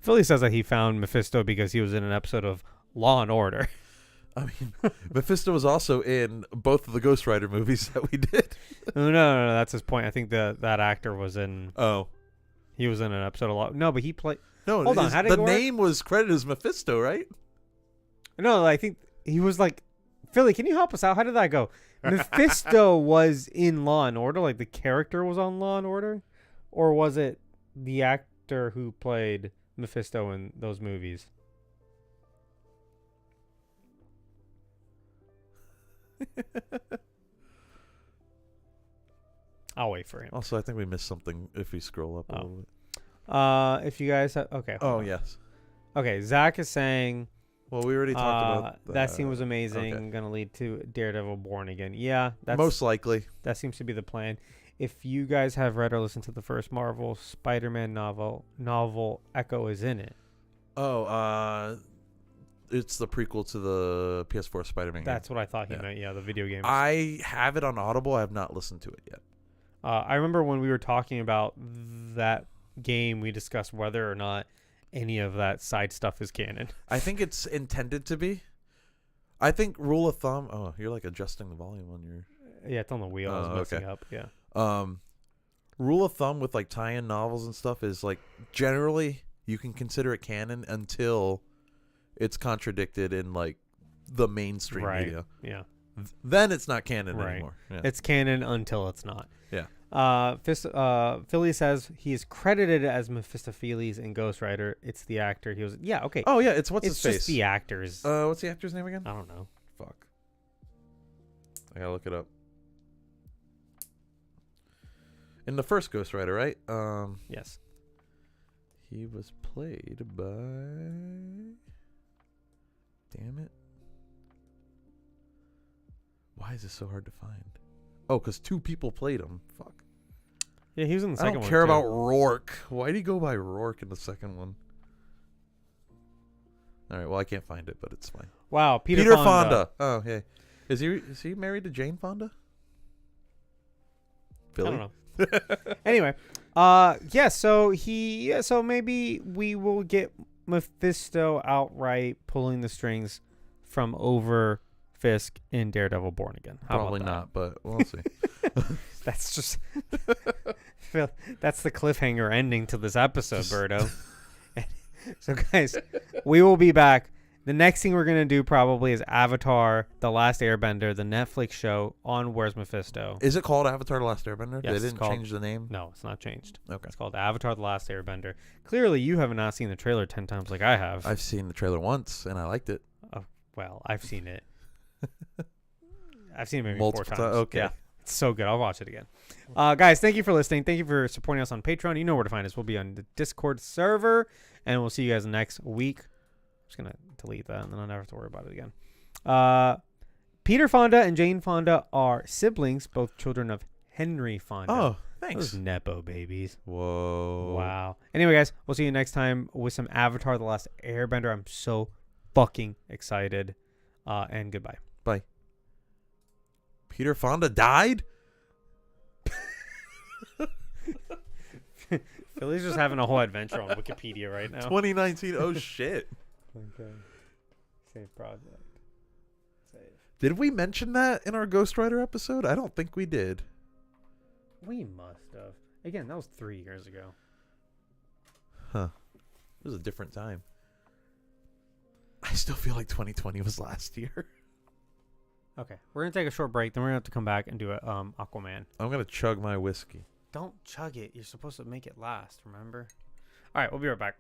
Philly says that he found Mephisto because he was in an episode of Law and Order. I mean, Mephisto was also in both of the Ghost Rider movies that we did. No, that's his point. I think that actor was in. Oh, he was in an episode of Law. No, but he played. No, hold on. How did the name was credited as Mephisto, right? No, I think he was like. Philly, can you help us out? How did that go? Mephisto was in Law and Order, like the character was on Law and Order, or was it the actor who played Mephisto in those movies? I'll wait for him. Also, I think we missed something if we scroll up a little bit. If you guys have, okay. Oh, yes. Okay, Zach is saying. Well, we already talked about that scene was amazing. Okay. Going to lead to Daredevil Born Again. Yeah, that's most likely. That seems to be the plan. If you guys have read or listened to the first Marvel Spider-Man novel Echo is in it. Oh, it's the prequel to the PS4 Spider-Man game. That's what I thought he meant. Yeah, the video game. I have it on Audible. I have not listened to it yet. I remember when we were talking about that game, we discussed whether or not any of that side stuff is canon. I think it's intended to be. I think rule of thumb. Oh, you're like adjusting the volume on your. Yeah, it's on the wheel. I was messing up. Yeah. Rule of thumb with like tie-in novels and stuff is like generally you can consider it canon until it's contradicted in like the mainstream media. Yeah. Then it's not canon anymore. Yeah. It's canon until it's not. Yeah. Philly says he is credited as Mephistopheles in Ghost Rider. It's the actor. He was okay. Oh yeah, it's what's his face? It's just the actors. What's the actor's name again? I don't know. Fuck. I gotta look it up. In the first Ghost Rider, right? Yes. He was played by. Damn it. Why is this so hard to find? Oh, because 2 people played him. Fuck. Yeah, he was in the second one. I don't care about Rourke. Why did he go by Rourke in the second one? All right, well, I can't find it, but it's fine. Wow, Peter Fonda. Oh, yeah. Is he married to Jane Fonda? Billy? I don't know. Anyway, Yeah. So maybe we will get Mephisto outright pulling the strings from over Fisk in Daredevil Born Again. How Probably about not, but we'll see. that? That's just that's the cliffhanger ending to this episode, Birdo. So guys, we will be back. The next thing we're going to do probably is Avatar: The Last Airbender, the Netflix show on Where's Mephisto. Is it called Avatar: The Last Airbender? Yes, They it's didn't called- change the name? No, it's not changed. Okay. It's called Avatar: The Last Airbender. Clearly, you have not seen the trailer 10 times like I have. I've seen the trailer once, and I liked it. Well, I've seen it. I've seen it maybe Multiple 4 times. Okay. Yeah, it's so good. I'll watch it again. Guys, thank you for listening. Thank you for supporting us on Patreon. You know where to find us. We'll be on the Discord server, and we'll see you guys next week. I'm just going to delete that, and then I'll never have to worry about it again. Peter Fonda and Jane Fonda are siblings, both children of Henry Fonda. Oh, Those thanks. Nepo babies. Whoa. Wow. Anyway, guys, we'll see you next time with some Avatar: The Last Airbender. I'm so fucking excited. And goodbye. Bye. Peter Fonda died? Philly's just having a whole adventure on Wikipedia right now. 2019. Oh, shit. Okay. Save project. Save. Did we mention that in our Ghost Rider episode? I don't think we did. We must have. Again, that was 3 years ago. Huh. It was a different time. I still feel like 2020 was last year. Okay. We're going to take a short break. Then we're going to have to come back and do a Aquaman. I'm going to chug my whiskey. Don't chug it. You're supposed to make it last, remember? All right. We'll be right back.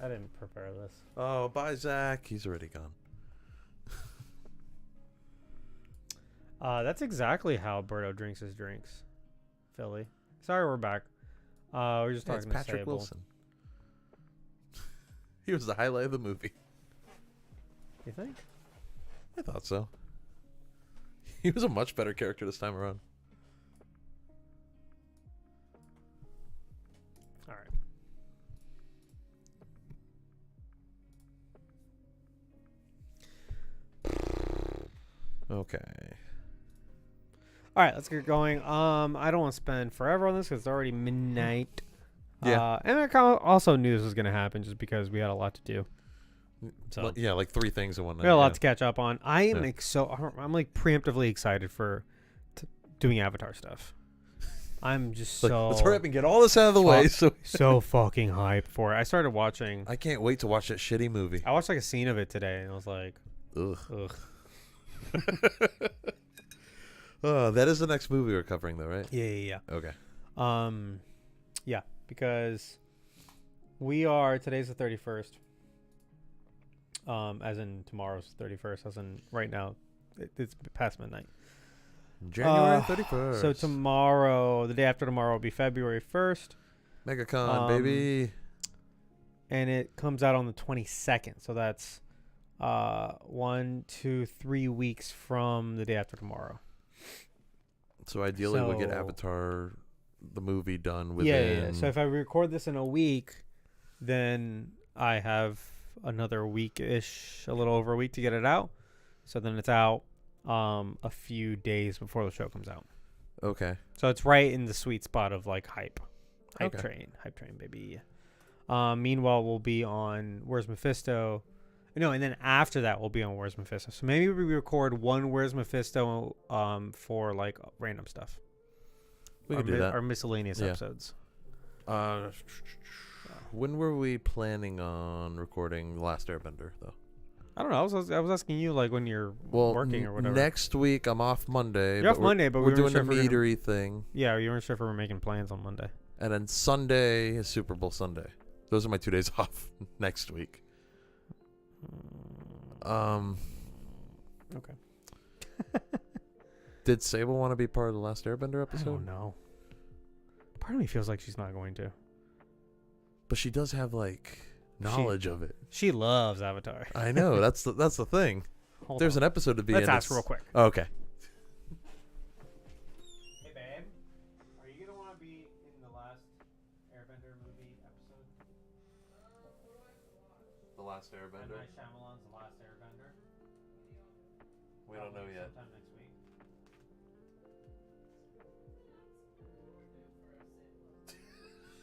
I didn't prepare this. Oh, bye, Zach. He's already gone. That's exactly how Berto drinks his drinks. Philly. Sorry, we're back. We're just Yeah, it's talking to Patrick Sable. Wilson. He was the highlight of the movie. You think? I thought so. He was a much better character this time around. All right. Okay. All right, let's get going. I don't want to spend forever on this because it's already midnight. Yeah. And I also knew this was going to happen just because we had a lot to do. So Yeah, like 3 things in one night. we got a lot yeah. to catch up on. I am I'm like preemptively excited for doing Avatar stuff. I'm just Let's hurry up and get all this out of the way. So fucking hyped for it. I started watching. I can't wait to watch that shitty movie. I watched like a scene of it today, and I was like, Ugh. That is the next movie we're covering, though, right? Yeah. Okay. Yeah, because today's the 31st. As in tomorrow's 31st, as in right now, it's past midnight. January 31st. So tomorrow, the day after tomorrow, will be February 1st. MegaCon, baby. And it comes out on the 22nd. So that's 1, 2, 3 weeks from the day after tomorrow. So ideally, we'll get Avatar, the movie, done within... Yeah. So if I record this in a week, then I have another week-ish, a little over a week to get it out. So then it's out a few days before the show comes out. Okay. So it's right in the sweet spot of like hype Okay. train, baby. Meanwhile, we'll be on Where's Mephisto. No, and then after that, we'll be on Where's Mephisto. So maybe we record one Where's Mephisto for like random stuff. We can do that. Our miscellaneous episodes. When were we planning on recording Last Airbender, though? I don't know. I was asking you like when you're working or whatever. Next week, I'm off Monday. You're off Monday, but we're we weren't doing sure a if we were meadery thing. Yeah, you weren't sure if we were making plans on Monday. And then Sunday is Super Bowl Sunday. Those are my 2 days off next week. Okay. Did Sable want to be part of the Last Airbender I episode? don't know. Part of me feels like she's not going to. But she does have like knowledge of it. She loves Avatar. I know. That's the thing. There's an episode to be Let's in. ask real quick. Okay. Hey, babe. Are you going to want to be in the Last Airbender movie episode? The Last Airbender? M. Night Shyamalan's The Last Airbender? We don't know yet. Sometime next week.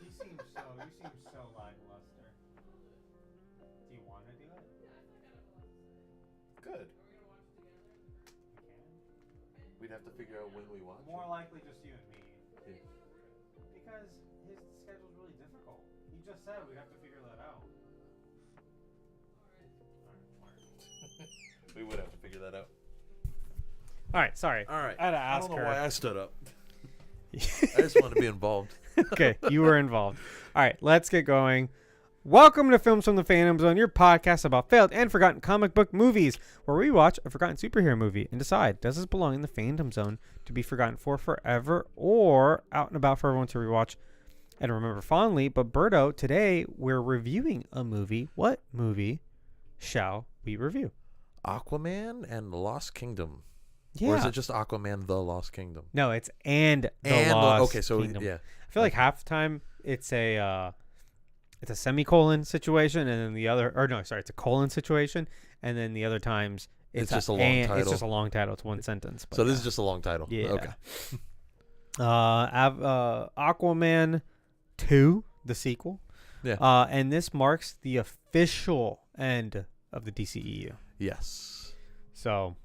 You seem so lackluster. Do you want to do it? Good. You can. We'd have to figure out when we watch More likely just you and me. Yeah. Because his schedule's really difficult. He just said we have to figure that out. We would have to figure that out. All right, sorry. All right. I had to ask I don't know her. why I stood up. I just want to be involved. Okay, you were involved. All right, let's get going. Welcome to Films from the Phantom Zone, your podcast about failed and forgotten comic book movies, where we watch a forgotten superhero movie and decide, does this belong in the Phantom Zone to be forgotten for forever or out and about for everyone to rewatch and remember fondly? But Berto, today we're reviewing a movie. What movie shall we review? Aquaman and the Lost Kingdom. Yeah. Or is it just Aquaman the Lost Kingdom? No, it's the Lost Kingdom. Yeah. I feel like half the time it's a semicolon situation, and then the other, or no, sorry, it's a colon situation, and then the other times It's just a long title. It's just a long title. It's one sentence. But So this is just a long title. Yeah. Okay. Aquaman 2, the sequel. Yeah. And this marks the official end of the DCEU. Yes. So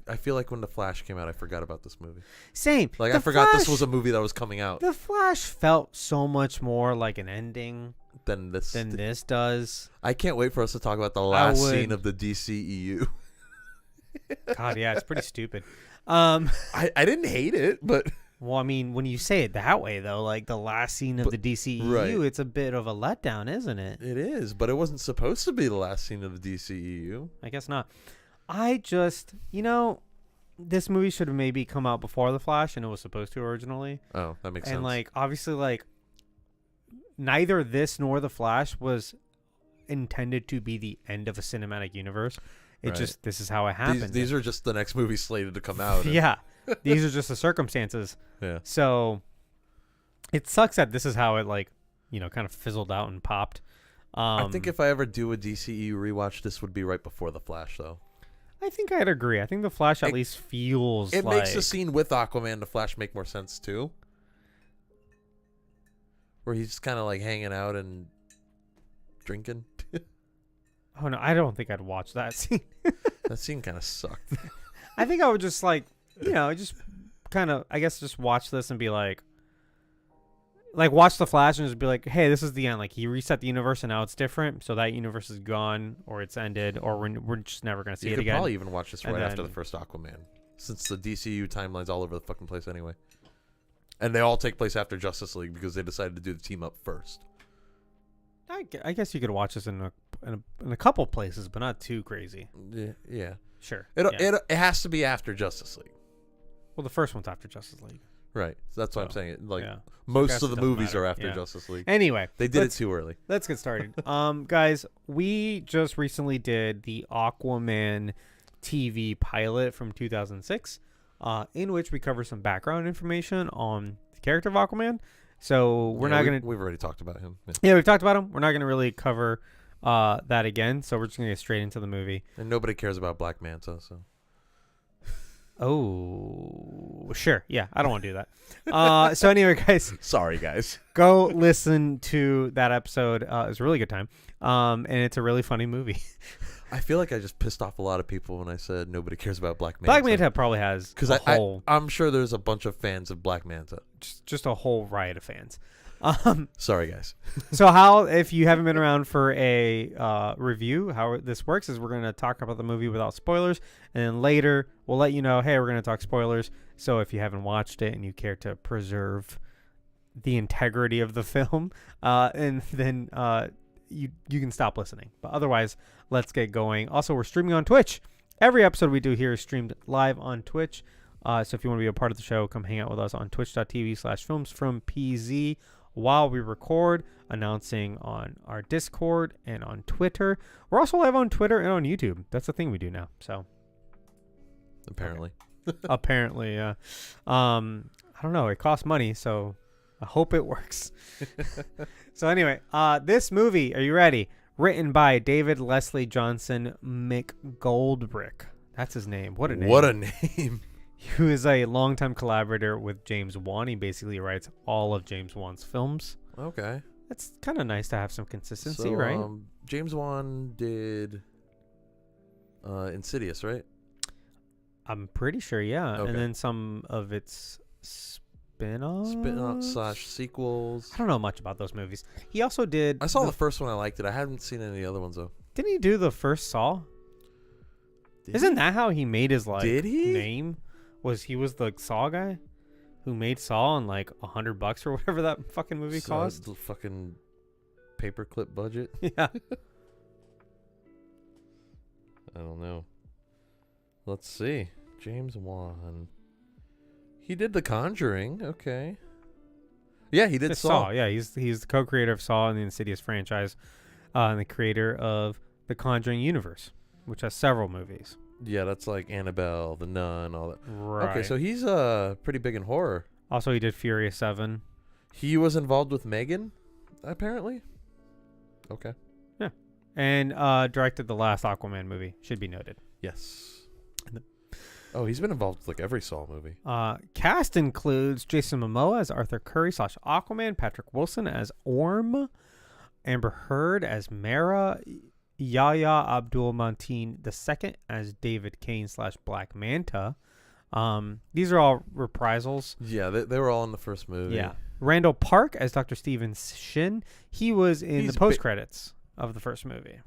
I feel like when The Flash came out, I forgot about this movie. same. Like, The I forgot this Flash- was a movie that was coming out The Flash felt so much more like an ending than this. than this does. I can't wait for us to talk about the last scene of the DCEU. God, yeah, it's pretty stupid. I didn't hate it, but Well, I mean, when you say it that way, though, like the last scene of the DCEU, right. it's a bit of a letdown, isn't it? It is, but it wasn't supposed to be the last scene of the DCEU. I guess not. I just, this movie should have maybe come out before The Flash, and it was supposed to originally. Oh, that makes sense. And, like, obviously, like, neither this nor The Flash was intended to be the end of a cinematic universe. It just, this is how it happened. These are just the next movie slated to come out. Yeah. These are just the circumstances. Yeah. So it sucks that this is how it, like, kind of fizzled out and popped. I think if I ever do a DCEU rewatch, this would be right before The Flash, though. I think I'd agree. I think The Flash at least feels it like... makes the scene with Aquaman, The Flash, make more sense, too. Where he's just kind of, like, hanging out and drinking. Oh, no, I don't think I'd watch that scene. That scene kind of sucked. I think I would just, like, just kind of, I guess, just watch this and be like, watch The Flash and just be like, hey, this is the end. Like, he reset the universe and now it's different. So that universe is gone or it's ended or we're just never going to see it again. You could probably even watch this And right then- after the first Aquaman. Since the DCU timeline's all over the fucking place anyway. And they all take place after Justice League because they decided to do the team up first. I guess you could watch this in a couple places, but not too crazy. Yeah. Sure. It has to be after Justice League. Well, the first one's after Justice League. Right. So that's what I'm saying. Like, yeah. most So of the it doesn't movies matter. are after Yeah. Justice League. Anyway. They did it too early. Let's get started. Guys, we just recently did the Aquaman TV pilot from 2006, in which we cover some background information on the character of Aquaman. So we've already talked about him. Yeah, we've talked about him. We're not going to really cover that again. So we're just going to get straight into the movie. And nobody cares about Black Manta, so. Oh, sure. Yeah, I don't want to do that. So anyway, guys. Sorry, guys. Go listen to that episode. It's a really good time. And it's a really funny movie. I feel like I just pissed off a lot of people when I said nobody cares about Black Manta. Black Manta probably has because I'm sure there's a bunch of fans of Black Manta. Just a whole riot of fans. Sorry, guys. So if you haven't been around for a review, how this works is we're going to talk about the movie without spoilers, and then later we'll let you know, hey, we're going to talk spoilers. So if you haven't watched it and you care to preserve the integrity of the film, and then you can stop listening. But otherwise, let's get going. Also, we're streaming on Twitch. Every episode we do here is streamed live on Twitch. So if you want to be a part of the show, come hang out with us on twitch.tv/filmsfrompz while we record, announcing on our Discord and on Twitter. We're also live on Twitter and on YouTube. That's the thing we do now. So apparently. Apparently, yeah. I don't know. It costs money, so I hope it works. So anyway, this movie, are you ready? Written by David Leslie Johnson McGoldrick. That's his name. What a name. What a name. Who is a longtime collaborator with James Wan. He basically writes all of James Wan's films. Okay. That's kind of nice to have some consistency, right? James Wan did Insidious, right? I'm pretty sure, yeah. Okay. And then some of its spin-offs? /sequels. I don't know much about those movies. He also did... I saw the first one. I liked it. I haven't seen any of the other ones, though. Didn't he do the first Saw? Isn't that how he made his name? He was the Saw guy who made Saw on like $100 or whatever that fucking movie cost? The fucking paperclip budget. Yeah. I don't know. Let's see. James Wan. He did The Conjuring. Okay. Yeah, he did Saw. Yeah, he's the co-creator of Saw and the Insidious franchise, and the creator of the Conjuring universe, which has several movies. Yeah, that's like Annabelle, The Nun, all that. Right. Okay, so he's pretty big in horror. Also, he did Furious 7. He was involved with Megan, apparently. Okay. Yeah. And directed the last Aquaman movie, should be noted. Yes. Oh, he's been involved with like every Saw movie. Cast includes Jason Momoa as Arthur Curry / Aquaman, Patrick Wilson as Orm, Amber Heard as Mara, Yahya Abdul-Mateen II as David Kane / Black Manta. These are all reprisals. Yeah, they were all in the first movie. Yeah. Randall Park as Dr. Stephen Shin. He was in the post-credits of the first movie.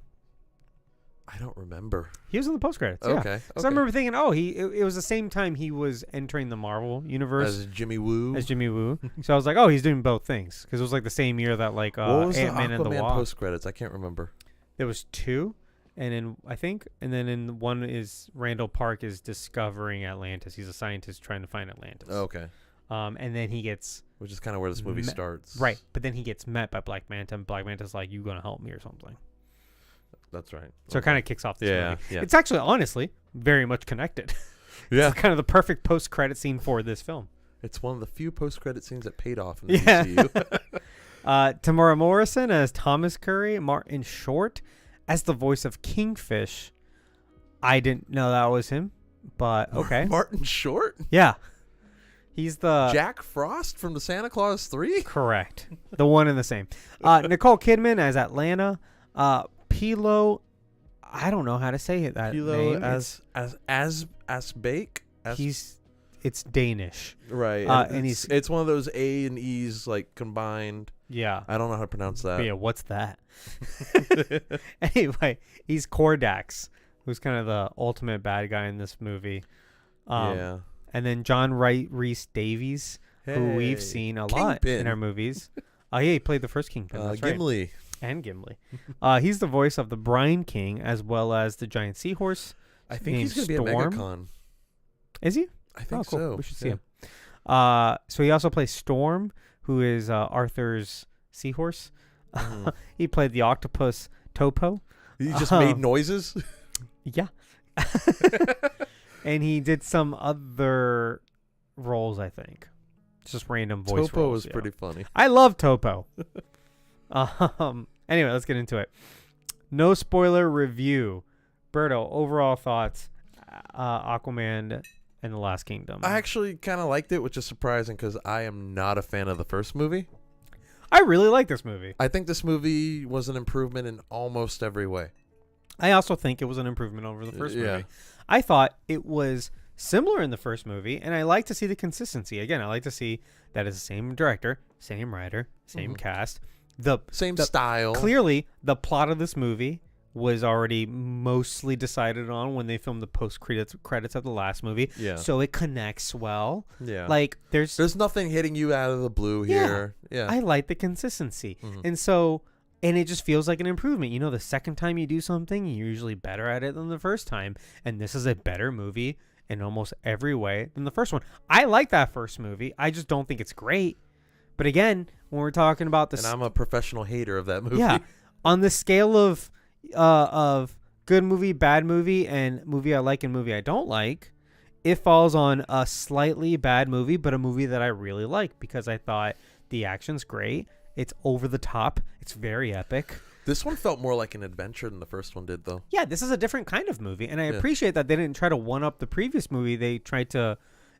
I don't remember. He was in the post credits. Yeah. Okay. So I remember thinking, it was the same time he was entering the Marvel universe As Jimmy Woo. So I was like, oh, he's doing both things because it was like the same year that like what was Ant-Man the and the Aquaman Wasp. post credits? I can't remember. There was 2, and then I think, and then in one is Randall Park is discovering Atlantis. He's a scientist trying to find Atlantis. Okay. And then he gets Which is kind of where this movie starts. right, but then he gets met by Black Manta, and Black Manta's like, "You gonna help me or something?" That's right. So it kind of kicks off this movie. Yeah. It's actually, honestly, very much connected. Yeah. It's kind of the perfect post-credit scene for this film. It's one of the few post-credit scenes that paid off in the MCU. Tamara Morrison as Thomas Curry, Martin Short as the voice of Kingfish. I didn't know that was him, but okay. Martin Short? Yeah. He's the... Jack Frost from the Santa Claus 3? Correct. The one and the same. Nicole Kidman as Atlanta. Pilo, I don't know how to say it. That Pilo name. as Bake. It's Danish, Right. And it's one of those A and E's like combined. Yeah. I don't know how to pronounce that. But yeah, what's that? Anyway, he's Kordax, who's kind of the ultimate bad guy in this movie. Yeah. And then John Rhys Davies, who we've seen a lot in our movies. Yeah, he played the first Kingpin. That's Gimli. Right. And Gimli. He's the voice of the Brine King as well as the giant seahorse. I think he's going to be at MegaCon. Is he? I think cool. so. We should see him. So he also plays Storm, who is Arthur's seahorse. He played the octopus Topo. He just made noises? Yeah. And he did some other roles, I think. Just random voice roles. Topo was pretty funny. I love Topo. Anyway, let's get into it. No spoiler review. Berto, overall thoughts, Aquaman and the Last Kingdom. I actually kind of liked it, which is surprising because I am not a fan of the first movie. I really like this movie. I think this movie was an improvement in almost every way. I also think it was an improvement over the first movie. Yeah. I thought it was similar in the first movie, and I like to see the consistency. Again, I like to see that it's the same director, same writer, same cast. The style. Clearly, the plot of this movie was already mostly decided on when they filmed the post-credits of the last movie. Yeah. So it connects well. Yeah. Like, there's nothing hitting you out of the blue here. Yeah. I like the consistency. And it just feels like an improvement. You know, the second time you do something, you're usually better at it than the first time. And this is a better movie in almost every way than the first one. I like that first movie. I just don't think it's great. But again, when we're talking about this... And I'm a professional hater of that movie. Yeah. On the scale of good movie, bad movie, and movie I like and movie I don't like, it falls on a slightly bad movie, but a movie that I really like because I thought the action's great. It's over the top. It's very epic. This one felt more like an adventure than the first one did, though. Yeah, this is a different kind of movie, and I appreciate that they didn't try to one-up the previous movie. They tried to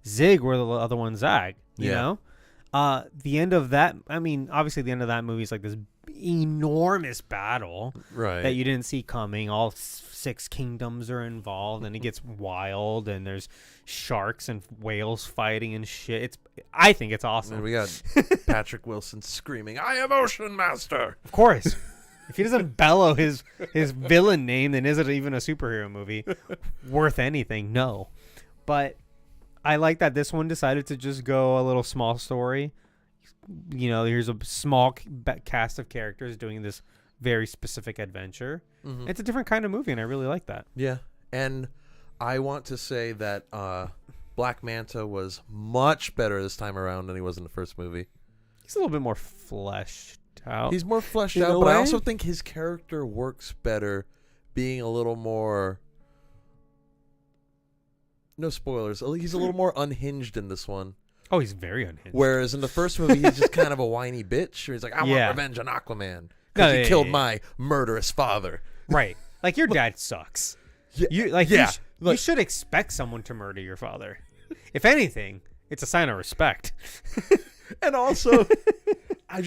zig where the other one zag, you know? The end of that, I mean, obviously the end of that movie is like this enormous battle that you didn't see coming. All 6 kingdoms are involved, and it gets wild, and there's sharks and whales fighting and shit. I think it's awesome. And we got Patrick Wilson screaming, "I am Ocean Master!" Of course. If he doesn't bellow his villain name, then is it even a superhero movie worth anything? No. But I like that this one decided to just go a little small story. You know, here's a small cast of characters doing this very specific adventure. It's a different kind of movie, and I really like that. Yeah. And I want to say that Black Manta was much better this time around than he was in the first movie. He's a little bit more fleshed out. He's more fleshed out, but I also think his character works better being a little more... No spoilers. He's a little more unhinged in this one. Oh, he's very unhinged. Whereas in the first movie, he's just kind of a whiny bitch. He's like, I want revenge on Aquaman because he killed my murderous father. Right. Like, your dad sucks. You should expect someone to murder your father. If anything, it's a sign of respect. And also, I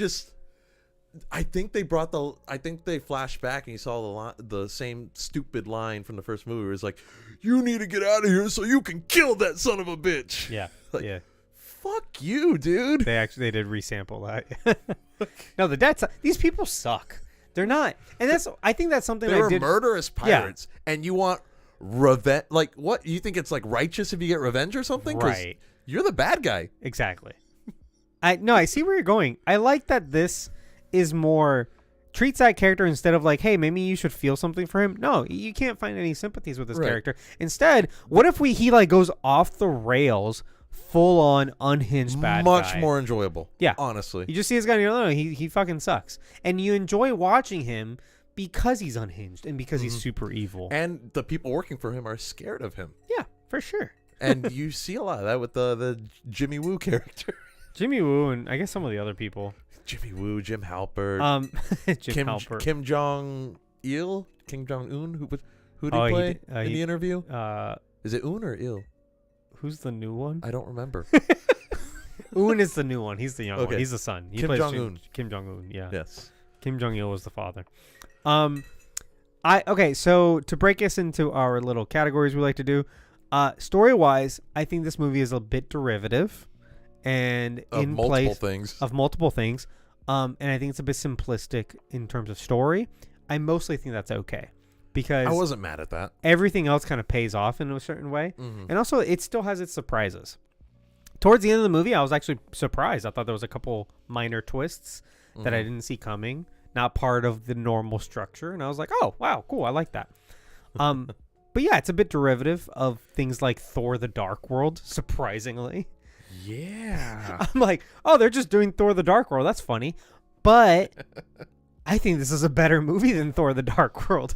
think they flashed back and you saw the same stupid line from the first movie where it's like, you need to get out of here so you can kill that son of a bitch. Yeah. Like, fuck you, dude. They did resample that. No, these people suck. They're not, and I think that's something They I were did. murderous pirates, and you want revenge. Like, what? You think it's like righteous if you get revenge or something? 'Cause Right. you're the bad guy. Exactly. I see where you're going. I like that this is more treats that character instead of like, hey, maybe you should feel something for him. No, you can't find any sympathies with this Right. character. Instead, what if he like goes off the rails, full on unhinged bad Much guy? more enjoyable. Yeah. Honestly. You just see this guy and you're like, no, he fucking sucks. And you enjoy watching him because he's unhinged and because he's super evil. And the people working for him are scared of him. Yeah, for sure. And you see a lot of that with the Jimmy Woo character. Jimmy Woo and I guess some of the other people. Jimmy Woo, Jim Halpert, Jim Halpert. Kim Jong-il, Kim Jong-un. Who did he play in the interview? Is it Un or Il? Who's the new one? I don't remember. Un is the new one. He's the young one. Okay. He's the son. He Kim plays Jong-un. Kim Jong-un, yeah. Yes. Kim Jong-il was the father. Okay, so to break us into our little categories we like to do, story-wise, I think this movie is a bit derivative and Of multiple things. of multiple things. And I think it's a bit simplistic in terms of story. I mostly think that's okay because I wasn't mad at that. everything else kind of pays off in a certain way. Mhm. And also, it still has its surprises. Towards the end of the movie, I was actually surprised. I thought there was a couple minor twists that I didn't see coming, not part of the normal structure. And I was like, oh, wow, cool. I like that. But yeah, it's a bit derivative of things like Thor the Dark World, surprisingly. Yeah. I'm like, oh, they're just doing Thor the Dark World. That's funny. But I think this is a better movie than Thor the Dark World.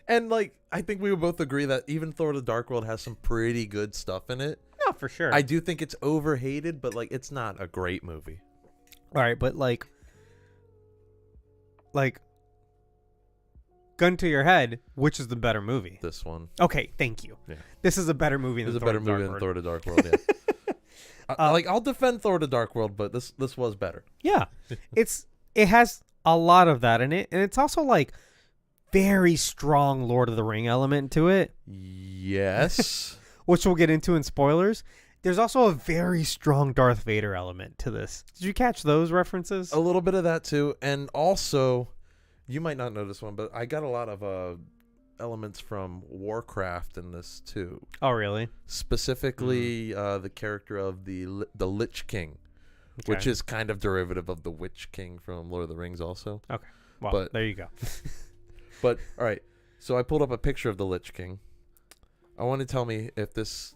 And like, I think we would both agree that even Thor the Dark World has some pretty good stuff in it. No, for sure. I do think it's overhated, but like, it's not a great movie. All right, but like, gun to your head, which is the better movie? This one. Okay, thank you. Yeah. This is a better movie This than is a Thor better the Dark movie than World. Thor the Dark World. Yeah. Like, I'll defend Thor the Dark World, but this was better. Yeah. It has a lot of that in it, and it's also like very strong Lord of the Ring element to it, Yes. which we'll get into in spoilers. There's also a very strong Darth Vader element to this. Did you catch those references? A little bit of that too, and also, you might not know this one, but I got a lot of elements from Warcraft in this too. Oh, really? Specifically, the character of the Lich King, which Okay. is kind of derivative of the Witch King from Lord of the Rings, also. Okay. Well, but- there you go. But all right, so I pulled up a picture of the Lich King. I want to tell me if this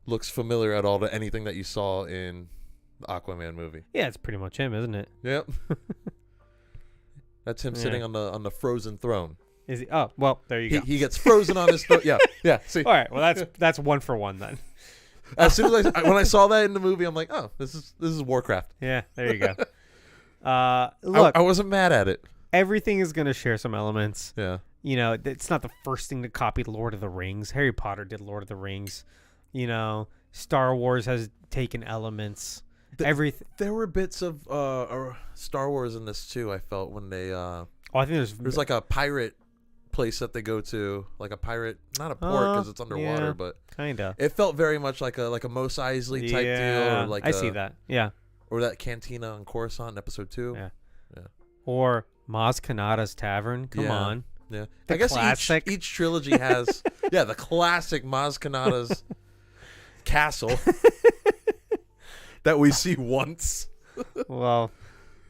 looks familiar at all to anything that you saw in the Aquaman movie. Yeah, it's pretty much him, isn't it? Yep. That's him sitting on the frozen throne. Is he? Oh, well, there you go. He gets frozen on his throne. Yeah. See, All right. Well, that's one for one then. as soon as when I saw that in the movie, I'm like, oh, this is Warcraft. Yeah, there you go. Look, I wasn't mad at it. everything is going to share some elements. Yeah. You know, it's not the first thing to copy Lord of the Rings. Harry Potter did Lord of the Rings. You know, Star Wars has taken elements. Everything. There were bits of Star Wars in this too. I felt when they Oh, I think there's like a pirate place that they go to, like a pirate, not a port because it's underwater, yeah, but kind of. it felt very much like a Mos Eisley type deal, or like I see that. Yeah. or that cantina on Coruscant in episode 2. Yeah. Yeah. Or Maz Kanata's Tavern. Come Yeah. on. Yeah. The I guess classic. each trilogy has the classic Maz Kanata's castle that we see once. Well,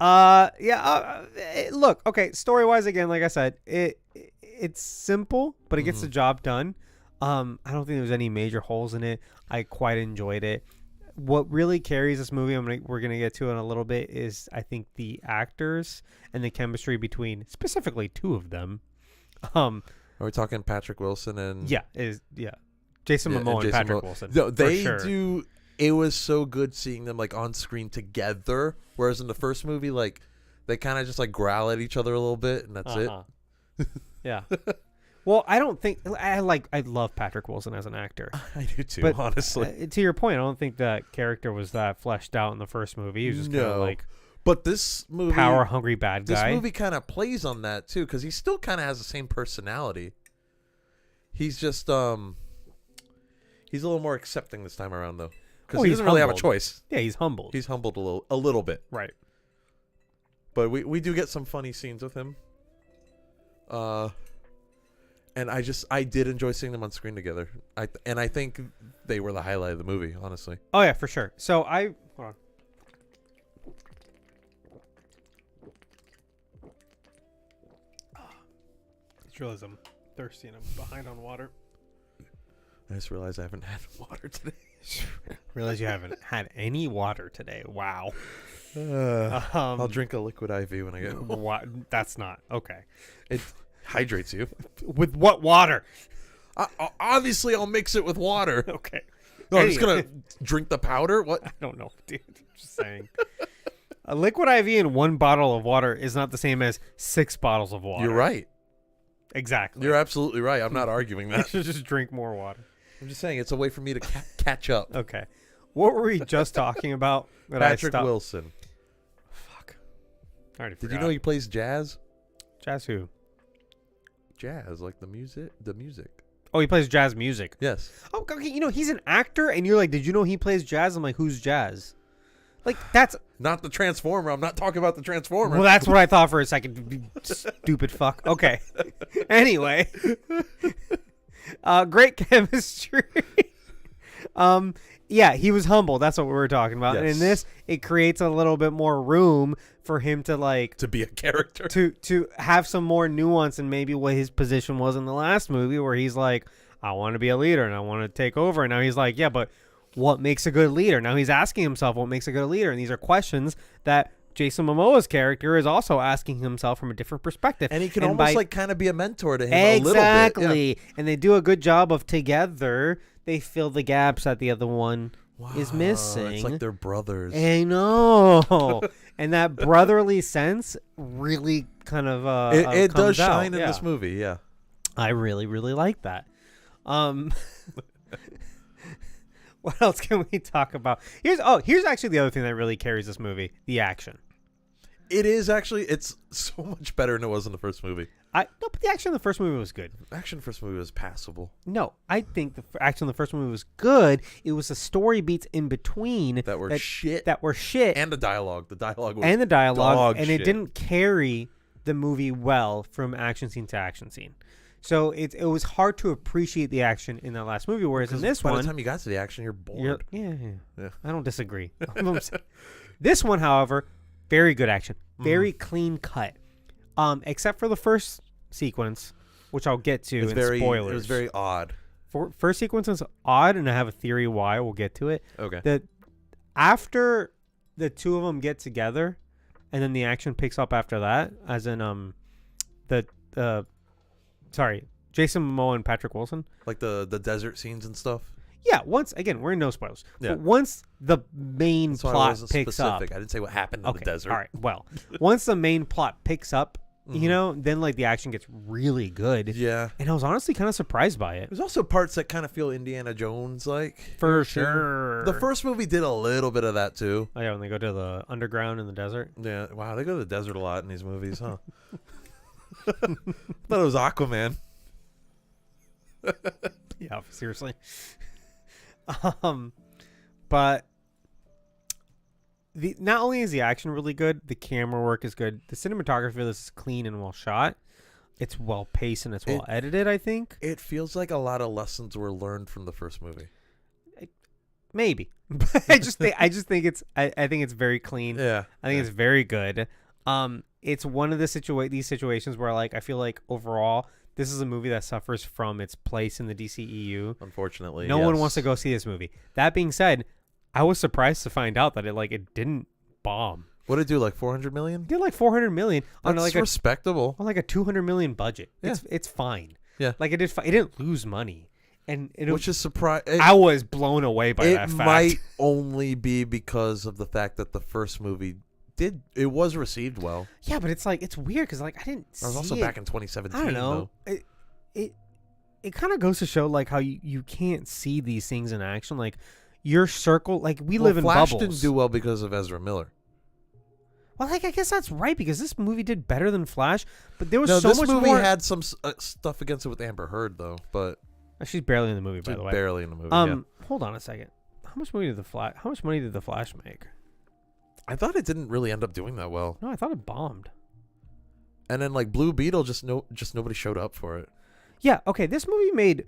look, okay, story-wise, again, like I said, it's simple, but it gets the job done. I don't think there's any major holes in it. I quite enjoyed it. What really carries this movie, we're gonna get to in a little bit, is I think the actors and the chemistry between specifically two of them. Are we talking Patrick Wilson and Jason Momoa and Jason Patrick Momoa. Wilson. No, they for sure. do. It was so good seeing them like on screen together. Whereas in the first movie, like they kind of just like growl at each other a little bit, and that's it. Yeah. Well, I don't think I love Patrick Wilson as an actor. I do too, But honestly. To your point, I don't think that character was that fleshed out in the first movie. He was just kind of like But this movie, power hungry bad guy. This movie kind of plays on that too, because he still kind of has the same personality. He's just he's a little more accepting this time around though, because he he's doesn't really have a humbled. choice. Yeah, he's humbled. He's humbled a little bit. Right. But we do get some funny scenes with him. And I did enjoy seeing them on screen together. I think they were the highlight of the movie, honestly. Oh yeah, for sure. So hold on. I just realized I'm thirsty and I'm behind on water. I just realized I haven't had water today. Realize you haven't had any water today. Wow. I'll drink a liquid IV when I get home. That's not okay. It hydrates you. With what water? Obviously, I'll mix it with water. Okay. No, I'm just gonna drink the powder. What? I don't know, dude. Just saying. A liquid IV in 1 bottle of water is not the same as 6 bottles of water. You're right. Exactly. You're absolutely right. I'm not arguing You that. should just drink more water. I'm just saying it's a way for me to catch up. Okay. What were we just talking about? Patrick Wilson. Fuck. I already Did forgot. you know he plays jazz? Jazz who? Jazz, like the music. Oh, he plays jazz music. Yes. Oh, okay. You know, he's an actor, and you're like, did you know he plays jazz? I'm like, who's jazz? Like, that's... Not the Transformer. I'm not talking about the Transformer. Well, that's what I thought for a second. Stupid fuck. Okay. Anyway. Great chemistry. Yeah, he was humble. That's what we were talking about. Yes. And in this, it creates a little bit more room for him to like to be a character. To have some more nuance and maybe what his position was in the last movie, where he's like, I want to be a leader and I want to take over. And now he's like, yeah, but what makes a good leader? Now he's asking himself what makes a good leader. And these are questions that Jason Momoa's character is also asking himself from a different perspective. And he can almost like kind of be a mentor to him a little bit. Exactly. Yeah. And they do a good job of together. They fill the gaps that the other one is missing. It's like they're brothers. I know. And that brotherly sense really kind of it does out. shine in this movie. Yeah. I really, really like that. What else can we talk about? Here's actually the other thing that really carries this movie: the action. It is actually. It's so much better than it was in the first movie. No, but the action in the first movie was good. Action in the first movie was passable. No, I think the action in the first movie was good. It was the story beats in between that were shit. And the dialogue. The dialogue was and it didn't carry the movie well from action scene to action scene. So it was hard to appreciate the action in that last movie, whereas in this by one, the time you got to the action, you're bored. Yeah. I don't disagree. This one, however, very good action, very clean cut, except for the first sequence, which I'll get to in spoilers. It was very odd. First sequence is odd, and I have a theory why. We'll get to it. Okay. That after the two of them get together, and then the action picks up after that, as in Jason Momoa and Patrick Wilson. Like the desert scenes and stuff. Yeah, we're in no spoilers. Yeah. But once the main plot picks up. I didn't say what happened in the desert. All right. Well, once the main plot picks up, then like the action gets really good. Yeah. And I was honestly kind of surprised by it. There's also parts that kind of feel Indiana Jones like. For sure. The first movie did a little bit of that too. Oh yeah, when they go to the underground in the desert. Yeah. Wow, they go to the desert a lot in these movies, huh? I thought it was Aquaman. Yeah, seriously. But not only is the action really good, the camera work is good. The cinematography of this is clean and well shot. It's well paced and it's well edited, I think. It feels like a lot of lessons were learned from the first movie. Maybe. I think it's very clean. Yeah. I think it's very good. It's one of these situations where like I feel like overall this is a movie that suffers from its place in the DCEU. Unfortunately, no one wants to go see this movie. That being said, I was surprised to find out that it didn't bomb. What did it do? Like 400 million? It did like 400 million on like respectable. On like a 200 million budget. Yeah. It's fine. Yeah. Like it didn't lose money. Which is surprising. I was blown away by that fact. It might only be because of the fact that the first movie it was received well. Yeah, but it's weird because like I didn't see it. I was also back in 2017. I don't know. Though. It kind of goes to show like how you can't see these things in action. Like your circle, like we live in Flash bubbles. Didn't do well because of Ezra Miller. Well, like I guess that's right because this movie did better than Flash, but there was this much movie more. had some stuff against it with Amber Heard though, but she's barely in the movie, by the way. Barely in the movie. Hold on a second. How much money did the Flash make? I thought it didn't really end up doing that well. No, I thought it bombed. And then like Blue Beetle, just nobody showed up for it. Yeah, okay, this movie made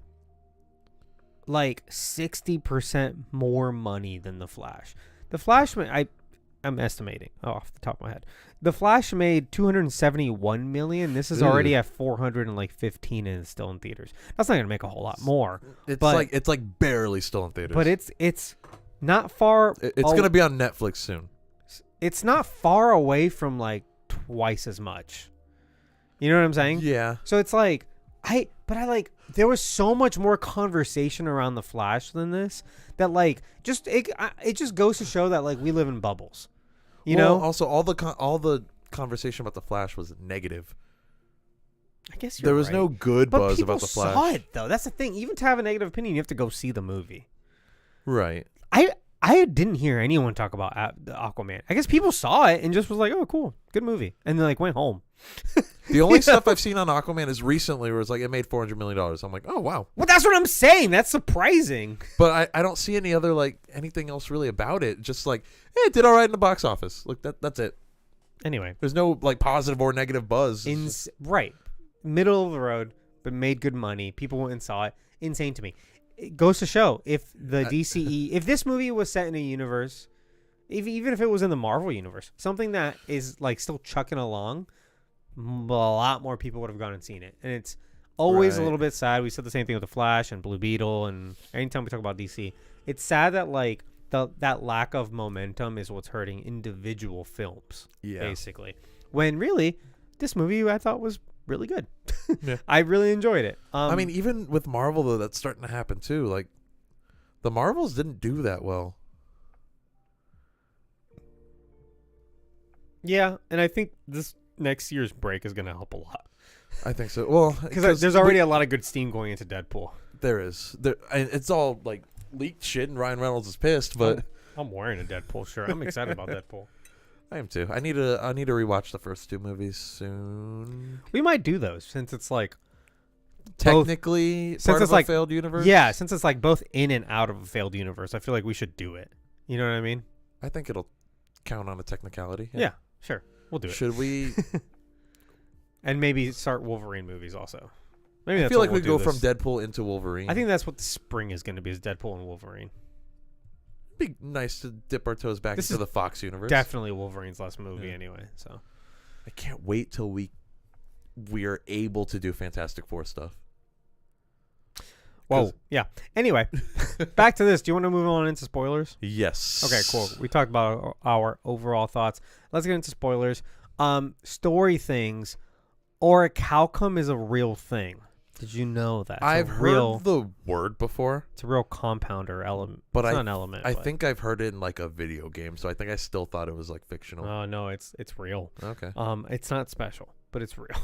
like 60% more money than The Flash. The Flash I'm estimating off the top of my head. The Flash made 271 million. This is already at 415 and it's still in theaters. That's not going to make a whole lot more. It's like barely still in theaters. But it's not far. It's going to be on Netflix soon. It's not far away from like twice as much. You know what I'm saying? Yeah. So it's like there was so much more conversation around The Flash than this that like it just goes to show that like we live in bubbles. You know? Also all the conversation about The Flash was negative. I guess there was right. no good but buzz about The Flash. People saw it though. That's the thing. Even to have a negative opinion, you have to go see the movie. Right. I didn't hear anyone talk about the Aquaman. I guess people saw it and just was like, "Oh, cool, good movie," and then like went home. The only stuff I've seen on Aquaman is recently where it's like it made $400 million. I'm like, oh wow. Well, that's what I'm saying. That's surprising. But I don't see any other like anything else really about it. Just like, it did all right in the box office. Look, that's it. Anyway, there's no like positive or negative buzz. Right, middle of the road, but made good money. People went and saw it. Insane to me. It goes to show if the DCE, if this movie was set in a universe, even if it was in the Marvel universe, something that is like still chucking along, a lot more people would have gone and seen it. And it's always a little bit sad. We said the same thing with The Flash and Blue Beetle, and anytime we talk about DC, it's sad that like that lack of momentum is what's hurting individual films. Yeah. Basically, when really this movie I thought was really good. Yeah. I really enjoyed it. I mean, even with Marvel though, that's starting to happen too. Like the Marvels didn't do that well. Yeah, and I think this next year's break is going to help a lot. I think so. Well, because there's already a lot of good steam going into Deadpool. There is. It's all like leaked shit, and Ryan Reynolds is pissed. But I'm wearing a Deadpool shirt. I'm excited about Deadpool. I am too. I need to rewatch the first two movies soon. We might do those since it's like technically part of a failed universe. Yeah, since it's like both in and out of a failed universe, I feel like we should do it. You know what I mean? I think it'll count on a technicality. Yeah, sure. We'll do it. Should we? And maybe start Wolverine movies also. Maybe I feel like we go from Deadpool into Wolverine. I think that's what the spring is going to be, is Deadpool and Wolverine. Be nice to dip our toes back into the Fox universe. Definitely Wolverine's last movie anyway. So I can't wait till we are able to do Fantastic Four stuff. Whoa, yeah. Anyway, back to this. Do you want to move on into spoilers? Yes. Okay, cool. We talked about our overall thoughts. Let's get into spoilers. Story things. Orichalcum is a real thing. Did you know that? I've heard the word before. It's a real compound or element. But it's not an element. I think I've heard it in like a video game, so I think I still thought it was like fictional. Oh no, it's real. Okay. It's not special, but it's real.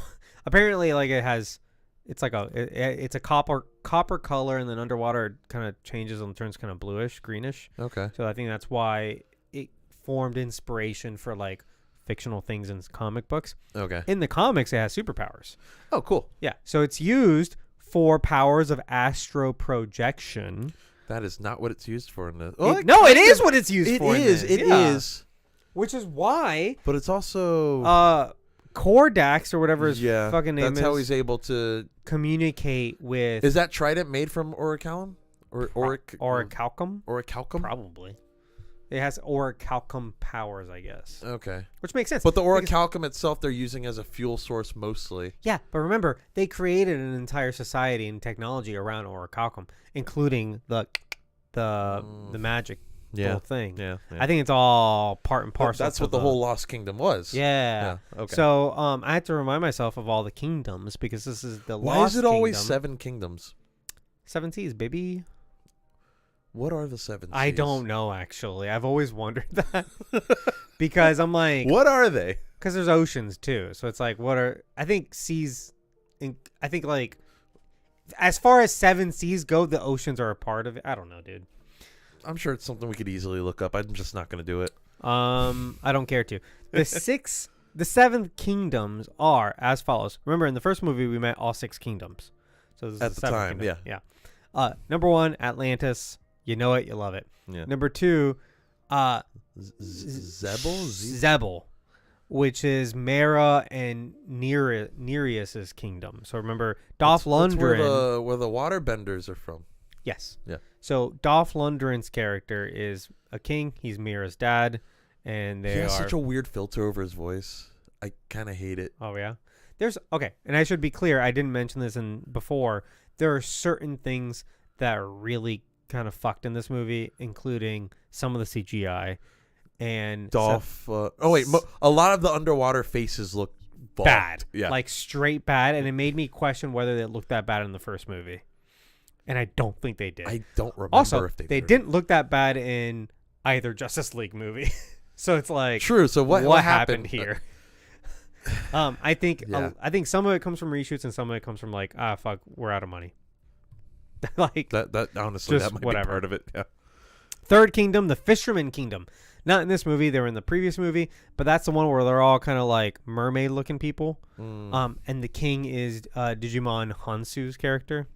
Apparently, like it's like it's a copper color, and then underwater it kind of changes and turns kind of bluish, greenish. Okay. So I think that's why it formed inspiration for like fictional things in comic books. Okay. In the comics, it has superpowers. Oh, cool. Yeah. So it's used for powers of astro projection. That is not what it's used for in the. It is what it's used for. It is. Which is why. But it's also. Kordax or whatever his fucking name is. That's how he's able to communicate with. Is that trident made from orichalcum? Orichalcum? Orichalcum? Probably. It has orichalcum powers, I guess. Okay. Which makes sense. But the orichalcum itself, they're using as a fuel source mostly. Yeah, but remember, they created an entire society and technology around orichalcum, including the magic whole thing. Yeah. I think it's all part and parcel. That's what the whole Lost Kingdom was. Yeah. Okay. So I had to remind myself of all the kingdoms because this is the Lost Kingdom. Why is it always 7 kingdoms? 7 seas, baby. What are the 7 seas? I don't know, actually. I've always wondered that. Because I'm like... What are they? Because there's oceans, too. So it's like, what are... I think seas... I think, like... As far as 7 seas go, the oceans are a part of it. I don't know, dude. I'm sure it's something we could easily look up. I'm just not going to do it. I don't care to. The 7 kingdoms are as follows. Remember, in the first movie, we met all 6 kingdoms. So this is at the time, kingdom. Yeah. Number 1, Atlantis. You know it, you love it. Yeah. Number 2, Zebel, which is Mera and Nereus's kingdom. So remember, Dolph Lundgren. Where the waterbenders are from. Yes. Yeah. So Dolph Lundgren's character is a king. He's Mera's dad, and He has such a weird filter over his voice. I kind of hate it. Oh yeah. And I should be clear. I didn't mention this before. There are certain things that are really kind of fucked in this movie, including some of the CGI and Dolph. A lot of the underwater faces look bad. Yeah. Like straight bad, and it made me question whether they looked that bad in the first movie. And I don't think they did. I don't remember also, if they did. They didn't look that bad in either Justice League movie. So it's like, true. So what happened here? I think Yeah. I think some of it comes from reshoots and some of it comes from like, fuck, we're out of money. Like that honestly, just that might whatever. be part of it. Yeah. Third kingdom, the Fisherman Kingdom. Not in this movie. They were in the previous movie, but that's the one where they're all kind of like mermaid-looking people. And the king is Digimon Hansu's character.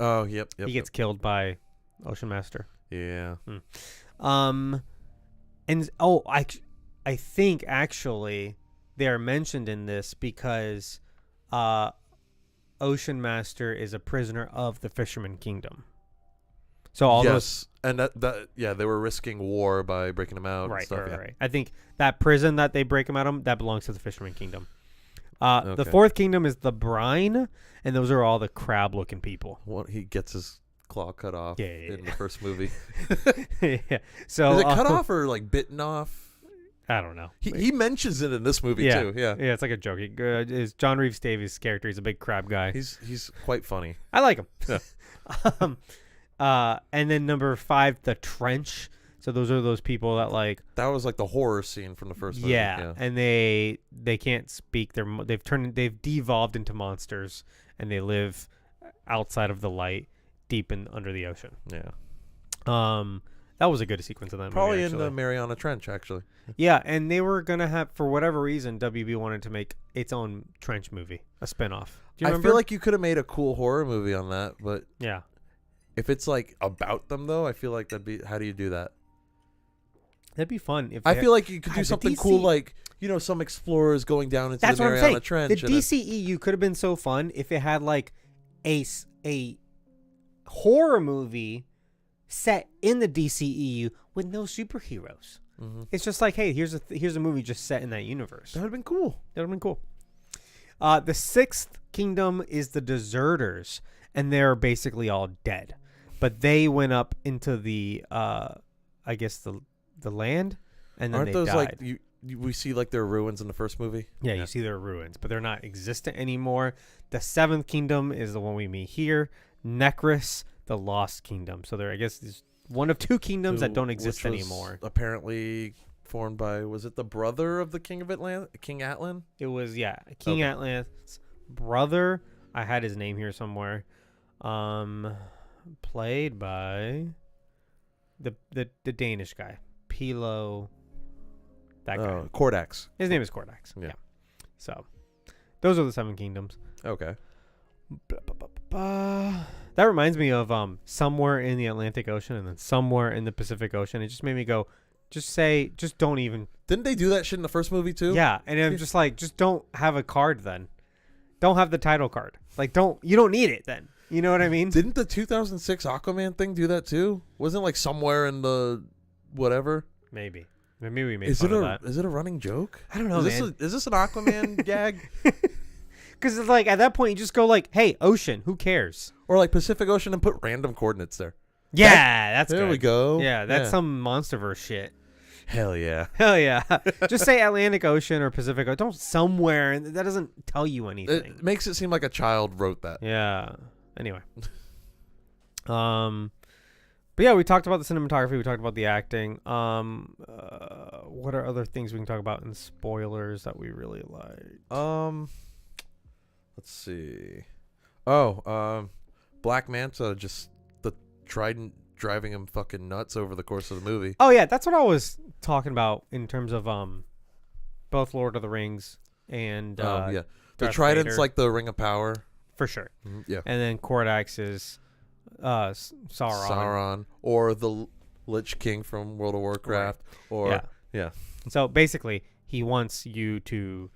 Oh, yep. He gets killed by Ocean Master. Yeah. I think actually they are mentioned in this because Ocean Master is a prisoner of the Fisherman Kingdom. So all those, and that they were risking war by breaking them out. right, and stuff, right. I think that prison that they break him out of, that belongs to the Fisherman Kingdom. The Okay. fourth kingdom is the Brine, and those are all the crab-looking people. He gets his claw cut off in the first movie. Yeah. So Is it cut off or like bitten off? I don't know. He mentions it in this movie too. Yeah. Yeah, it's like a joke. Is John Reeves Davies' character? He's a big crab guy. He's quite funny. I like him. Yeah. And then number 5, the Trench. So those are those people that like. That was like the horror scene from the first movie. Yeah, and they can't speak. They've devolved into monsters, and they live outside of the light, deep under the ocean. Yeah. That was a good sequence of that Probably movie. in the Mariana Trench, actually. Yeah, and they were gonna have, for whatever reason, WB wanted to make its own Trench movie, a spinoff. Do you remember? I feel like you could have made a cool horror movie on that, but yeah, if it's like about them though, I feel like that'd be. How do you do that? that'd be fun. If I feel like you could do God, the something DC cool, like some explorers going down into that's the what I'm Mariana saying. Trench. The DCEU could have been so fun if it had like a horror movie set in the DCEU with no superheroes. Mm-hmm. It's just like, hey, here's a movie just set in that universe. That would have been cool. That would have been cool. The sixth kingdom is the Deserters, and they're basically all dead. But they went up into the, I guess the land, and then Aren't they those died. like we see like their ruins in the first movie? Yeah, you see their ruins, but they're not existent anymore. The seventh kingdom is the one we meet here. Necris, the Lost Kingdom. So there, I guess, is one of two kingdoms that don't exist Which was anymore. Apparently formed by, was it the brother of the King of King Atlan? It was, King Atlan's brother. I had his name here somewhere. Played by the Danish guy, Pilo. That guy. Kordax. His name is Kordax. Yeah. So those are the 7 kingdoms. Okay. That reminds me of somewhere in the Atlantic Ocean and then somewhere in the Pacific Ocean. It just made me go, just don't even. Didn't they do that shit in the first movie too? Yeah, and I'm just like, just don't have a card then. Don't have the title card. Like, you don't need it then. You know what I mean? Didn't the 2006 Aquaman thing do that too? Wasn't it like somewhere in the whatever? Maybe we made fun of that. Is it a running joke? I don't know, man. Is this an Aquaman gag? Because it's like, at that point, you just go like, hey, ocean, who cares? Or like Pacific Ocean and put random coordinates there. Yeah, that's there good. we go. Yeah, that's some Monsterverse shit. Hell yeah. Hell yeah. Just say Atlantic Ocean or Pacific Ocean. Don't somewhere. And that doesn't tell you anything. It makes it seem like a child wrote that. Yeah. Anyway. But yeah, we talked about the cinematography. We talked about the acting. What are other things we can talk about in spoilers that we really like? Let's see. Black Manta, just the trident driving him fucking nuts over the course of the movie. Oh yeah, that's what I was talking about in terms of both Lord of the Rings and the Darth trident's Vader. like the Ring of Power. For sure. Yeah. And then Kordax is Sauron. Or the Lich King from World of Warcraft, or yeah, So basically, he wants you to,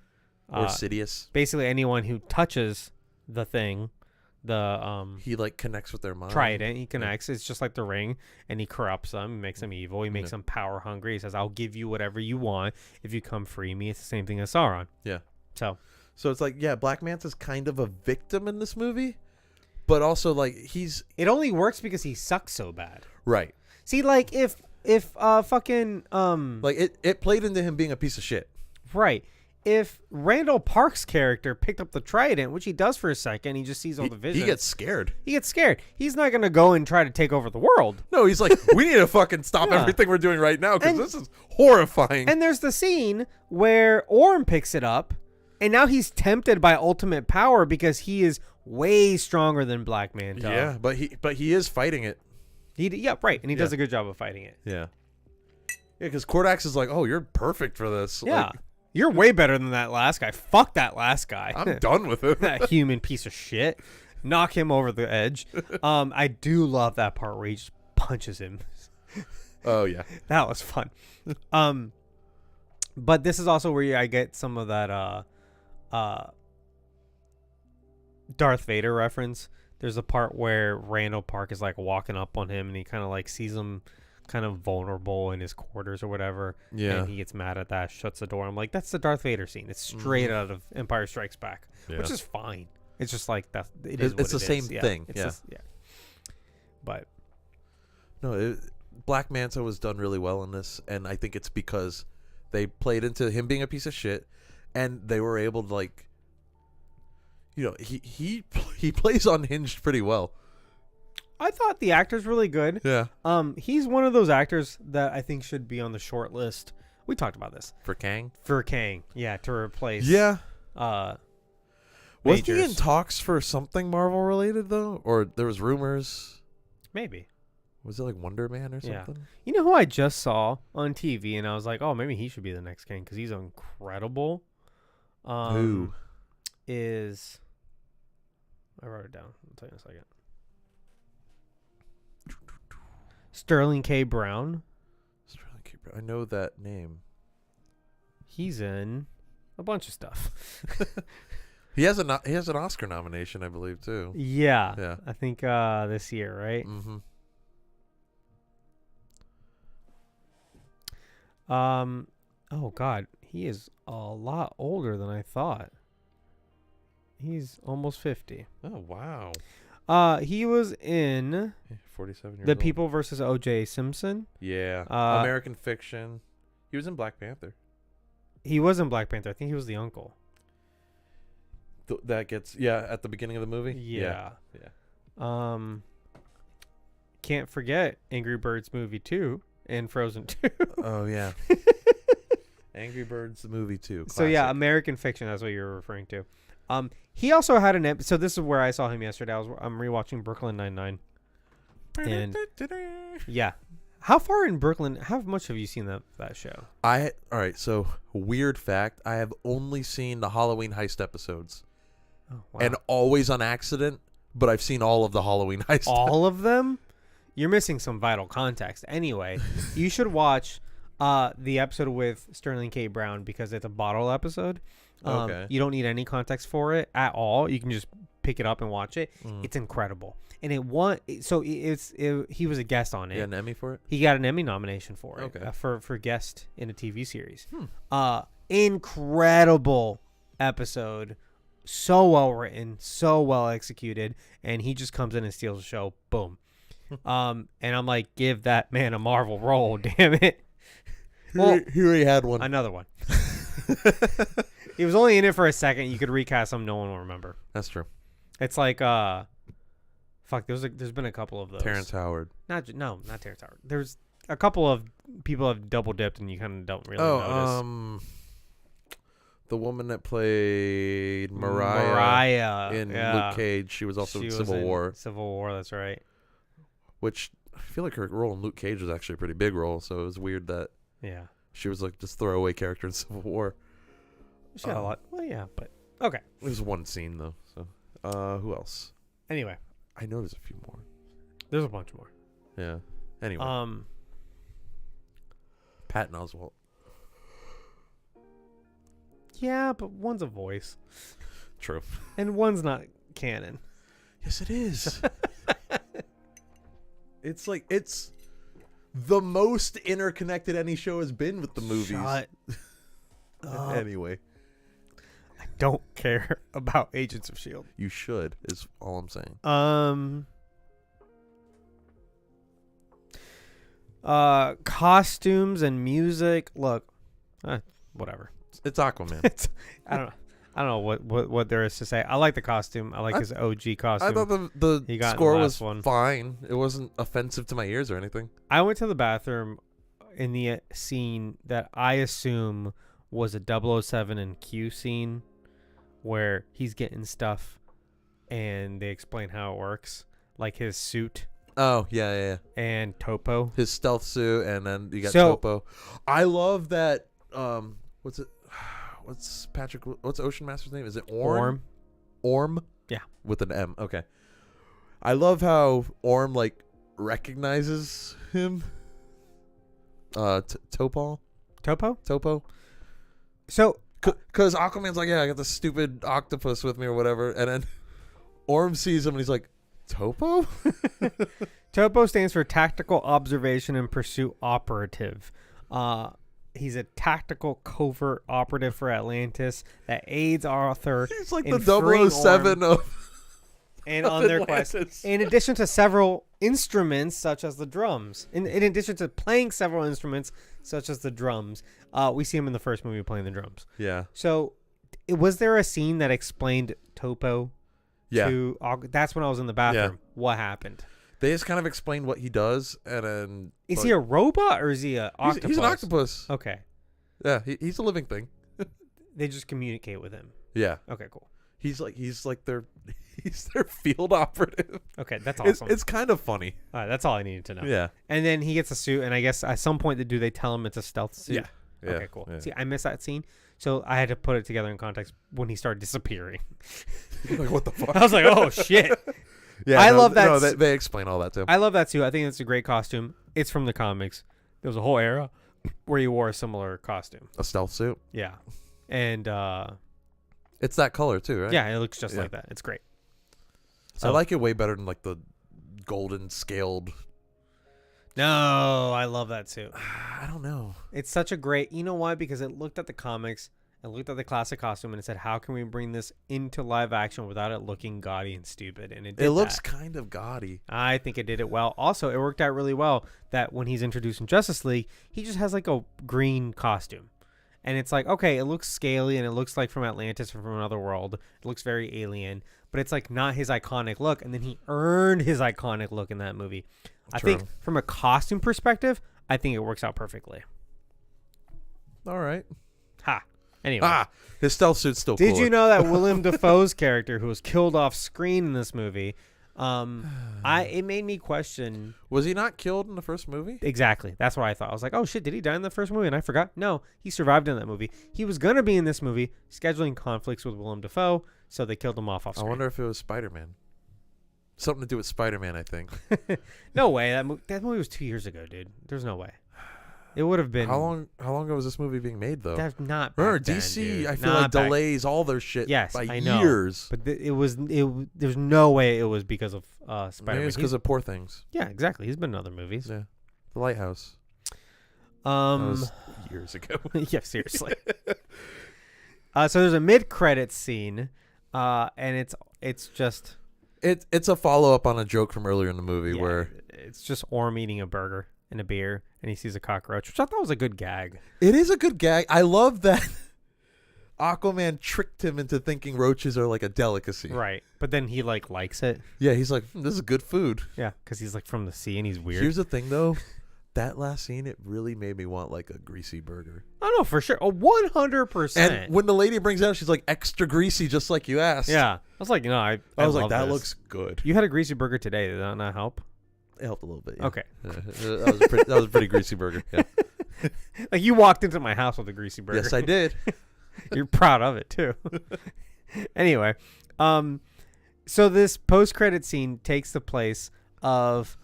or Sidious. basically anyone who touches the thing, He like connects with their mind. trident, he connects. It's just like the ring, and he corrupts them, he makes them evil, he makes them power hungry. He says, "I'll give you whatever you want if you come free me." It's the same thing as Sauron. Yeah. So it's like, yeah, Black Manta's kind of a victim in this movie, but also like it only works because he sucks so bad. right. See, like if fucking Like it played into him being a piece of shit. right. If Randall Park's character picked up the trident, which he does for a second, he just sees all the visions. He gets scared. He gets scared. He's not going to go and try to take over the world. No, he's like, we need to fucking stop everything we're doing right now because this is horrifying. And there's the scene where Orm picks it up, and now he's tempted by ultimate power because he is way stronger than Black Manta. Yeah, but he is fighting it. Right, and he does a good job of fighting it. Yeah. Yeah, because Kordax is like, oh, you're perfect for this. Yeah. Like, You're way better than that last guy. Fuck that last guy. I'm done with it. That human piece of shit. Knock him over the edge. I do love that part where he just punches him. Oh yeah, that was fun. But this is also where I get some of that Darth Vader reference. There's a part where Randall Park is like walking up on him, and he kind of like sees him kind of vulnerable in his quarters or whatever. Yeah. And he gets mad at that, shuts the door. I'm like, that's the Darth Vader scene. It's straight out of Empire Strikes Back, which is fine. It's just like that. It's the same thing. Yeah. But no, Black Manta was done really well in this, and I think it's because they played into him being a piece of shit, and they were able to like, you know, he plays unhinged pretty well. I thought the actor's really good. Yeah. He's one of those actors that I think should be on the short list. We talked about this. For Kang? For Kang, yeah, to replace. Yeah. Was he in Majors. talks for something Marvel related though, or there was rumors? Maybe. Was it like Wonder Man or something? You know who I just saw on TV, and I was like, oh, maybe he should be the next Kang because he's incredible. Who is? I wrote it down. I'll tell you in a second. Sterling K. Brown. Sterling K. Brown. I know that name. He's in a bunch of stuff. He has an Oscar nomination, I believe, too. Yeah. Yeah. I think this year, right? Mm-hmm. Oh God, he is a lot older than I thought. He's almost 50. Oh wow. He was in 47 years The old. People versus O.J. Simpson. Yeah. American Fiction. He was in Black Panther. He was in Black Panther. I think he was the uncle. That gets at the beginning of the movie. Yeah. Yeah. Can't forget Angry Birds movie 2 and Frozen 2. Oh yeah. Angry Birds the movie too. So yeah, Classic. American Fiction. That's what you're referring to. He also had an so this is where I saw him yesterday. I'm rewatching Brooklyn Nine-Nine. And yeah, how far in Brooklyn? How much have you seen that show? All right. So weird fact: I have only seen the Halloween heist episodes, and always on accident. But I've seen all of the Halloween heist. All of them? You're missing some vital context. Anyway, you should watch the episode with Sterling K. Brown because it's a bottle episode. Okay. You don't need any context for it at all. You can just pick it up and watch it. It's incredible. And he was a guest on it. You got an Emmy for it? He got an Emmy nomination for it. Okay. For guest in a TV series. Incredible episode. So well written, so well executed, and he just comes in and steals the show. Boom. And I'm like, give that man a Marvel role, damn it. Well, he already had one. Another one. He was only in it for a second. You could recast him, no one will remember. That's true. It's like there's been a couple of those. Terrence Howard. Not Terrence Howard. There's a couple of people have double dipped and you kind of don't really notice. The woman that played Mariah in Luke Cage, she was also in Civil War. Civil War, that's right. Which I feel like her role in Luke Cage was actually a pretty big role, so it was weird that she was like just throwaway character in Civil War. She had a lot. Well, yeah, but okay. It was one scene though. So, who else? Anyway, I know there's a few more. there's a bunch more. Yeah. Anyway. Patton Oswalt. Yeah, but one's a voice. True. And one's not canon. Yes, it is. It's like, it's the most interconnected any show has been with the movies. Shut up. Anyway. I don't care about Agents of S.H.I.E.L.D. You should, is all I'm saying. Costumes and music. Look, whatever. It's Aquaman. I don't know what there is to say. I like the costume. I like his OG costume. I thought the He got in score the was last one. fine. It wasn't offensive to my ears or anything. I went to the bathroom in the scene that I assume was a 007 and Q scene where he's getting stuff and they explain how it works, like his suit. Oh, yeah. And Topo. His stealth suit, and then you got So- Topo. I love that. What's it? What's Ocean Master's name? Is it Orm? Orm? Yeah. With an M. Okay. I love how Orm, like, recognizes him. Topo? Topo? So, Because Aquaman's like, yeah, I got the stupid octopus with me or whatever. And then Orm sees him and he's like, Topo? Topo stands for Tactical Observation and Pursuit Operative. He's a tactical covert operative for Atlantis that aids Arthur. He's like in the freeing 007 Orm of and on their quest. Atlantis. In addition to several instruments such as the drums. In addition to playing several instruments such as the drums, we see him in the first movie playing the drums. Yeah. So, was there a scene that explained Topo? Yeah. That's when I was in the bathroom. Yeah. What happened? They just kind of explained what he does, and then... Is he a robot or is he an octopus? He's an octopus. Okay. Yeah, he's a living thing. They just communicate with him. Yeah. Okay, cool. He's their field operative. Okay, that's awesome. It's kind of funny. All right, that's all I needed to know. Yeah. And then he gets a suit, and I guess at some point they tell him it's a stealth suit. Yeah. Okay, cool. Yeah. See, I missed that scene, so I had to put it together in context when he started disappearing. Like, what the fuck? I was like, oh, shit. Yeah, I love that. No, they explain all that too. I love that suit. I think it's a great costume. It's from the comics. There was a whole era where he wore a similar costume. A stealth suit. Yeah. And It's that color too, right? yeah, it looks just like that. It's great. I like it way better than like the golden scaled. No, I love that suit. I don't know. It's such a great. You know why? Because it looked at the comics and looked at the classic costume and it said, "How can we bring this into live action without it looking gaudy and stupid?" And it looks that. kind of gaudy. I think it did it well. Also, it worked out really well that when he's introduced in Justice League, he just has like a green costume. And it's like, okay, it looks scaly and it looks like from Atlantis or from another world. It looks very alien, but it's like not his iconic look. And then he earned his iconic look in that movie. I think from a costume perspective, I think it works out perfectly. All right. Ha. Anyway. His stealth suit's still Did cooler. you know that Willem Dafoe's character, who was killed off screen in this movie, it made me question. Was he not killed in the first movie? Exactly. That's what I thought. I was like, oh shit, did he die in the first movie? And I forgot. No, he survived in that movie. He was going to be in this movie, scheduling conflicts with Willem Dafoe, so they killed him off screen. I wonder if it was Spider-Man. Something to do with Spider-Man, I think. No way. That movie was 2 years ago, dude. There's no way. It would have been. How long ago was this movie being made, though? That's not. Remember, back then, DC, dude. I feel Not like back- delays all their shit by I know. years. But there's no way it was because of Spider-Man. Maybe it's because of Poor Things. Yeah, exactly. He's been in other movies. Yeah. The Lighthouse. That was years ago. Yeah, seriously. So there's a mid-credits scene, and it's just It's a follow-up on a joke from earlier in the movie where... it's just Orm eating a burger and a beer, and he sees a cockroach, which I thought was a good gag. It is a good gag. I love that Aquaman tricked him into thinking roaches are like a delicacy. Right. But then he likes it. Yeah, he's like, this is good food. Yeah, because he's like from the sea and he's weird. Here's the thing, though. That last scene, it really made me want like a greasy burger. Oh, no, for sure. Oh, 100%. And when the lady brings it out, she's like extra greasy, just like you asked. Yeah. I was like, I was like, love that this. looks good. You had a greasy burger today. Did that not help? It helped a little bit. Yeah. Okay. That was a pretty greasy burger. Yeah. Like you walked into my house with a greasy burger. Yes, I did. You're proud of it too. Anyway, so this post-credit scene takes the place of,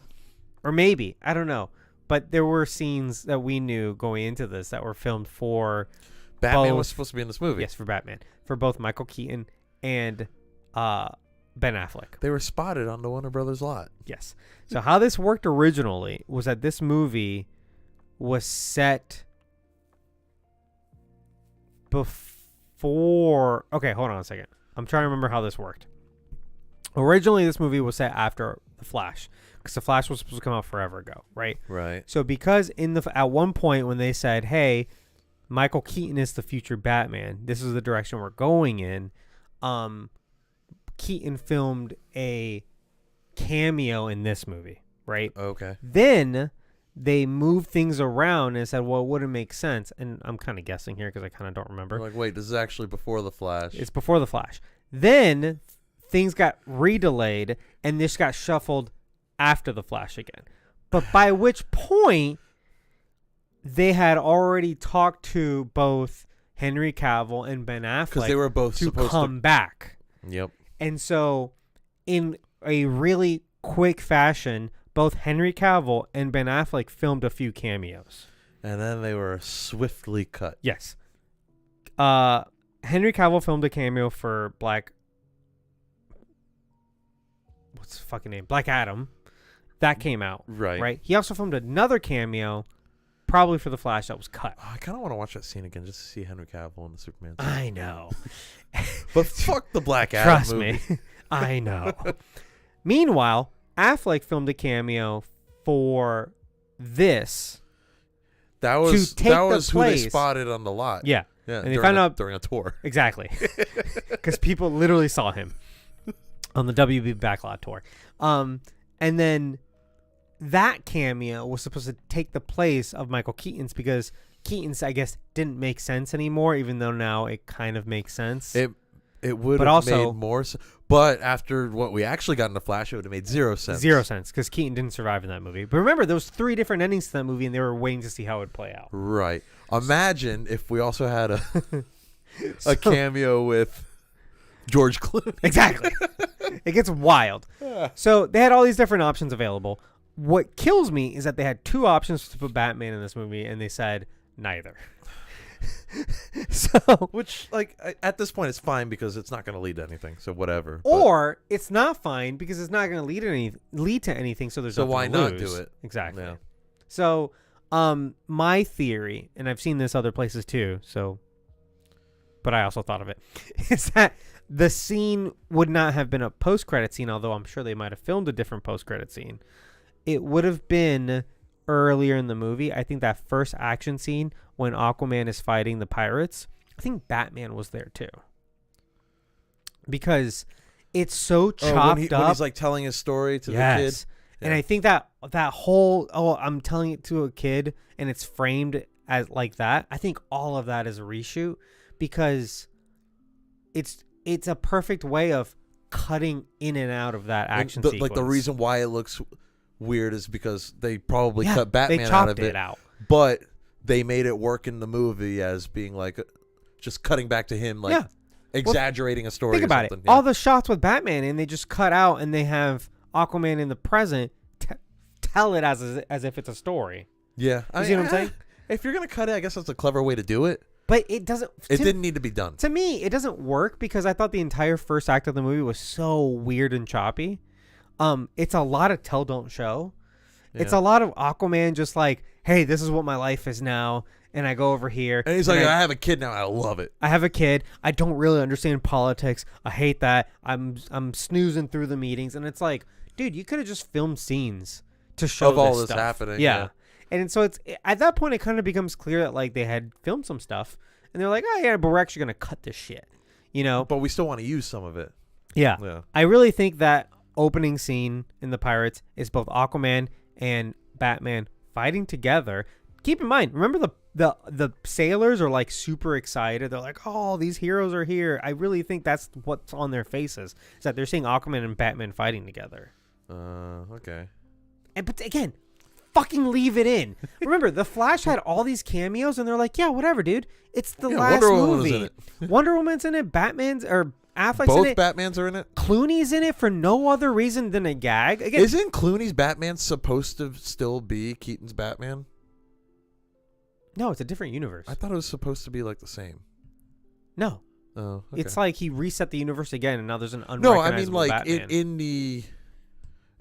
or maybe, I don't know, but there were scenes that we knew going into this that were filmed for Batman both, was supposed to be in this movie. Yes, for Batman. For both Michael Keaton and Ben Affleck. They were spotted on the Warner Brothers lot. Yes. So how this worked originally was that this movie was set before... Okay, hold on a second. I'm trying to remember how this worked. Originally, this movie was set after The Flash, because The Flash was supposed to come out forever ago, right? Right. So because at one point when they said, hey, Michael Keaton is the future Batman, this is the direction we're going in, Keaton filmed a cameo in this movie, right? Okay. Then they moved things around and said, well, it wouldn't make sense. And I'm kind of guessing here because I kind of don't remember. They're like, wait, this is actually before The Flash. It's before The Flash. Then things got redelayed and this got shuffled after The Flash again. But by which point they had already talked to both Henry Cavill and Ben Affleck because they were both to supposed come back. Yep. And so in a really quick fashion, both Henry Cavill and Ben Affleck filmed a few cameos. And then they were swiftly cut. Yes. Henry Cavill filmed a cameo for Black Adam. That came out. Right. He also filmed another cameo, probably for The Flash, that was cut. Oh, I kind of want to watch that scene again just to see Henry Cavill in the Superman scene. I know. But fuck the Black Adam Trust movie. me. I know. Meanwhile, Affleck filmed a cameo for this. That was take who the they place. spotted on the lot. Yeah. Yeah. And they found out during a tour. Exactly. Because people literally saw him on the WB Backlot tour. And then that cameo was supposed to take the place of Michael Keaton's because Keaton's, I guess, didn't make sense anymore, even though now it kind of makes sense. It would have made more sense. But after what we actually got in The Flash, it would have made 0 sense. 0 sense, because Keaton didn't survive in that movie. But remember, there was 3 different endings to that movie, and they were waiting to see how it would play out. Right. Imagine if we also had a cameo with George Clooney. Exactly. It gets wild. Yeah. So they had all these different options available. What kills me is that they had 2 options to put Batman in this movie, and they said neither. So, which, like, at this point, it's fine because it's not going to lead to anything. So whatever. Or it's not fine because it's not going to lead to anything. So there's nothing why to not lose. do it? Exactly. Yeah. So, my theory, and I've seen this other places too. So, but I also thought of it, is that the scene would not have been a post-credit scene, although I'm sure they might have filmed a different post-credit scene. It would have been earlier in the movie. I think that first action scene when Aquaman is fighting the pirates, I think Batman was there too. Because it's so chopped up. When he's like telling his story to the kid. Yeah. And I think that whole, I'm telling it to a kid and it's framed as like that. I think all of that is a reshoot because it's a perfect way of cutting in and out of that action sequence. Like the reason why it looks weird is because they probably cut Batman they out chopped of it out. But they made it work in the movie as being like just cutting back to him, like exaggerating a story. Think about it. Yeah. All the shots with Batman, and they just cut out, and they have Aquaman in the present tell it as if it's a story. Yeah, you see what I'm saying? If you're gonna cut it, I guess that's a clever way to do it. But it doesn't. It didn't need to be done. To me, it doesn't work because I thought the entire first act of the movie was so weird and choppy. It's a lot of tell don't show. Yeah. It's a lot of Aquaman just like, hey, this is what my life is now, and I go over here. And he's like, I have a kid now. I love it. I have a kid. I don't really understand politics. I hate that. I'm snoozing through the meetings, and it's like, dude, you could have just filmed scenes to show of all this stuff happening. Yeah. And so it's at that point it kind of becomes clear that like they had filmed some stuff, and they're like, oh yeah, but we're actually gonna cut this shit, you know. But we still want to use some of it. Yeah. I really think that opening scene in the Pirates is both Aquaman and Batman fighting together. Keep in mind, remember the sailors are like super excited. They're like, oh, these heroes are here. I really think that's what's on their faces, is that they're seeing Aquaman and Batman fighting together. Okay. But again, fucking leave it in. Remember, The Flash had all these cameos, and they're like, yeah, whatever, dude. It's the last Wonder Woman movie. was in it. Wonder Woman's in it. Batman's or Affleck's Both in it. Batmans are in it. Clooney's in it for no other reason than a gag. Again, Isn't Clooney's Batman supposed to still be Keaton's Batman? no, it's a different universe. I thought it was supposed to be like the same. No, Oh, okay. it's like he reset the universe again, and now there's an No, unrecognizable I mean like Batman.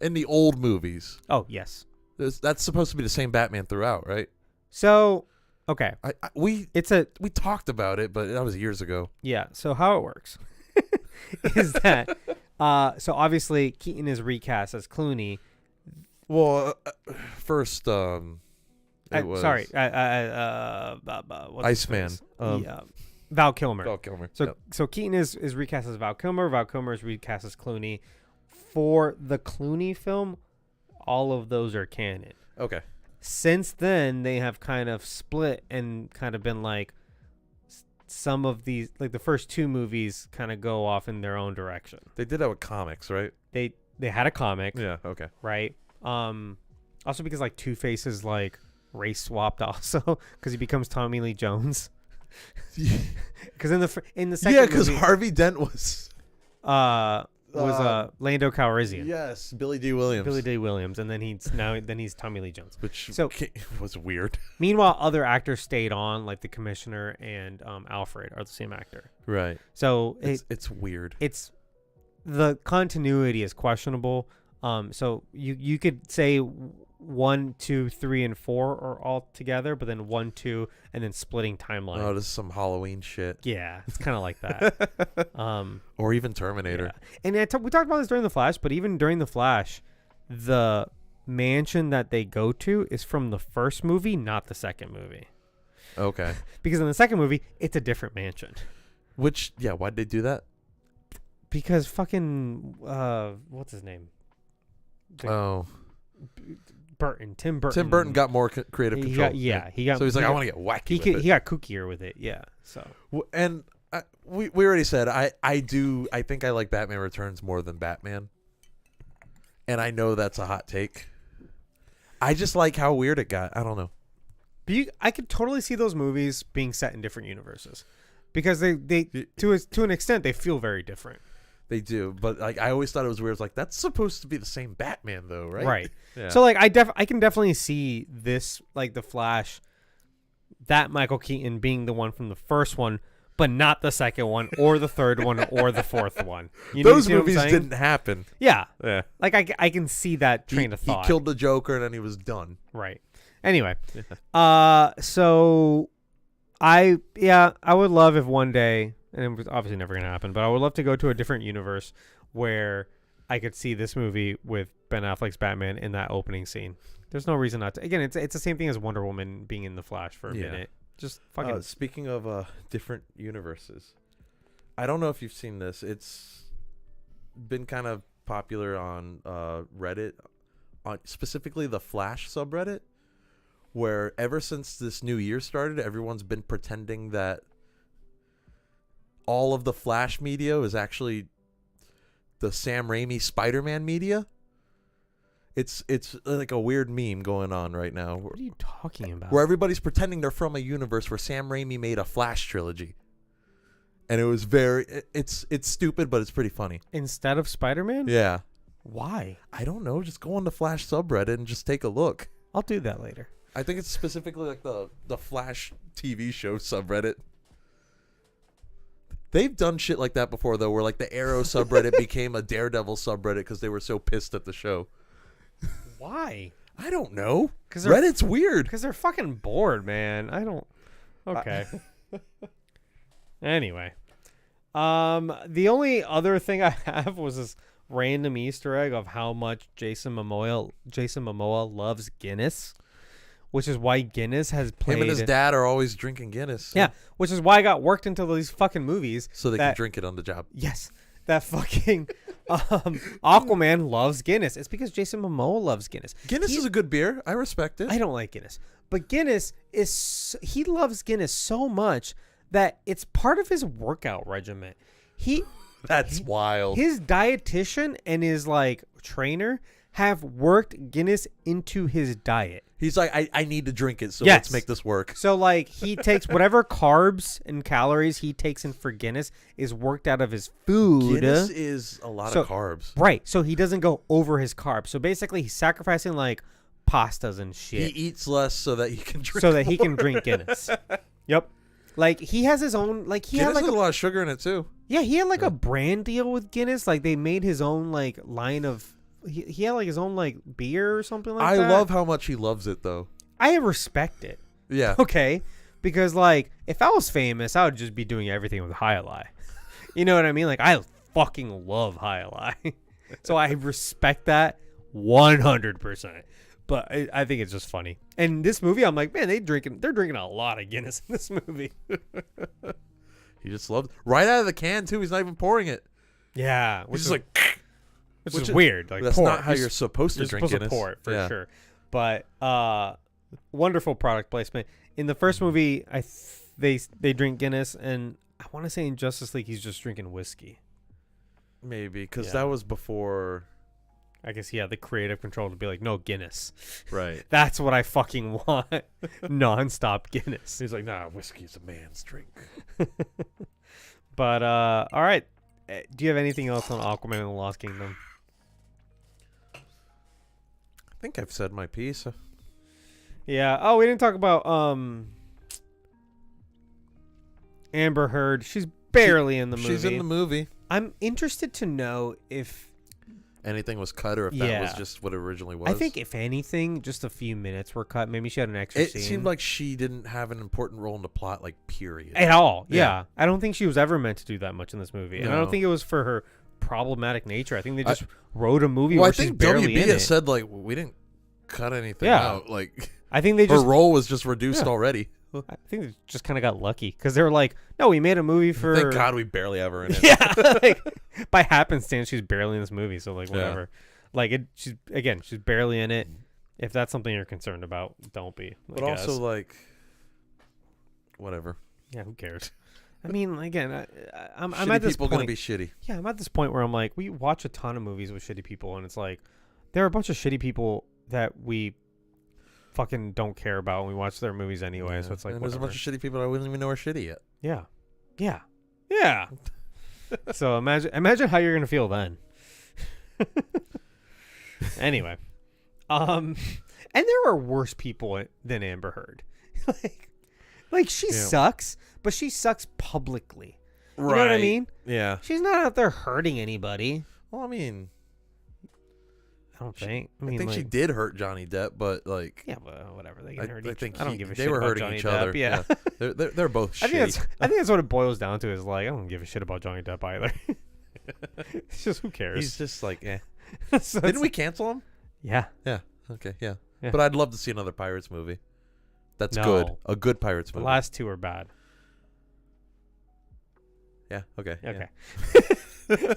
in the old movies. Oh yes. That's supposed to be the same Batman throughout, right? So, okay, We it's a talked about it, but that was years ago. yeah. So how it works is that so obviously Keaton is recast as Clooney. Well, first, it was Sorry, what's his Iceman. face? Yeah, Val Kilmer. Val Kilmer. So Yep. so Keaton is recast as Val Kilmer. Val Kilmer is recast as Clooney. For the Clooney film, all of those are canon. Okay. Since then, they have kind of split and kind of been like some of these, like the first two movies, kind of go off in their own direction. They did that with comics, right? They had a comic, Yeah. Okay. right? Also because like Two-Face is like race swapped also because he becomes Tommy Lee Jones. Because in the second Yeah, because movie, Harvey Dent was Lando Calrissian. yes, Billy D. Williams. Billy D. Williams, and then he's Tommy Lee Jones. Which So- was weird. Meanwhile, other actors stayed on, like the Commissioner and Alfred are the same actor. Right. So It's weird. it's the continuity is questionable. So you could say 1, 2, 3, and 4 are all together, but then 1, 2, and then splitting timeline. Oh, this is some Halloween shit. Yeah, it's kind of like that. Or even Terminator. Yeah. And we talked about this during The Flash, but even during The Flash, the mansion that they go to is from the first movie, not the second movie. Okay. Because in the second movie, it's a different mansion. Which, yeah, why'd they do that? Because fucking, what's his name? Oh. Tim Burton. Tim Burton got more creative He control. got. So he's like, he I got- want to get wacky He with it. got kookier with it. Yeah. So And we already said, I think I like Batman Returns more than Batman. And I know that's a hot take. I just like how weird it got. I don't know. but I could totally see those movies being set in different universes, because they to an extent they feel very different. They do, but like I always thought it was weird. It's like that's supposed to be the same Batman, though, right? Right. Yeah. So like I can definitely see this, like the Flash, that Michael Keaton being the one from the first one, but not the second one or the third one or the fourth one. Those see what I'm movies saying? didn't happen. Yeah. Yeah. Like I can see that train of thought. He killed the Joker and then he was done. Right. Anyway, so I would love if one day, and it was obviously never going to happen, but I would love to go to a different universe where I could see this movie with Ben Affleck's Batman in that opening scene. There's no reason not to. Again, it's the same thing as Wonder Woman being in the Flash for a minute. Just fucking. Speaking of different universes, I don't know if you've seen this. It's been kind of popular on Reddit, on specifically the Flash subreddit, where ever since this new year started, everyone's been pretending that all of the Flash media is actually the Sam Raimi Spider-Man media. It's like a weird meme going on right now. What are you talking about? Where everybody's pretending they're from a universe where Sam Raimi made a Flash trilogy. And it was it's stupid, but it's pretty funny. Instead of Spider-Man? Yeah. Why? I don't know. Just go on the Flash subreddit and just take a look. I'll do that later. I think it's specifically like the Flash TV show subreddit. They've done shit like that before, though, where like the Arrow subreddit became a Daredevil subreddit because they were so pissed at the show. Why? I don't know. 'Cause Reddit's weird. Because they're fucking bored, man. I don't. Okay. Anyway, the only other thing I have was this random Easter egg of how much Jason Momoa loves Guinness, which is why Guinness has played. Him and his dad are always drinking Guinness. Yeah, which is why I got worked into these fucking movies. So they can drink it on the job. Yes, that fucking Aquaman loves Guinness. It's because Jason Momoa loves Guinness. Guinness is a good beer. I respect it. I don't like Guinness, but Guinness he loves Guinness so much that it's part of his workout regimen. That's wild. His dietitian and his like trainer have worked Guinness into his diet. He's like, I need to drink it, so Yes. let's make this work. So, like, he takes whatever carbs and calories he takes in for Guinness is worked out of his food. Guinness is a lot of carbs. Right. So he doesn't go over his carbs. So basically, he's sacrificing, like, pastas and shit. He eats less so that he can drink so that he more. can drink Guinness. Yep. Like, he has his own, like, he Guinness had, like, has a lot of sugar in it, too. yeah, he had, like, a brand deal with Guinness. Like, they made his own, like, line of, he had, like, his own, like, beer or something like that. I love how much he loves it, though. I respect it. Yeah. Okay. Because, like, if I was famous, I would just be doing everything with High Ally. You know what I mean? Like, I fucking love High Ally. So I respect that 100%. But I think it's just funny. And this movie, I'm like, man, they're drinking a lot of Guinness in this movie. He just loves right out of the can, too. He's not even pouring it. Yeah. He's just like... Which is weird. Like, that's pour. not how you're supposed to drink supposed Guinness. to pour it, for Yeah. sure. But wonderful product placement. In the first movie, they drink Guinness, and I want to say in Justice League, he's just drinking whiskey. Maybe, because Yeah. that was before... I guess he had the creative control to be like, no, Guinness. Right. That's what I fucking want. Non-stop Guinness. He's like, nah, whiskey is a man's drink. But, all right. Do you have anything else on Aquaman and the Lost Kingdom? I think I've said my piece. Yeah. Oh, we didn't talk about Amber Heard. She's barely in the movie. She's in the movie. I'm interested to know if Anything was cut or if that was Yeah. just what it originally was. I think if anything, just a few minutes were cut. Maybe she had an extra it scene. seemed like she didn't have an important role in the plot, like, period. At all. Yeah. Yeah. I don't think she was ever meant to do that much in this movie. And I don't No. think it was for her problematic nature. I think they just wrote a movie Well, where I she's think barely WB in has it. said, like, we didn't cut anything Yeah. out. Like, I think they her just role was just reduced Yeah. already. I think they just kind of got lucky because they were like, no, we made a movie for. Thank God we barely have her in it. Yeah, like, by happenstance, she's barely in this movie. So like, Yeah. whatever. Like she's barely in it. If that's something you're concerned about, don't be. But also, like, whatever. yeah, who cares? I mean, again, I'm Shitty at this people point. gonna be shitty. Yeah, I'm at this point where I'm like, we watch a ton of movies with shitty people, and it's like, there are a bunch of shitty people that we fucking don't care about, and we watch their movies anyway. Yeah. So it's like, and there's a bunch of shitty people that wouldn't even know are shitty yet. Yeah. So imagine how you're gonna feel then. Anyway, and there are worse people than Amber Heard. like she sucks, but she sucks publicly. You know what I mean? Yeah. She's not out there hurting anybody. Well, I mean, I don't think. I think she did hurt Johnny Depp, but like, yeah, but whatever. They can hurt I each think I don't give a they shit were about hurting Johnny each Depp. other. Yeah. They're both shitty. I think that's what it boils down to. Is like, I don't give a shit about Johnny Depp either. It's just, who cares? He's just like, eh. So Didn't we cancel him? Yeah. Yeah. Okay. Yeah. Yeah. But I'd love to see another Pirates movie. That's No. good. A good Pirates The movie. last two are bad. Yeah. Okay. Okay.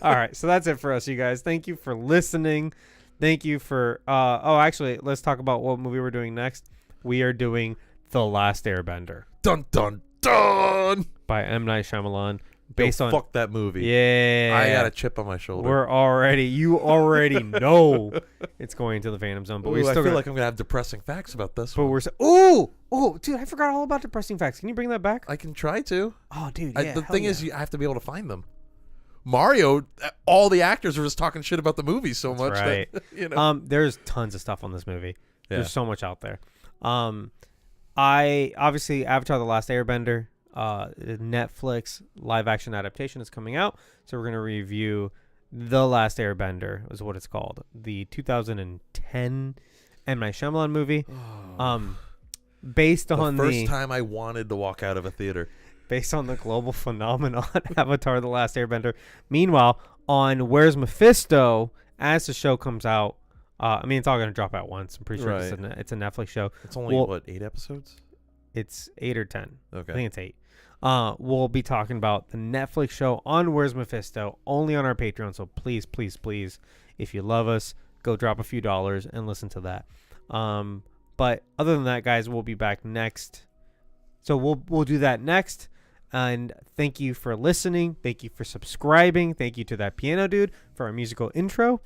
All right. So that's it for us, you guys. Thank you for listening. Thank you for. Actually, let's talk about what movie we're doing next. We are doing The Last Airbender. Dun dun dun. By M. Night Shyamalan. Yo, fuck that movie. Yeah. I got a chip on my shoulder. You already know it's going to the Phantom Zone, but Ooh, we still I feel like I'm gonna have depressing facts about this. But one. we're dude, I forgot all about depressing facts. Can you bring that back? I can try to. Oh, dude, The thing is, I have to be able to find them. Mario, all the actors are just talking shit about the movie so much. right. That, There's tons of stuff on this movie. Yeah. There's so much out there. I obviously Avatar: The Last Airbender, Netflix live action adaptation is coming out, so we're gonna review The Last Airbender, is what it's called, the 2010 M. Night Shyamalan movie. Based on the first time I wanted to walk out of a theater. Based on the global phenomenon Avatar: The Last Airbender. Meanwhile, on Where's Mephisto, as the show comes out, it's all going to drop at once. I'm pretty sure it's a Netflix show. It's only, 8 episodes? It's 8 or 10. Okay. I think it's 8. We'll be talking about the Netflix show on Where's Mephisto, only on our Patreon. So please, please, please, if you love us, go drop a few dollars and listen to that. But other than that, guys, we'll be back next. So we'll do that next. And thank you for listening. Thank you for subscribing. Thank you to that piano dude for our musical intro.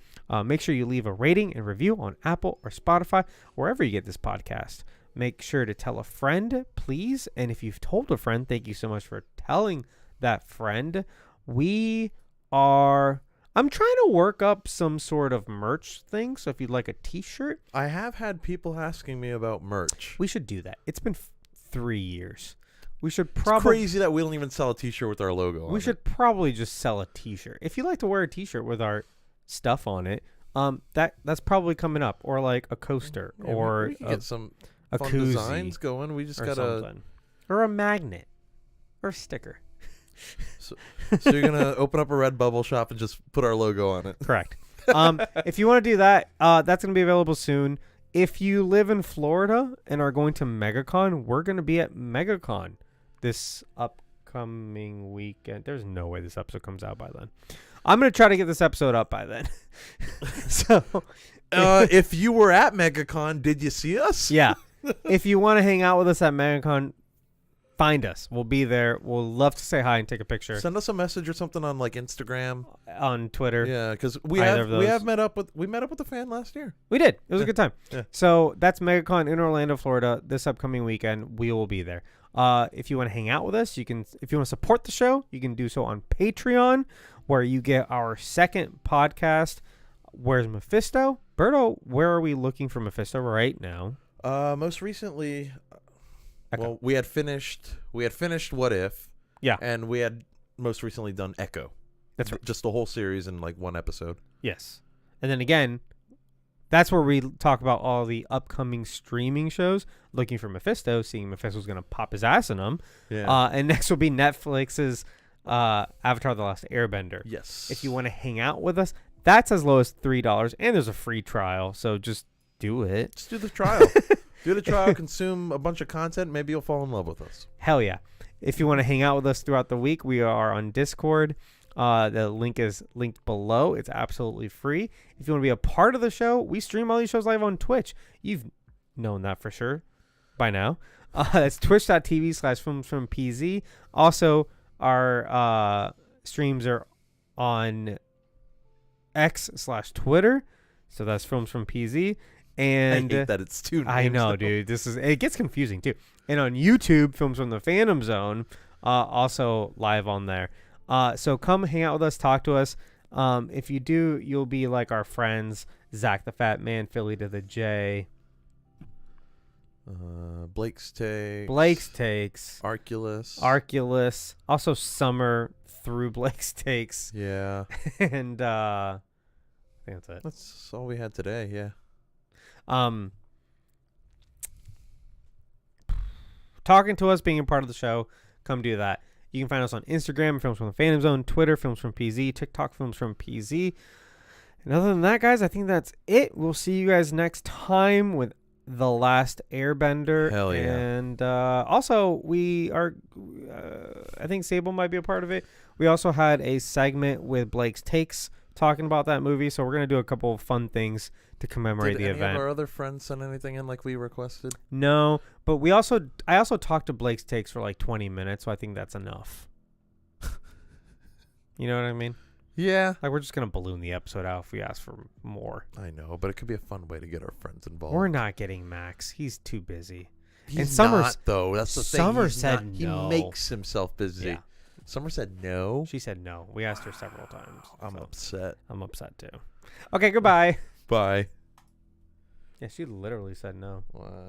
Make sure you leave a rating and review on Apple or Spotify, wherever you get this podcast. Make sure to tell a friend, please. And if you've told a friend, thank you so much for telling that friend. I'm trying to work up some sort of merch thing. So if you'd like a t-shirt. I have had people asking me about merch. We should do that. It's been 3 years. We should It's probably. crazy that we don't even sell a t-shirt with our logo on We it. should probably just sell a t-shirt. If you like to wear a t-shirt with our stuff on it, that's probably coming up. Or like a coaster. Yeah, or we can get some a fun koozie designs going. We just or gotta. something. Or a magnet. Or a sticker. So you're gonna open up a Redbubble shop and just put our logo on it. Correct. If you want to do that, that's going to be available soon. If you live in Florida and are going to MegaCon, we're going to be at MegaCon this upcoming weekend. There's no way this episode comes out by then. I'm going to try to get this episode up by then. So, If you were at MegaCon, did you see us? yeah. If you want to hang out with us at MegaCon, find us. We'll be there. We'll love to say hi and take a picture. Send us a message or something on like Instagram, on Twitter. Yeah, because we Either of those. have met up with a fan last year. We did. It was a good time. Yeah. So that's MegaCon in Orlando, Florida, this upcoming weekend. We will be there. If you want to hang out with us, you can. If you want to support the show, you can do so on Patreon, where you get our second podcast. Where's Mephisto? Berto, where are we looking for Mephisto right now? Most recently, Echo. well, we had finished What If. Yeah. And we had most recently done Echo. That's right. Just the whole series in like one episode. Yes. And then again, that's where we talk about all the upcoming streaming shows. Looking for Mephisto, seeing Mephisto's going to pop his ass in them. Yeah. And next will be Netflix's Avatar: The Last Airbender. Yes. If you want to hang out with us, that's as low as $3, and there's a free trial. So just do it. Just do the trial. Do the trial, consume a bunch of content. Maybe you'll fall in love with us. Hell yeah. If you want to hang out with us throughout the week, we are on Discord. The link is linked below. It's absolutely free. If you want to be a part of the show, we stream all these shows live on Twitch. You've known that for sure by now. That's twitch.tv/filmsfrompz. Also, our streams are on X/Twitter. So that's Films from PZ. And I hate that it's two names. I know, though. dude. It gets confusing too. And on YouTube, Films from the Phantom Zone, also live on there. So come hang out with us, talk to us. If you do, you'll be like our friends, Zach the Fat Man, Philly to the J, Blake's Takes. Arculus, also Summer through Blake's Takes. Yeah. And I think that's it. That's all we had today, yeah. Talking to us, being a part of the show, come do that. You can find us on Instagram, Films from the Phantom Zone, Twitter, Films from PZ, TikTok, Films from PZ. And other than that, guys, I think that's it. We'll see you guys next time with The Last Airbender. Hell yeah. And also, we are, I think Sable might be a part of it. We also had a segment with Blake's Takes talking about that movie. So we're going to do a couple of fun things to commemorate the Did any event. of our other friends send anything in like we requested? No, but I also talked to Blake's Takes for like 20 minutes, so I think that's enough. You know what I mean? Yeah. Like, we're just going to balloon the episode out if we ask for more. I know, but it could be a fun way to get our friends involved. We're not getting Max. He's too busy. He's and Summer's, not, though. That's the thing. Summer He's said not, no. He makes himself busy. Yeah. Summer said no. She said no. We asked her several times. I'm so upset. I'm upset, too. Okay, goodbye. Bye. Yeah, she literally said no. Wow.